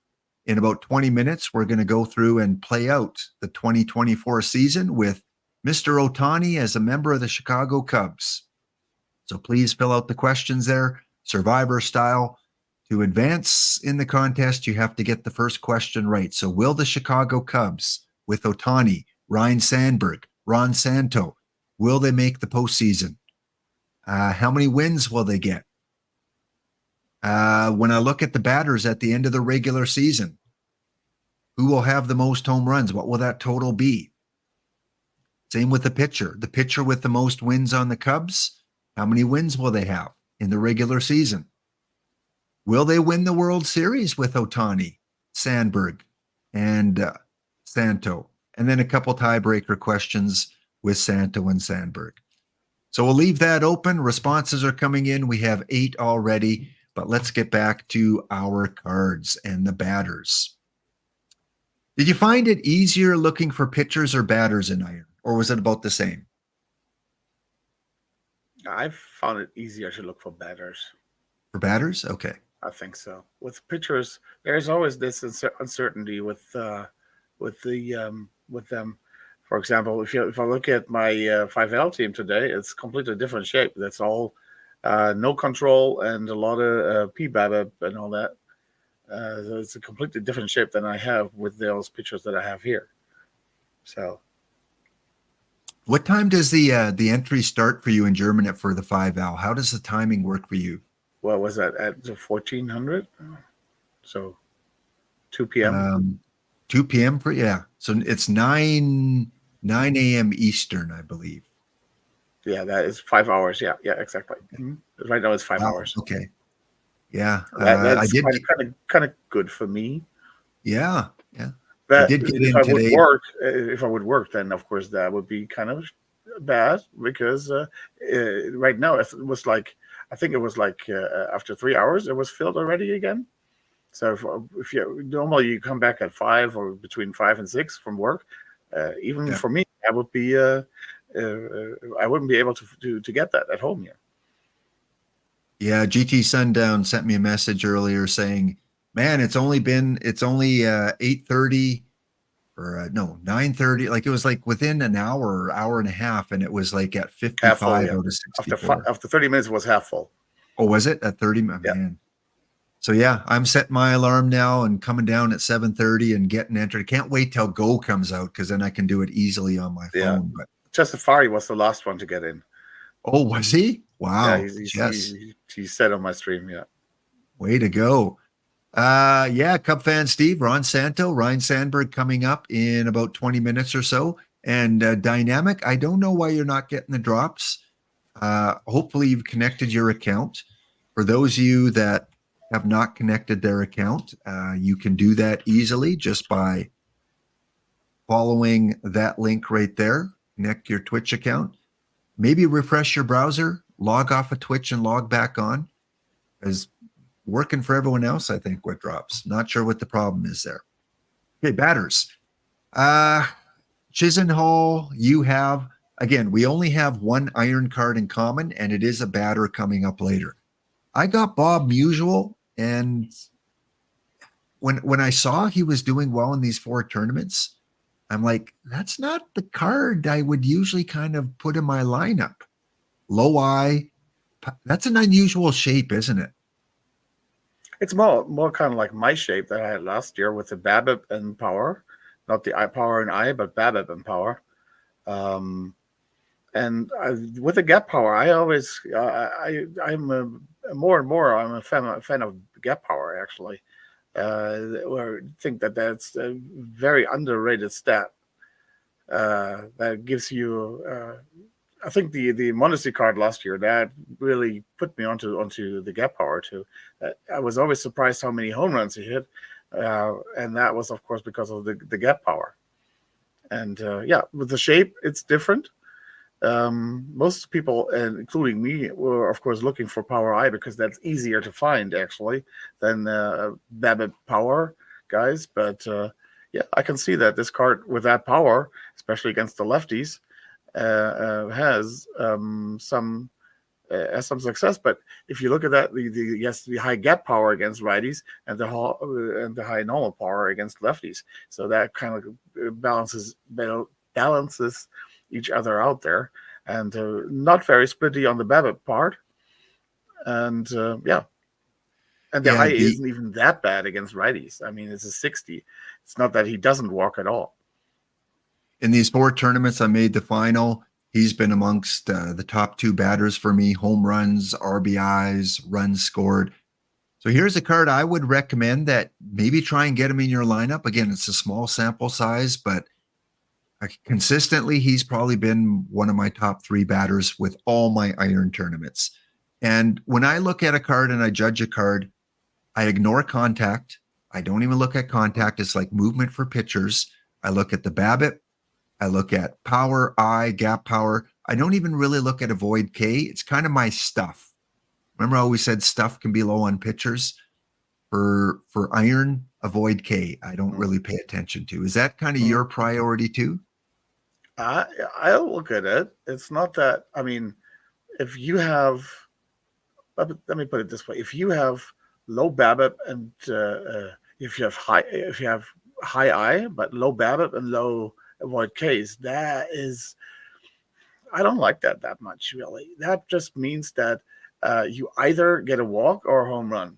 In about 20 minutes, we're going to go through and play out the 2024 season with Mr. Ohtani as a member of the Chicago Cubs. So please fill out the questions there, Survivor style. To advance in the contest, you have to get the first question right. So will the Chicago Cubs with Ohtani, Ryne Sandberg, Ron Santo, will they make the postseason? How many wins will they get? When I look at the batters at the end of the regular season, who will have the most home runs? What will that total be? Same with the pitcher. The pitcher with the most wins on the Cubs, how many wins will they have in the regular season? Will they win the World Series with Ohtani, Sandberg, and Santo? And then a couple tiebreaker questions with Santo and Sandberg. So we'll leave that open. Responses are coming in. We have 8 already, but let's get back to our cards and the batters. Did you find it easier looking for pitchers or batters in Iron, or was it about the same? I found it easier to look for batters. For batters? Okay. I think so. With pitchers, there's always this uncertainty with them. For example, if I look at my 5L team today, it's completely different shape. That's all no control and a lot of PBABIP and all that. So it's a completely different shape than I have with those pitchers that I have here. So, what time does the entry start for you in German for the 5L? How does the timing work for you? What was that, at 1400? So 2 p.m. 2 p.m. for, yeah. So it's 9 a.m. Eastern, I believe. Yeah, that is 5 hours. Yeah, exactly. Mm-hmm. Right now it's 5 hours. Okay. Yeah. That's I did kind of good for me. Yeah. But I did get if in I today. if I would work, then of course that would be kind of bad, because right now it was like, I think it was like after 3 hours it was filled already again. So if you normally you come back at 5 or between 5 and 6 from work, even Yeah. for me, I would be I wouldn't be able to get that at home here. Yeah, GT Sundown sent me a message earlier saying, "Man, it's only 8:30 or no 9:30. Like it was like within an hour, hour and a half, and it was like at Half full, 55 yeah. out of 64. After 30 minutes, it was half full. Oh, was it at 30? Yeah. Man. So yeah, I'm setting my alarm now and coming down at 7:30 and getting entered. I can't wait till Go comes out because then I can do it easily on my Yeah. phone. But Safari was the last one to get in. oh, was he? Yeah, Wow. Yes. he said on my stream, yeah. Way to go. Yeah, Cub fan Steve, Ron Santo, Ryan Sandberg coming up in about 20 minutes or so. And Dynamic, I don't know why you're not getting the drops. Hopefully you've connected your account. For those of you that have not connected their account, you can do that easily just by following that link right there. Connect your Twitch account. Maybe refresh your browser, log off of Twitch and log back on. Because working for everyone else, I think, what drops. Not sure what the problem is there. Okay, batters. Chisenhall, you have, again, we only have one iron card in common, and it is a batter coming up later. I got Bob Musial, and when I saw he was doing well in these 4 tournaments, I'm like, that's not the card I would usually kind of put in my lineup. Low eye, that's an unusual shape, isn't it? It's more kind of like my shape that I had last year with the BABIP and power, not the power and eye, but BABIP and power. And with the gap power, I always I'm more and more I'm a fan of gap power actually. Or think that's a very underrated stat that gives you. I think the Modesty card last year that really put me onto the gap power too. I was always surprised how many home runs he hit, and that was of course because of the gap power. And yeah, with the shape, it's different. Most people, including me, were of course looking for Power Eye because that's easier to find actually than BABIP Power guys. But yeah, I can see that this card with that power, especially against the lefties, has some success. But if you look at that, the high gap power against righties and the high normal power against lefties, so that kind of balances each other out there, and not very splitty on the BABIP part. And yeah, and the eye isn't even that bad against righties. I mean, it's a 60. It's not that he doesn't walk at all. In these 4 tournaments, I made the final. He's been amongst the top 2 batters for me: home runs, RBIs, runs scored. So here's a card I would recommend that maybe try and get him in your lineup. Again, it's a small sample size, but consistently, he's probably been one of my top 3 batters with all my iron tournaments. And when I look at a card and I judge a card, I ignore contact. I don't even look at contact. It's like movement for pitchers. I look at the BABIP. I look at power, eye, gap power. I don't even really look at avoid K. It's kind of my stuff. Remember I always said stuff can be low on pitchers? For iron, avoid K. I don't really pay attention to. Is that kind of your priority too? I look at it. It's not that. I mean, if you have, let me put it this way: if you have low BABIP and if you have high eye but low BABIP and low avoid Ks, that is, I don't like that much really. That just means that you either get a walk or a home run.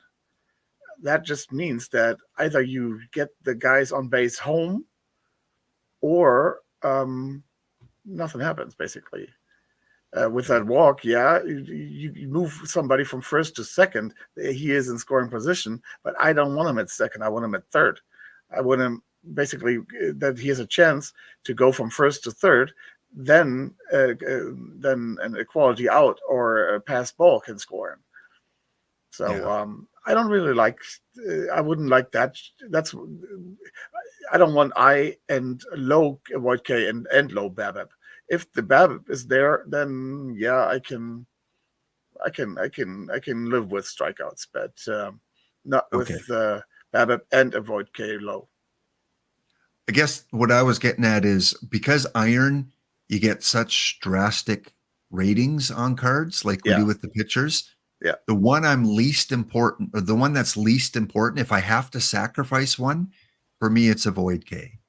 That just means that either you get the guys on base home or nothing happens basically. With that walk, yeah, you move somebody from first to second. He is in scoring position, but I don't want him at second. I want him at third. I want him basically that he has a chance to go from first to third. Then an equality out or a pass ball can score him. So yeah. I don't really like. I wouldn't like that. That's. I don't want I and low avoid K and low BABIP. If the BABIP is there, then yeah, I can live with strikeouts, but not with BABIP and avoid K low. I guess what I was getting at is because iron, you get such drastic ratings on cards like we Yeah. do with the pitchers. Yeah. The one I'm least important, or the one that's least important, if I have to sacrifice one, for me, it's avoid K.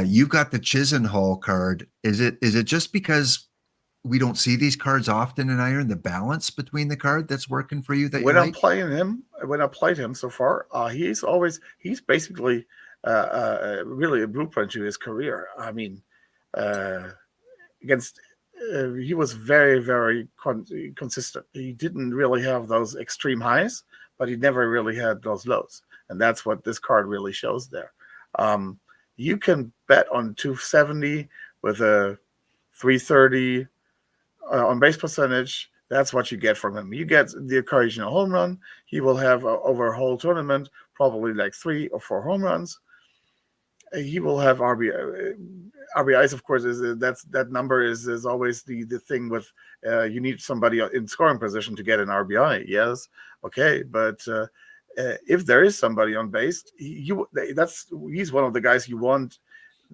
You've got the Chisenhall card. Is it just because we don't see these cards often in iron, the balance between the card that's working for you that When you I'm like? playing him, when I played him so far, he's basically really a blueprint to his career. I mean, against he was very, very consistent. He didn't really have those extreme highs, but he never really had those lows, and that's what this card really shows there. You can bet on 270 with a 330 on base percentage. That's what you get from him. You get the occasional home run. He will have over a whole tournament probably like 3 or 4 home runs. He will have RBIs, of course. That number is always the thing with you need somebody in scoring position to get an RBI. Yes, okay, but if there is somebody on base, he's one of the guys you want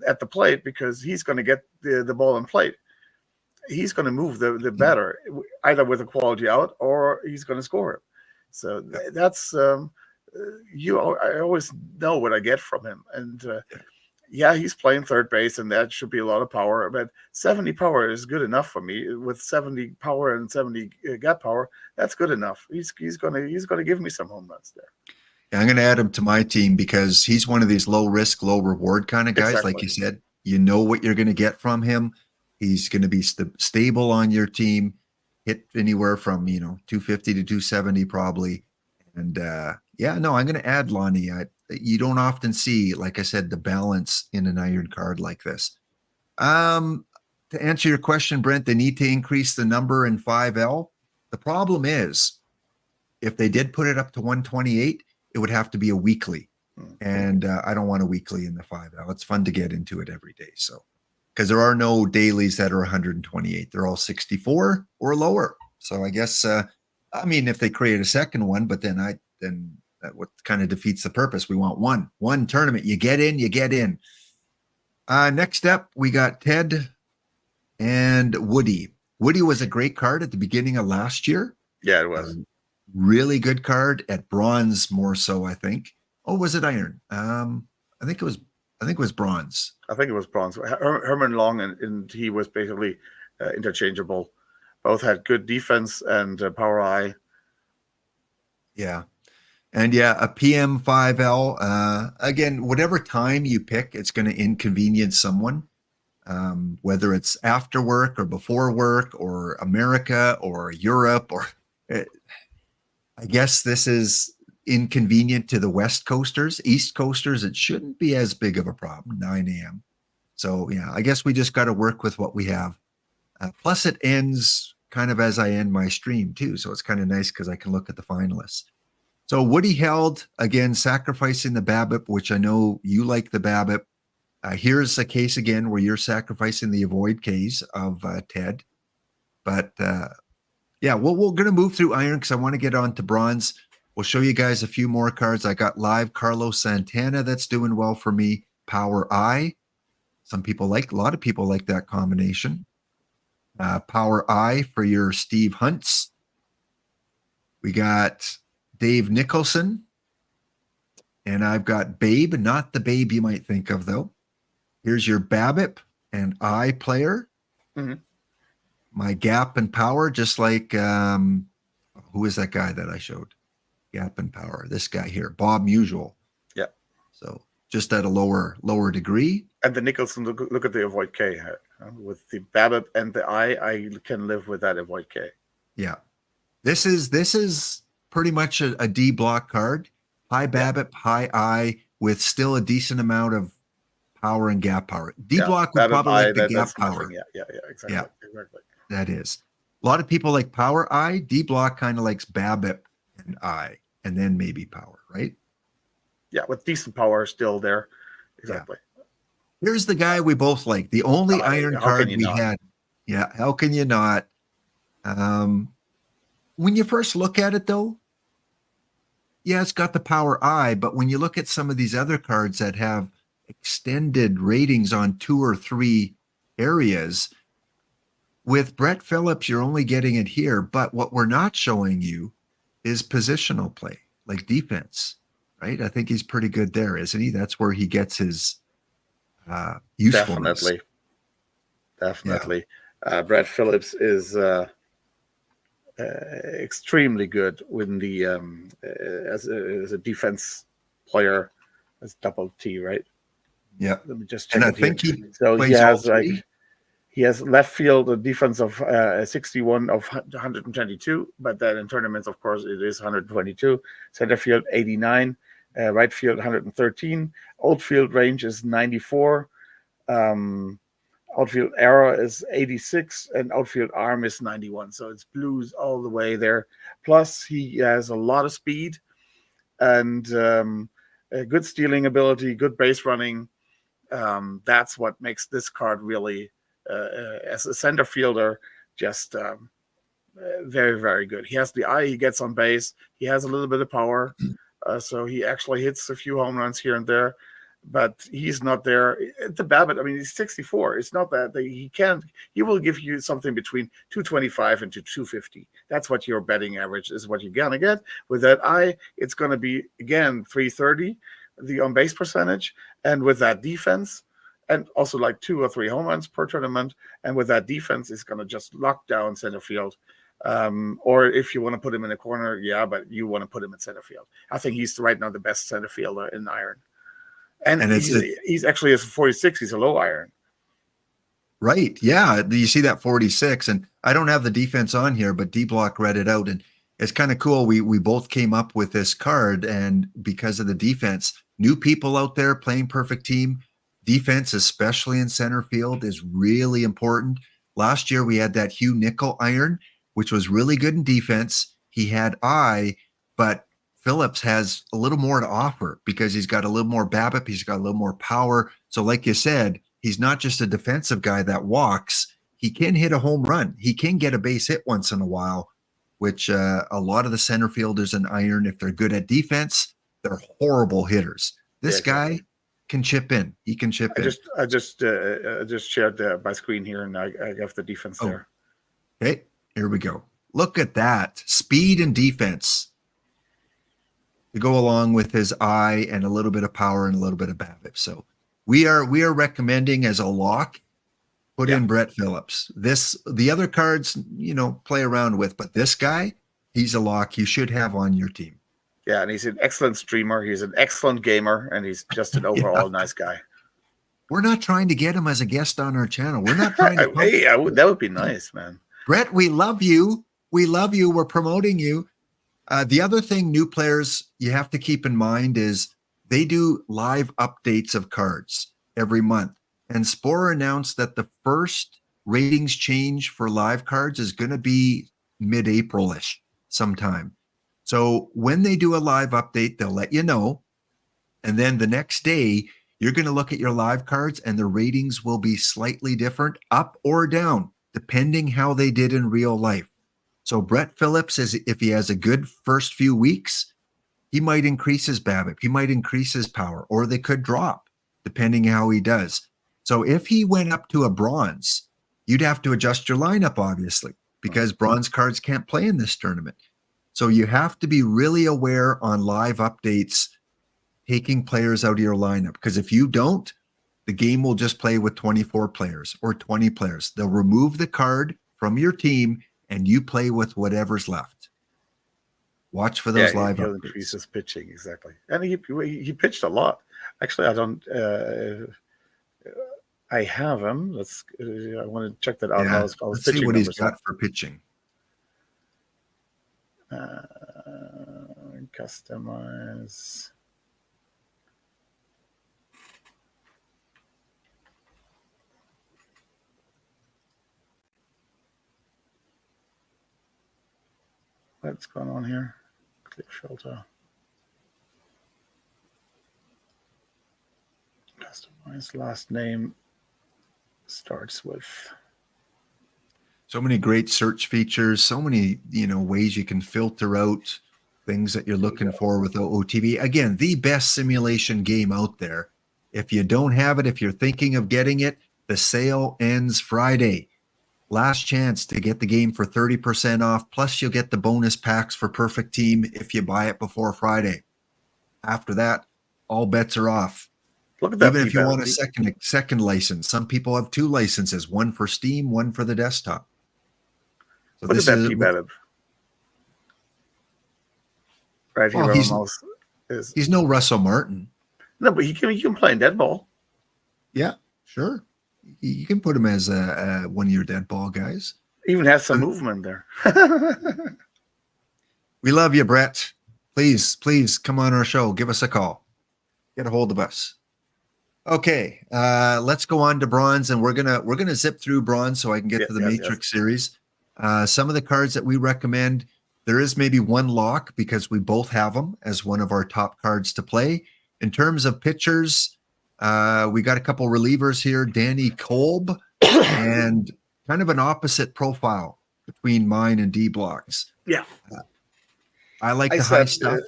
at the plate because he's going to get the ball in plate. He's going to move the batter either with a quality out or he's going to score him. So that's I always know what I get from him. And he's playing third base and that should be a lot of power, but 70 power is good enough for me. With 70 power and 70 gap power, that's good enough. He's going to give me some home runs there. Yeah, I'm going to add him to my team because he's one of these low risk, low reward kind of guys. Exactly. Like you said, you know what you're going to get from him. He's going to be stable on your team, hit anywhere from 250 to 270 probably. And I'm going to add Lonnie. You don't often see, like I said, the balance in an iron card like this. To answer your question, Brent, they need to increase the number in 5L. The problem is, if they did put it up to 128, it would have to be a weekly. And I don't want a weekly in the 5L. It's fun to get into it every day. So, because there are no dailies that are 128. They're all 64 or lower. So I guess, if they create a second one, but then that what kind of defeats the purpose. We want one tournament. You get in. Next up, we got Ted and Woody. Woody was a great card at the beginning of last year. Yeah, it was. Really good card at bronze, more so, I think. Oh, was it iron? I think it was bronze. I think it was bronze. Herman Long and he was basically interchangeable. Both had good defense and power eye. Yeah. And a PM5L. Again, whatever time you pick, it's going to inconvenience someone. Whether it's after work or before work or America or Europe I guess this is inconvenient to the West Coasters. East Coasters, it shouldn't be as big of a problem, 9 a.m. So, I guess we just got to work with what we have. Plus, it ends kind of as I end my stream, too. So it's kind of nice because I can look at the finalists. So Woody held, again, sacrificing the BABIP, which I know you like the BABIP. Here's a case again where you're sacrificing the avoid Ks of Ted. But, we're going to move through iron because I want to get on to bronze. We'll show you guys a few more cards. I got live Carlos Santana that's doing well for me. Power I. A lot of people like that combination. Power I for your Steve Hunts. We got Dave Nicholson. And I've got Babe, not the Babe you might think of, though. Here's your BABIP and I player. Mm-hmm. My gap and power, just like, who is that guy that I showed? Gap and power. This guy here, Bob Musial. Yeah. So just at a lower degree. And the Nicholson, look at the avoid K. With the BABIP and the I can live with that avoid K. Yeah. This is pretty much a D block card. High BABIP, high I, with still a decent amount of power and gap power. D block would probably like the gap power. Yeah, exactly. Yeah. Exactly. That is. A lot of people like power I. D block kind of likes BABIP and I, and then maybe power, right? Yeah, with decent power still there. Exactly. Yeah. Here's the guy we both like. The only iron card we had. Yeah, how can you not? When you first look at it, though, yeah, it's got the power eye, but when you look at some of these other cards that have extended ratings on 2 or 3 areas, with Brett Phillips, you're only getting it here. But what we're not showing you is positional play, like defense, right? I think he's pretty good there, isn't he? That's where he gets his usefulness. Definitely. Definitely. Brad Phillips is extremely good when the as a defense player, as double T, right? Yeah. Let me just check And I it here. think he So he plays all has like three. he has left field a defense of 61 of 122, but then in tournaments, of course, it is 122. Center field 89, right field 113. Outfield range is 94. Outfield error is 86, and outfield arm is 91. So it's blues all the way there. Plus, he has a lot of speed and a good stealing ability, good base running. That's what makes this card really, as a center fielder, just very, very good. He has the eye, he gets on base, he has a little bit of power. So he actually hits a few home runs here and there, but he's not there. The BABIP, I mean, he's 64. It's not that he can't, he will give you something between 225 and to 250. That's what your betting average is, what you're going to get. With that eye, it's going to be, again, 330, the on base percentage. And with that defense, and also like 2 or 3 home runs per tournament. And with that defense, it's going to just lock down center field. Or if you want to put him in a corner, yeah, but you want to put him in center field. I think he's right now the best center fielder in iron. And he's actually a 46. He's a low iron. Right. Yeah. You see that 46, and I don't have the defense on here, but D-Block read it out, and it's kind of cool. We both came up with this card, and because of the defense, new people out there playing perfect team, defense, especially in center field, is really important. Last year we had that Hugh Nickel iron, which was really good in defense. He had eye, but Phillips has a little more to offer because he's got a little more BABIP, he's got a little more power. So like you said, he's not just a defensive guy that walks. He can hit a home run. He can get a base hit once in a while, which a lot of the center fielders in iron, if they're good at defense, they're horrible hitters. This guy can chip in. He can chip in. I just shared my screen here, and I have the defense there. Okay, here we go. Look at that. Speed and defense to go along with his eye and a little bit of power and a little bit of BABIP. So we are recommending as a lock, put in Brett Phillips. The other cards, play around with, but this guy, he's a lock you should have on your team. Yeah, and he's an excellent streamer. He's an excellent gamer, and he's just an overall nice guy. We're not trying to get him as a guest on our channel. We're not trying to. Hey, that would be nice, man. Brett, we love you. We love you. We're promoting you. The other thing new players you have to keep in mind is they do live updates of cards every month. And Spore announced that the first ratings change for live cards is going to be mid-April-ish sometime. So when they do a live update, they'll let you know. And then the next day, you're going to look at your live cards and the ratings will be slightly different, up or down, depending how they did in real life. So Brett Phillips, if he has a good first few weeks, he might increase his BABIP, he might increase his power, or they could drop, depending how he does. So if he went up to a bronze, you'd have to adjust your lineup, obviously, because bronze cards can't play in this tournament. So you have to be really aware on live updates, taking players out of your lineup, because if you don't, the game will just play with 24 players or 20 players. They'll remove the card from your team and you play with whatever's left. Watch for those live he'll updates. Increase his pitching, exactly. And he pitched a lot. Actually, I don't. I have him. I want to check that out. Yeah, let's see what he's got for pitching. Customize. What's going on here? Click filter. Customize last name starts with. So many great search features, so many, ways you can filter out things that you're looking for with OOTP. Again, the best simulation game out there. If you don't have it, if you're thinking of getting it, the sale ends Friday. Last chance to get the game for 30% off. Plus, you'll get the bonus packs for Perfect Team if you buy it before Friday. After that, all bets are off. Look at that. Even if you want a second license, some people have 2 licenses, one for Steam, one for the desktop. So Look at that P-Bab. Right here on the mouse. He's no Russell Martin. No, but he can play in Deadball. Yeah, sure. You can put him as one of your dead ball guys. Even has some movement there. We love you, Brett. Please come on our show. Give us a call. Get a hold of us. Okay, let's go on to bronze, and we're gonna zip through bronze so I can get to the Matrix series. Some of the cards that we recommend, there is maybe one lock because we both have them as one of our top cards to play. In terms of pitchers, we got a couple relievers here, Danny Kolb, and kind of an opposite profile between mine and D Blocks. Yeah. I like the high stuff.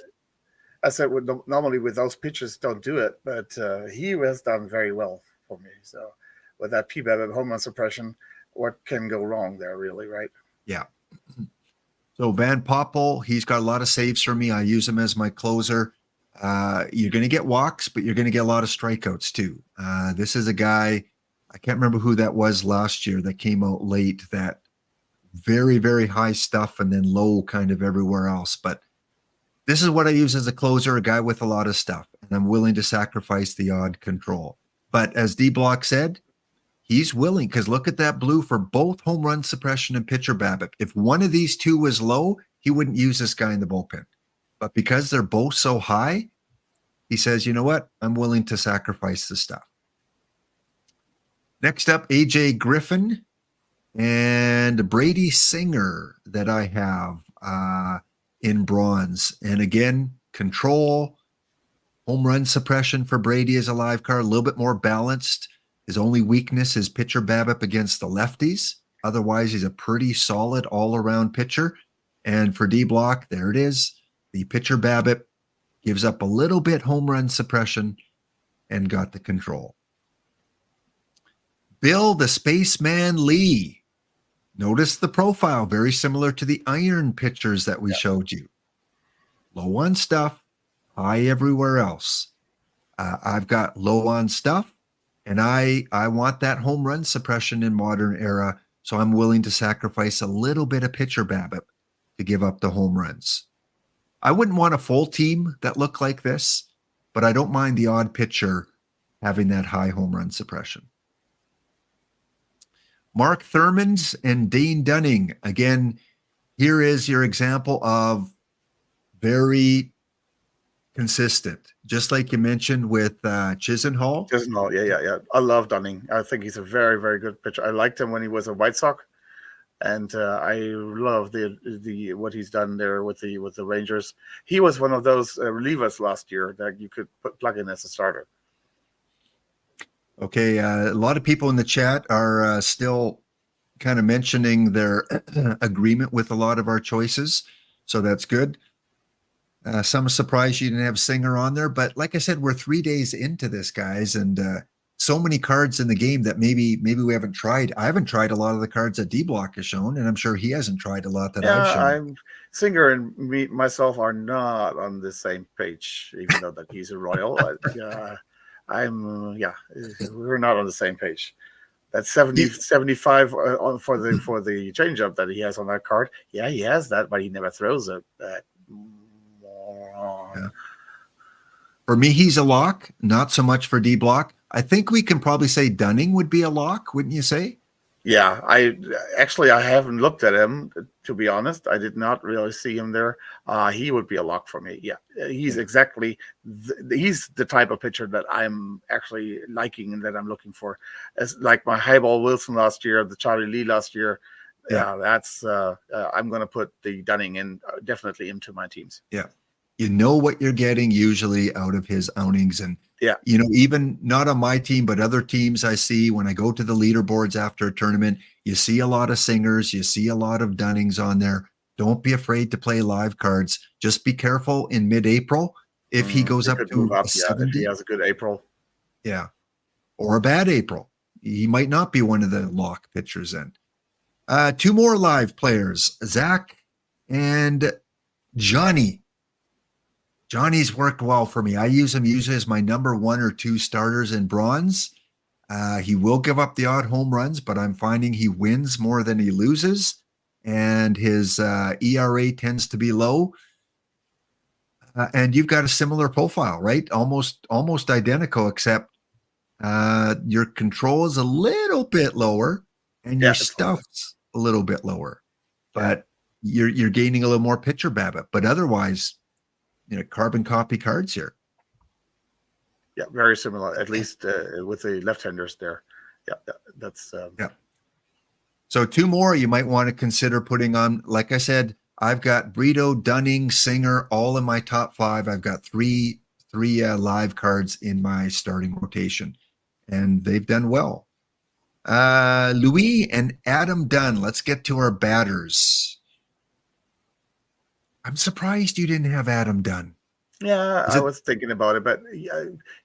I said normally with those pitchers don't do it, but he has done very well for me. So with that P-Bab and home run suppression, what can go wrong there, really, right? Yeah. So Van Poppel, he's got a lot of saves for me. I use him as my closer. You're going to get walks, but you're going to get a lot of strikeouts too. This is a guy, I can't remember who that was last year that came out late, that very, very high stuff and then low kind of everywhere else. But this is what I use as a closer, a guy with a lot of stuff, and I'm willing to sacrifice the odd control. But as D Block said, he's willing, because look at that blue for both home run suppression and pitcher BABIP. If one of these two was low, he wouldn't use this guy in the bullpen. But because they're both so high, he says, you know what? I'm willing to sacrifice the stuff. Next up, AJ Griffin and Brady Singer that I have in bronze. And again, control, home run suppression for Brady is a live card, a little bit more balanced. His only weakness is pitcher BABIP against the lefties. Otherwise, he's a pretty solid all-around pitcher. And for D Block, there it is. The pitcher BABIP gives up a little bit home run suppression and got the control. Bill the Spaceman Lee. Notice the profile, very similar to the iron pitchers that we showed you. Low on stuff, high everywhere else. I've got low on stuff, and I want that home run suppression in modern era, so I'm willing to sacrifice a little bit of pitcher BABIP to give up the home runs. I wouldn't want a full team that looked like this, but I don't mind the odd pitcher having that high home run suppression. Mark Thurmans and Dane Dunning. Again, here is your example of very consistent. Just like you mentioned with Chisenhall. Chisenhall, yeah. I love Dunning. I think he's a very, very good pitcher. I liked him when he was a White Sox, and I love the what he's done there with the Rangers. He was one of those relievers last year that you could plug in as a starter. Okay, a lot of people in the chat are still kind of mentioning their agreement with a lot of our choices, so that's good. Some surprised you didn't have Singer on there, but like I said, we're 3 days into this, guys, and so many cards in the game that maybe we haven't tried. I haven't tried a lot of the cards that D Block has shown, and I'm sure he hasn't tried a lot that I've shown. Singer and myself are not on the same page, even though that he's a Royal. We're not on the same page. That's 75 for the changeup that he has on that card. Yeah, he has that, but he never throws it. Yeah. For me, he's a lock. Not so much for D Block. I think we can probably say Dunning would be a lock, wouldn't you say? Yeah, I haven't looked at him, to be honest. I did not really see him there. He would be a lock for me. Yeah, he's exactly he's the type of pitcher that I'm actually liking and that I'm looking for. As like my Highball Wilson last year, the Charlie Lee last year. Yeah, that's I'm going to put the Dunning in definitely into my teams. Yeah, you know what you're getting usually out of his outings, and you know, even not on my team, but other teams I see when I go to the leaderboards after a tournament, you see a lot of Singers, you see a lot of Dunnings on there. Don't be afraid to play live cards. Just be careful in mid-April if he goes He up could to move a up, yeah, if he 70. has a good April. Yeah. Or a bad April. He might not be one of the lock pitchers then. Two more live players, Zach and Johnny. Johnny's worked well for me. I use him usually as my number 1 or 2 starters in bronze. He will give up the odd home runs, but I'm finding he wins more than he loses. And his ERA tends to be low. And you've got a similar profile, right? Almost identical, except your control is a little bit lower and your Yeah, it's lower. stuff's a little bit lower. Yeah. But you're gaining a little more pitcher BABIP. But otherwise, carbon copy cards here. Yeah, very similar, at least with the left-handers there. Yeah, that's yeah. So 2 more you might want to consider putting on. Like I said, I've got Brito, Dunning, Singer, all in my top 5. I've got three live cards in my starting rotation, and they've done well. Louis and Adam Dunn. Let's get to our batters. I'm surprised you didn't have Adam Dunn. Yeah, I was thinking about it, but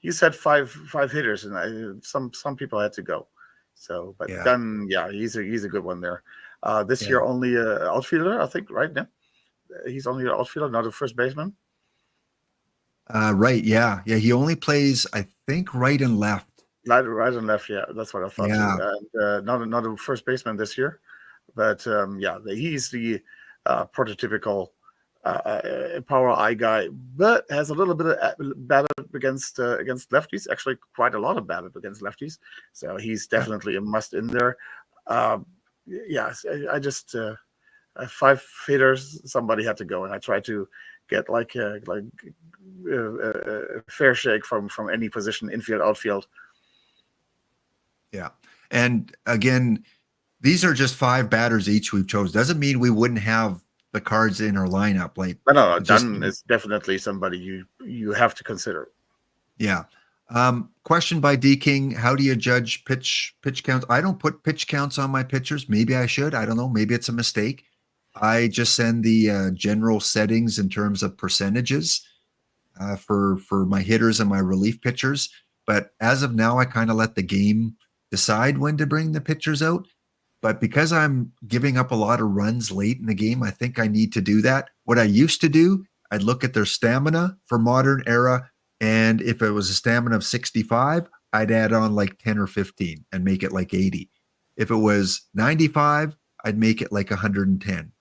you said five hitters, and some people had to go. So, but Yeah. Dunn, yeah, he's a good one there. This year only outfielder, I think, right now. He's only an outfielder, not a first baseman. Right, yeah. He only plays, I think, right and left. Right and left, yeah, that's what I thought. Yeah. And, not a first baseman this year, but he's the prototypical power eye guy, but has a little bit of BABIP against lefties. Actually, quite a lot of BABIP against lefties. So he's definitely a must in there. Yes, I just 5 hitters. Somebody had to go, and I tried to get like a fair shake from any position, infield, outfield. Yeah, and again, these are just 5 batters each we've chose. Doesn't mean we wouldn't have the cards in our lineup. Like, no, Dunn is definitely somebody you have to consider. Yeah. Question by D King: how do you judge pitch counts? I don't put pitch counts on my pitchers. Maybe I should. I don't know. Maybe it's a mistake. I just send the general settings in terms of percentages for my hitters and my relief pitchers. But as of now, I kind of let the game decide when to bring the pitchers out. But because I'm giving up a lot of runs late in the game, I think I need to do that. What I used to do, I'd look at their stamina for modern era. And if it was a stamina of 65, I'd add on like 10 or 15 and make it like 80. If it was 95, I'd make it like 110.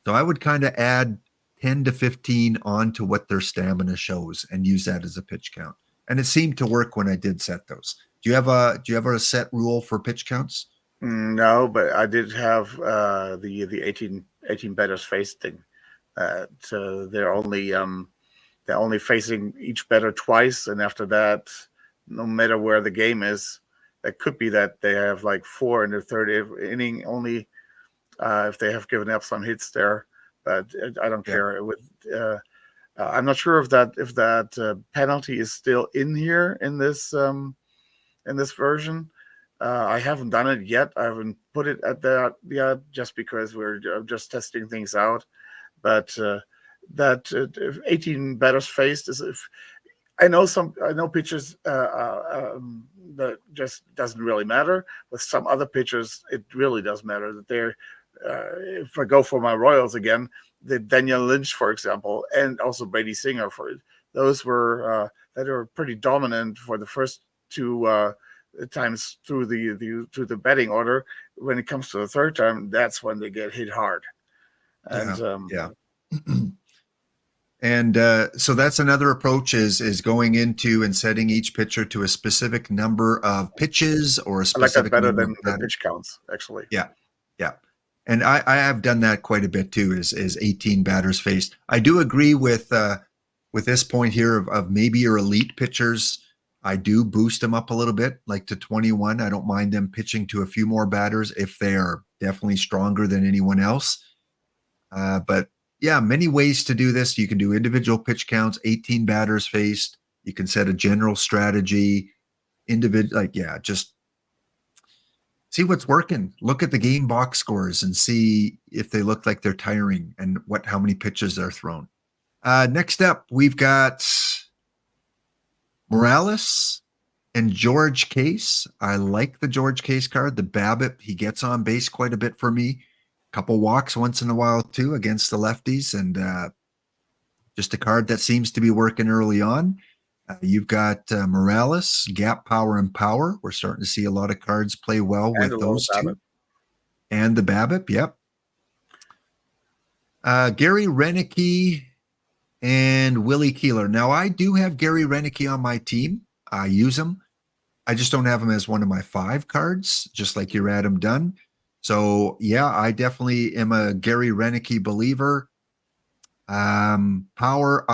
So I would kind of add 10 to 15 onto what their stamina shows and use that as a pitch count. And it seemed to work when I did set those. Do you have a set rule for pitch counts? No, but I did have the 18 batters faced thing. So they're only facing each batter twice, and after that, no matter where the game is, it could be that they have like 4 in the third inning only if they have given up some hits there. But I don't care. I'm not sure if that penalty is still in here in this version. I haven't done it yet. I haven't put it at that yet, just because we're just testing things out. But that 18 batters faced is, if I know pitchers that just doesn't really matter. With some other pitchers, it really does matter that they're. If I go for my Royals again, the Daniel Lynch, for example, and also Brady Singer, those were that were pretty dominant for the first 2 times through the batting order. When it comes to the third time, that's when they get hit hard. And And so that's another approach is going into and setting each pitcher to a specific number of pitches or a specific I like that better number than the pitch counts, actually. Yeah. And I have done that quite a bit too, is 18 batters faced. I do agree with this point here of maybe your elite pitchers. I do boost them up a little bit, like to 21. I don't mind them pitching to a few more batters if they are definitely stronger than anyone else. But yeah, many ways to do this. You can do individual pitch counts, 18 batters faced. You can set a general strategy, just see what's working. Look at the game box scores and see if they look like they're tiring and how many pitches they're thrown. Next up, we've got Morales and George Case. I like the George Case card. The BABIP, he gets on base quite a bit for me. Couple walks once in a while too against the lefties, and just a card that seems to be working early on. You've got Morales, gap, power, and power. We're starting to see a lot of cards play well And with a lot of those two. BABIP. And the BABIP, yep. Gary Renicky and Willie Keeler. Now, I do have Gary Renicky on my team. I use him. I just don't have him as one of my 5 cards, just like your Adam Dunn. So, yeah, I definitely am a Gary Renicky believer. Power,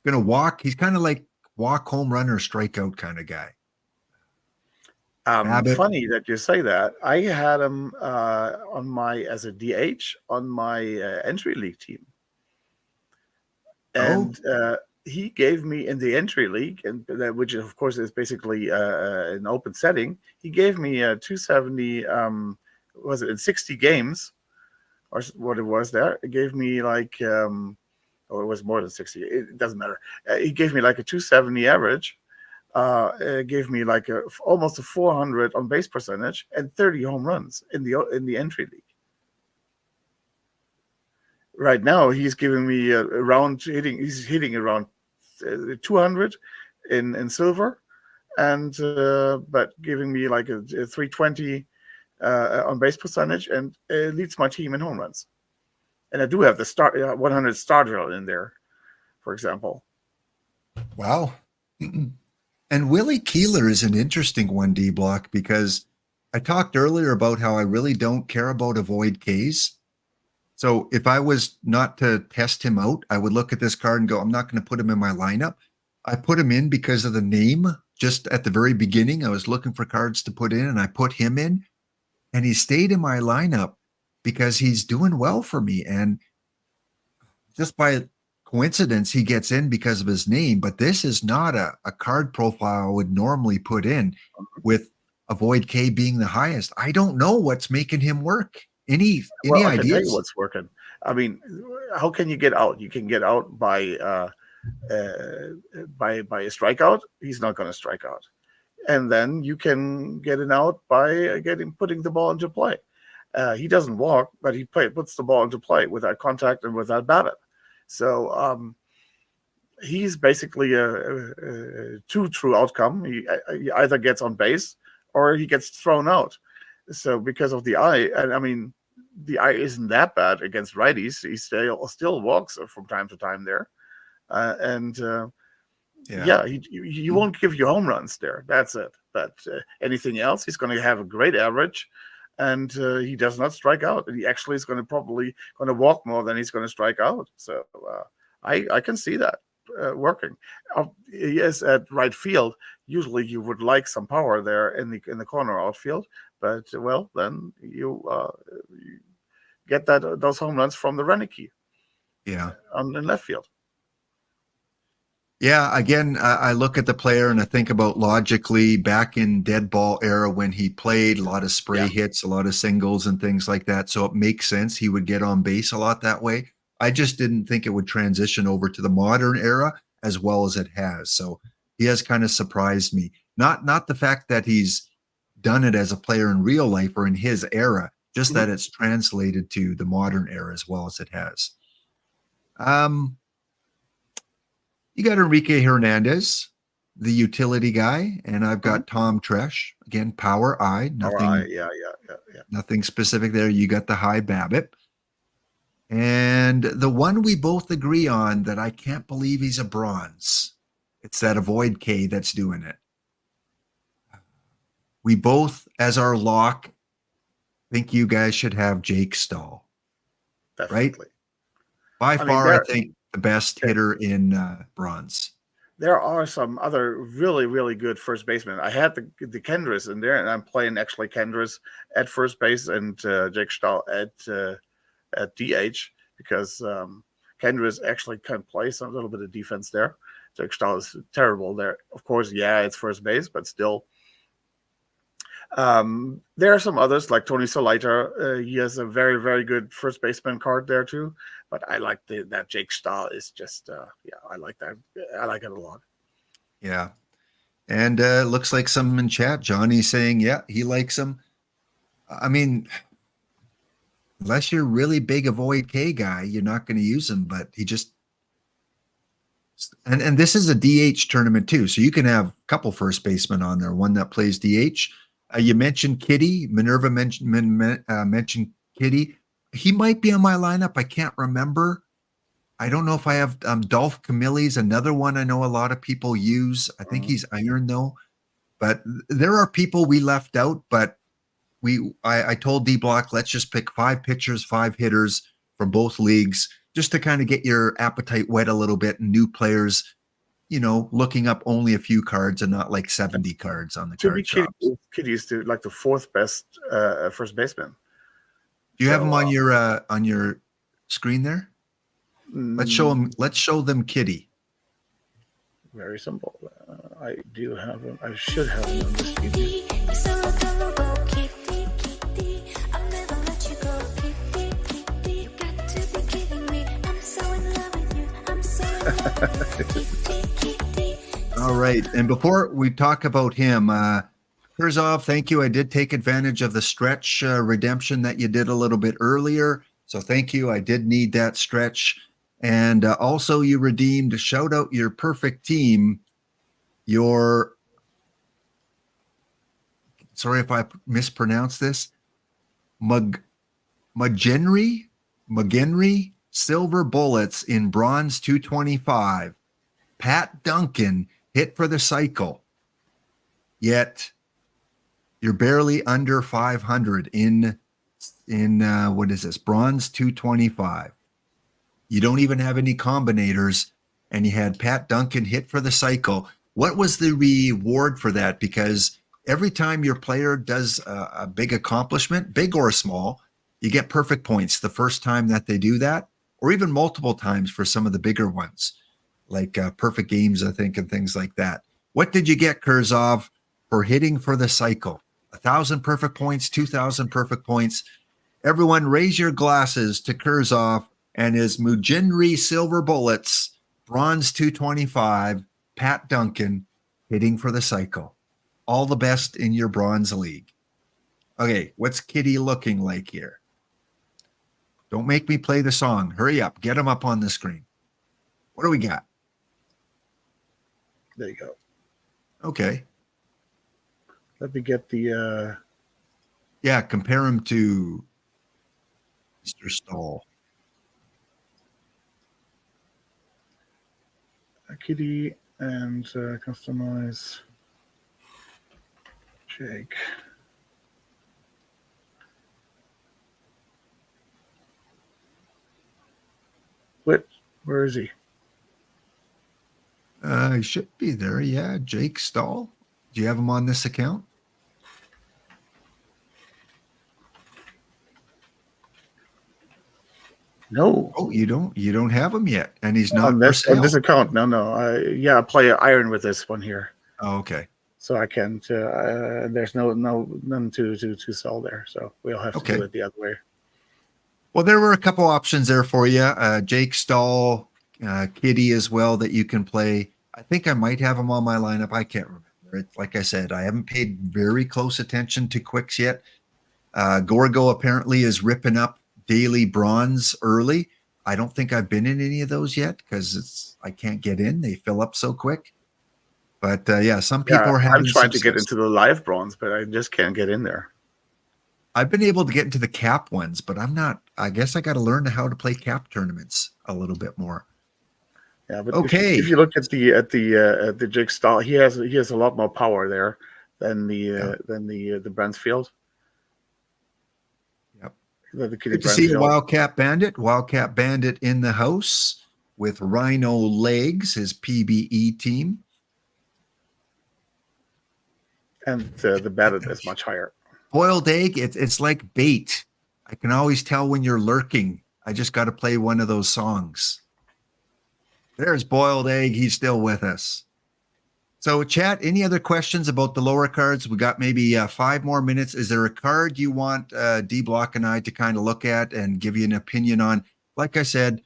gonna walk. He's kind of like walk, home run, or strikeout kind of guy. Funny that you say that. I had him on my as a DH on my entry league team, and he gave me in the entry league, and which of course is basically an open setting. He gave me 270. Was it in 60 games, or what it was there? It gave me like, oh, it was more than 60. It doesn't matter. He gave me like a 270 average. It gave me like almost a 400 on base percentage and 30 home runs in the entry league. Right now, he's giving me around hitting. He's hitting around 200 in silver, and but giving me like a 320 on base percentage, and leads my team in home runs. And I do have the 100 starter in there, for example. Wow. And Willie Keeler is an interesting one, D Block, because I talked earlier about how I really don't care about avoid Ks. So if I was not to test him out, I would look at this card and go, I'm not going to put him in my lineup. I put him in because of the name. Just at the very beginning, I was looking for cards to put in, and I put him in, and he stayed in my lineup because he's doing well for me. And just by coincidence, he gets in because of his name, but this is not a card profile I would normally put in, with avoid K being the highest. I don't know what's making him work. Any I can tell you ideas? what's working. I mean, how can you get out? You can get out by a strikeout. He's not going to strike out, and then you can get it out by putting the ball into play. He doesn't walk, but he puts the ball into play without contact and without BABIP. So he's basically a true outcome. He either gets on base or he gets thrown out. So because of the eye, and I mean, the eye isn't that bad against righties. He still walks from time to time there, he won't give you home runs there. That's it. But anything else, he's going to have a great average, and he does not strike out. And he actually is probably going to walk more than he's going to strike out. So I can see that working. He is at right field. Usually you would like some power there in the corner outfield, but well, then you get those home runs from the Renicky. Yeah. In left field. Yeah, again, I look at the player and I think about logically back in dead ball era when he played, a lot of spray hits, a lot of singles and things like that. So it makes sense he would get on base a lot that way. I just didn't think it would transition over to the modern era as well as it has. So he has kind of surprised me. Not the fact that he's done it as a player in real life or in his era, just that it's translated to the modern era as well as it has. You got Enrique Hernandez, the utility guy, and I've got Tom Tresh. Again, power eye. Nothing specific there. You got the high BABIP. And the one we both agree on that I can't believe he's a bronze. It's that avoid K that's doing it. We both, as our lock, think you guys should have Jake Stahl. Definitely. Right? By far, I think the best hitter in bronze. There are some other really, really good first basemen. I had the Kendris in there, and I'm playing actually Kendris at first base and Jake Stahl at DH, because Kendris actually can play a little bit of defense there. Jake Stahl is terrible there. Of course, it's first base, but still. There are some others like Tony Soliter. He has a very, very good first baseman card there too. But I like that Jake Stahl is just I like that. I like it a lot. Yeah. And looks like some in chat. Johnny's saying, yeah, he likes him. I mean, unless you're really big a Void K guy, you're not going to use him. But he just and this is a DH tournament too, so you can have a couple first basemen on there. One that plays DH. You mentioned Kitty. Minerva mentioned Kitty. He might be on my lineup. I can't remember. I don't know if I have Dolph Camilli's another one I know a lot of people use. I think he's iron though. But there are people we left out, but I told D Block, let's just pick 5 pitchers, 5 hitters from both leagues, just to kind of get your appetite wet a little bit, and new players, looking up only a few cards and not like 70 cards on the card shop. Kitty used to like the 4th best first baseman. Do you have him on your screen there? Let's show him. Let's show them Kitty. Very simple. I do have him. I should have him on this TV. All right. And before we talk about him, Kurzov, thank you. I did take advantage of the stretch redemption that you did a little bit earlier. So thank you. I did need that stretch. And also you redeemed, shout out your perfect team, sorry if I mispronounce this, McGenry Silver Bullets in bronze 225. Pat Duncan hit for the cycle. Yet you're barely under 500 in what is this? Bronze 225. You don't even have any combinators, and you had Pat Duncan hit for the cycle. What was the reward for that? Because every time your player does a big accomplishment, big or small, you get perfect points the first time that they do that, or even multiple times for some of the bigger ones, like perfect games, I think, and things like that. What did you get, Kurzov, for hitting for the cycle? 1,000 perfect points, 2,000 perfect points. Everyone raise your glasses to Kurzov and his Mugenri Silver Bullets, bronze 225, Pat Duncan, hitting for the cycle. All the best in your bronze league. Okay, what's Kitty looking like here? Don't make me play the song. Hurry up. Get him up on the screen. What do we got? There you go. Okay. Let me get the... Yeah, compare him to Mr. Stahl. Kitty and customize Jake. Where is he? He should be there. Yeah, Jake Stahl. Do you have him on this account? No. Oh, you don't have him yet, and he's not on this account. No. I play iron with this one here. Oh, okay. So I can't. There's none to sell there. So we'll have to do it the other way. Well, there were a couple options there for you. Jake Stahl, Kitty as well that you can play. I think I might have him on my lineup. I can't remember. Like I said, I haven't paid very close attention to quicks yet. Gorgo apparently is ripping up daily bronze early. I don't think I've been in any of those yet because I can't get in. They fill up so quick. But yeah, some people are having. I'm trying to get into the live bronze, but I just can't get in there. I've been able to get into the cap ones, but I'm not. I guess I got to learn how to play cap tournaments a little bit more. Yeah, but if you look at the Jake Stahl, he has a lot more power there than the Bransfield. Yep. Good to see Wildcat Bandit in the house with Rhino Legs, his PBE team. And the batted is much higher. Boiled egg, it's like bait. I can always tell when you're lurking. I just got to play one of those songs. There's Boiled Egg. He's still with us. So, chat, any other questions about the lower cards? We got maybe 5 more minutes. Is there a card you want D Block and I to kind of look at and give you an opinion on? Like I said,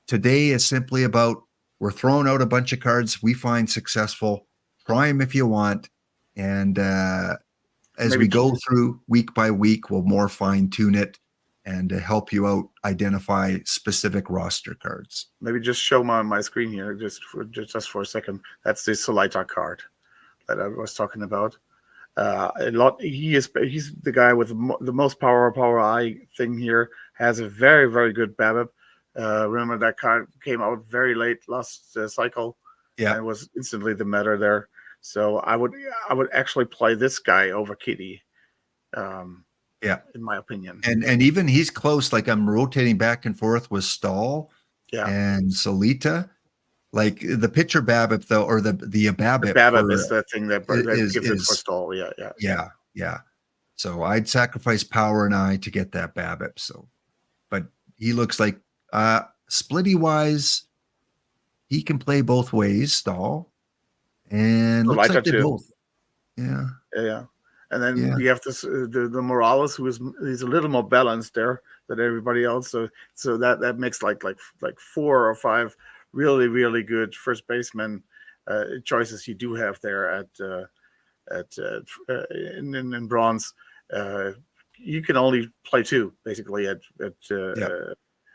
today is simply about we're throwing out a bunch of cards we find successful. Try them if you want. And as Maybe we go through week by week, we'll more fine tune it and help you out identify specific roster cards. Maybe just show my screen here just for a second. That's the Solita card that I was talking about. He's the guy with the most power I thing here. Has a very, very good BABIP. Remember that card came out very late last cycle. Yeah, and it was instantly the meta there. So I would actually play this guy over Kitty. Yeah, in my opinion. And even he's close. Like I'm rotating back and forth with Stahl and Solita. Like the pitcher BABIP though, or the BABIP. BABIP is the thing that gives it for Stahl. Yeah. So I'd sacrifice power and I to get that BABIP. So, but he looks like splitty wise, he can play both ways, Stahl, and looks like they both. Yeah. And then you have this the Morales, he's a little more balanced there than everybody else. So that makes like 4 or 5 really, really good first baseman choices you do have there in bronze. You can only play 2 basically at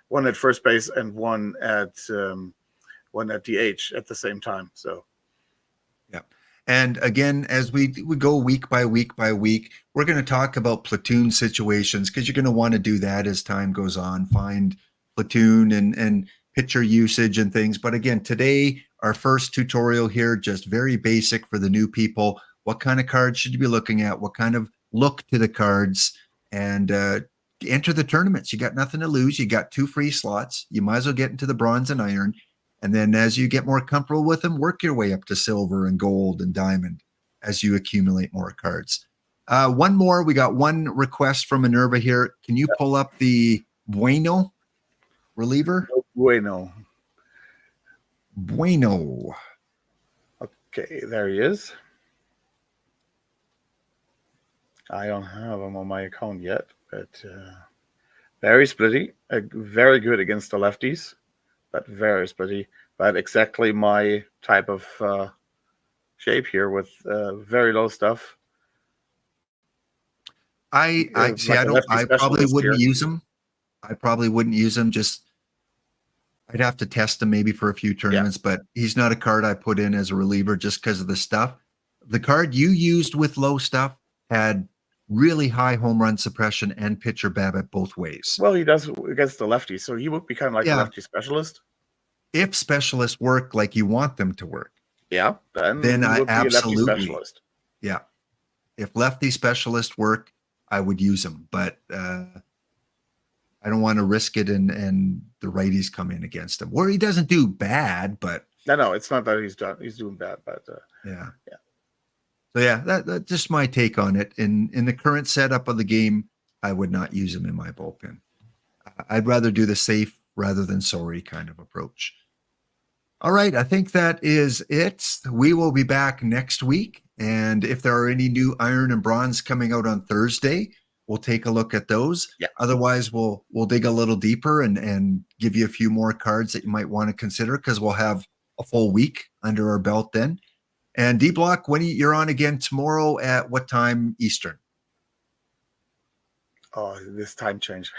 one at first base and one at DH at the same time. So. And again, as we go week by week by week, we're going to talk about platoon situations because you're going to want to do that as time goes on, find platoon and pitcher usage and things. But again, today, our first tutorial here, just very basic for the new people. What kind of cards should you be looking at? What kind of look to the cards? And enter the tournaments. You got nothing to lose. You got 2 free slots. You might as well get into the bronze and iron. And then as you get more comfortable with them, work your way up to silver and gold and diamond as you accumulate more cards. One more. We got one request from Minerva here. Can you pull up the Bueno reliever? Bueno. Okay, there he is. I don't have him on my account yet, but very splitty. Very good against the lefties. But very splitty, but exactly my type of shape here with very low stuff. I probably wouldn't use him. I probably wouldn't use him. Just I'd have to test him maybe for a few tournaments, but he's not a card I put in as a reliever just because of the stuff. The card you used with low stuff had really high home run suppression and pitcher BABIP both ways. Well, he does against the lefty, so he would be kind of like a lefty specialist. If specialists work like you want them to work, then I absolutely specialist. Yeah. If lefty specialists work, I would use them, but I don't want to risk it and the righties come in against him. Where he doesn't do bad, but no, it's not that he's doing bad, but yeah. So that's just my take on it. In the current setup of the game, I would not use him in my bullpen. I'd rather do the safe rather than sorry kind of approach. All right, I think that is it. We will be back next week, and if there are any new iron and bronze coming out on Thursday, we'll take a look at those. Yeah. Otherwise, we'll dig a little deeper and give you a few more cards that you might want to consider because we'll have a full week under our belt then. And D Block, when you're on again tomorrow at what time Eastern? Oh, this time change.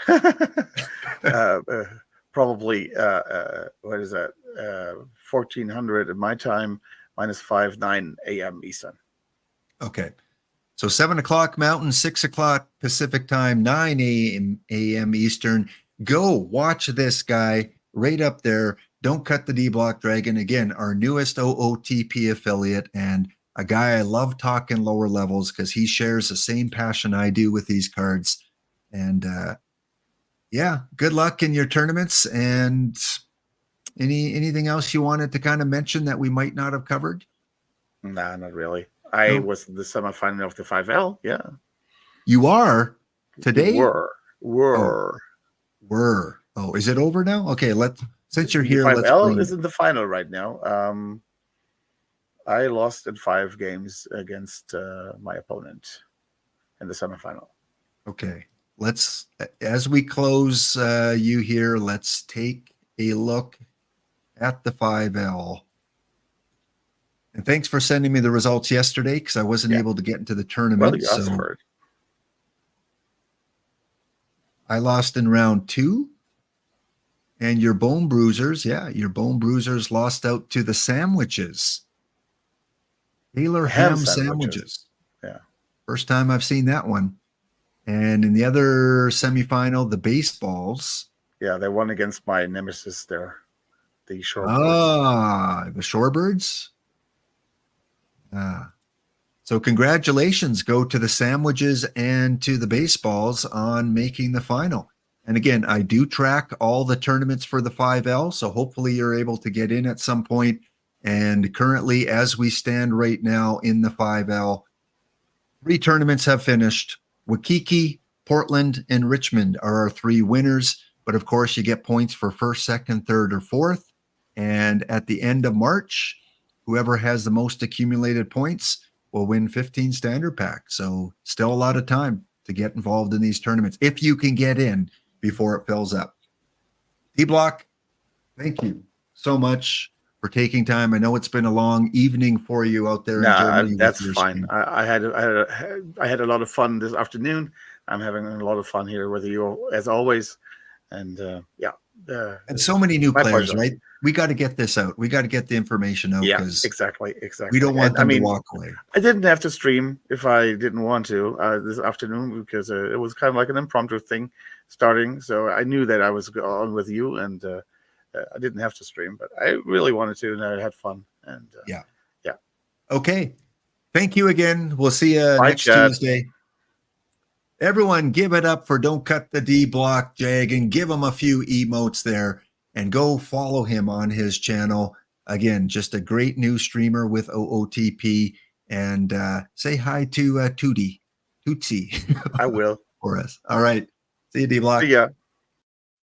Probably what is that? 1400 at my time, minus 9 a.m. Eastern. Okay. So 7 o'clock Mountain, 6 o'clock Pacific time, 9 a.m. Eastern. Go watch this guy right up there. Don't Cut the D-Block-Dragon. Again, our newest OOTP affiliate and a guy I love talking lower levels because he shares the same passion I do with these cards. And good luck in your tournaments. And anything else you wanted to kind of mention that we might not have covered? Nah, not really. I was the semifinal of the 5L. Yeah. You are today? Were. Oh, is it over now? Okay, since you're here, 5L is in the final right now. I lost in 5 games against my opponent in the semifinal. Okay. Let's, as we close you here, let's take a look at the 5L. And thanks for sending me the results yesterday because I wasn't Yeah. able to get into the Well, tournament. you asked So for it. I lost in round 2. And your Bone Bruisers, your Bone Bruisers lost out to the Sandwiches. Taylor ham sandwiches. Yeah. First time I've seen that one. And in the other semifinal, the Baseballs. Yeah, they won against my nemesis there, the Shorebirds. The Shorebirds. So congratulations go to the Sandwiches and to the Baseballs on making the final. And again, I do track all the tournaments for the 5L, so hopefully you're able to get in at some point. And currently, as we stand right now in the 5L, 3 tournaments have finished. Waikiki, Portland, and Richmond are our 3 winners. But of course, you get points for first, second, third, or fourth. And at the end of March, whoever has the most accumulated points will win 15 standard packs. So still a lot of time to get involved in these tournaments if you can get in before it fills up. D-Block, thank you so much for taking time. I know it's been a long evening for you out there in Germany. That's fine. I had a lot of fun this afternoon. I'm having a lot of fun here with you as always. And and so many new players, pleasure. right? We got to get this out. We got to get the information out. Yeah, exactly. We don't want them to walk away. I didn't have to stream if I didn't want to this afternoon because it was kind of like an impromptu thing starting. So I knew that I was on with you, and I didn't have to stream, but I really wanted to, and I had fun. And yeah. Okay. Thank you again. We'll see you next Chad. Tuesday. Everyone, give it up for Don't Cut the D-Block Jag and give him a few emotes there and go follow him on his channel. Again, just a great new streamer with OOTP. And say hi to Tootsie. I will. For us. All right. See you, D-Block. See ya.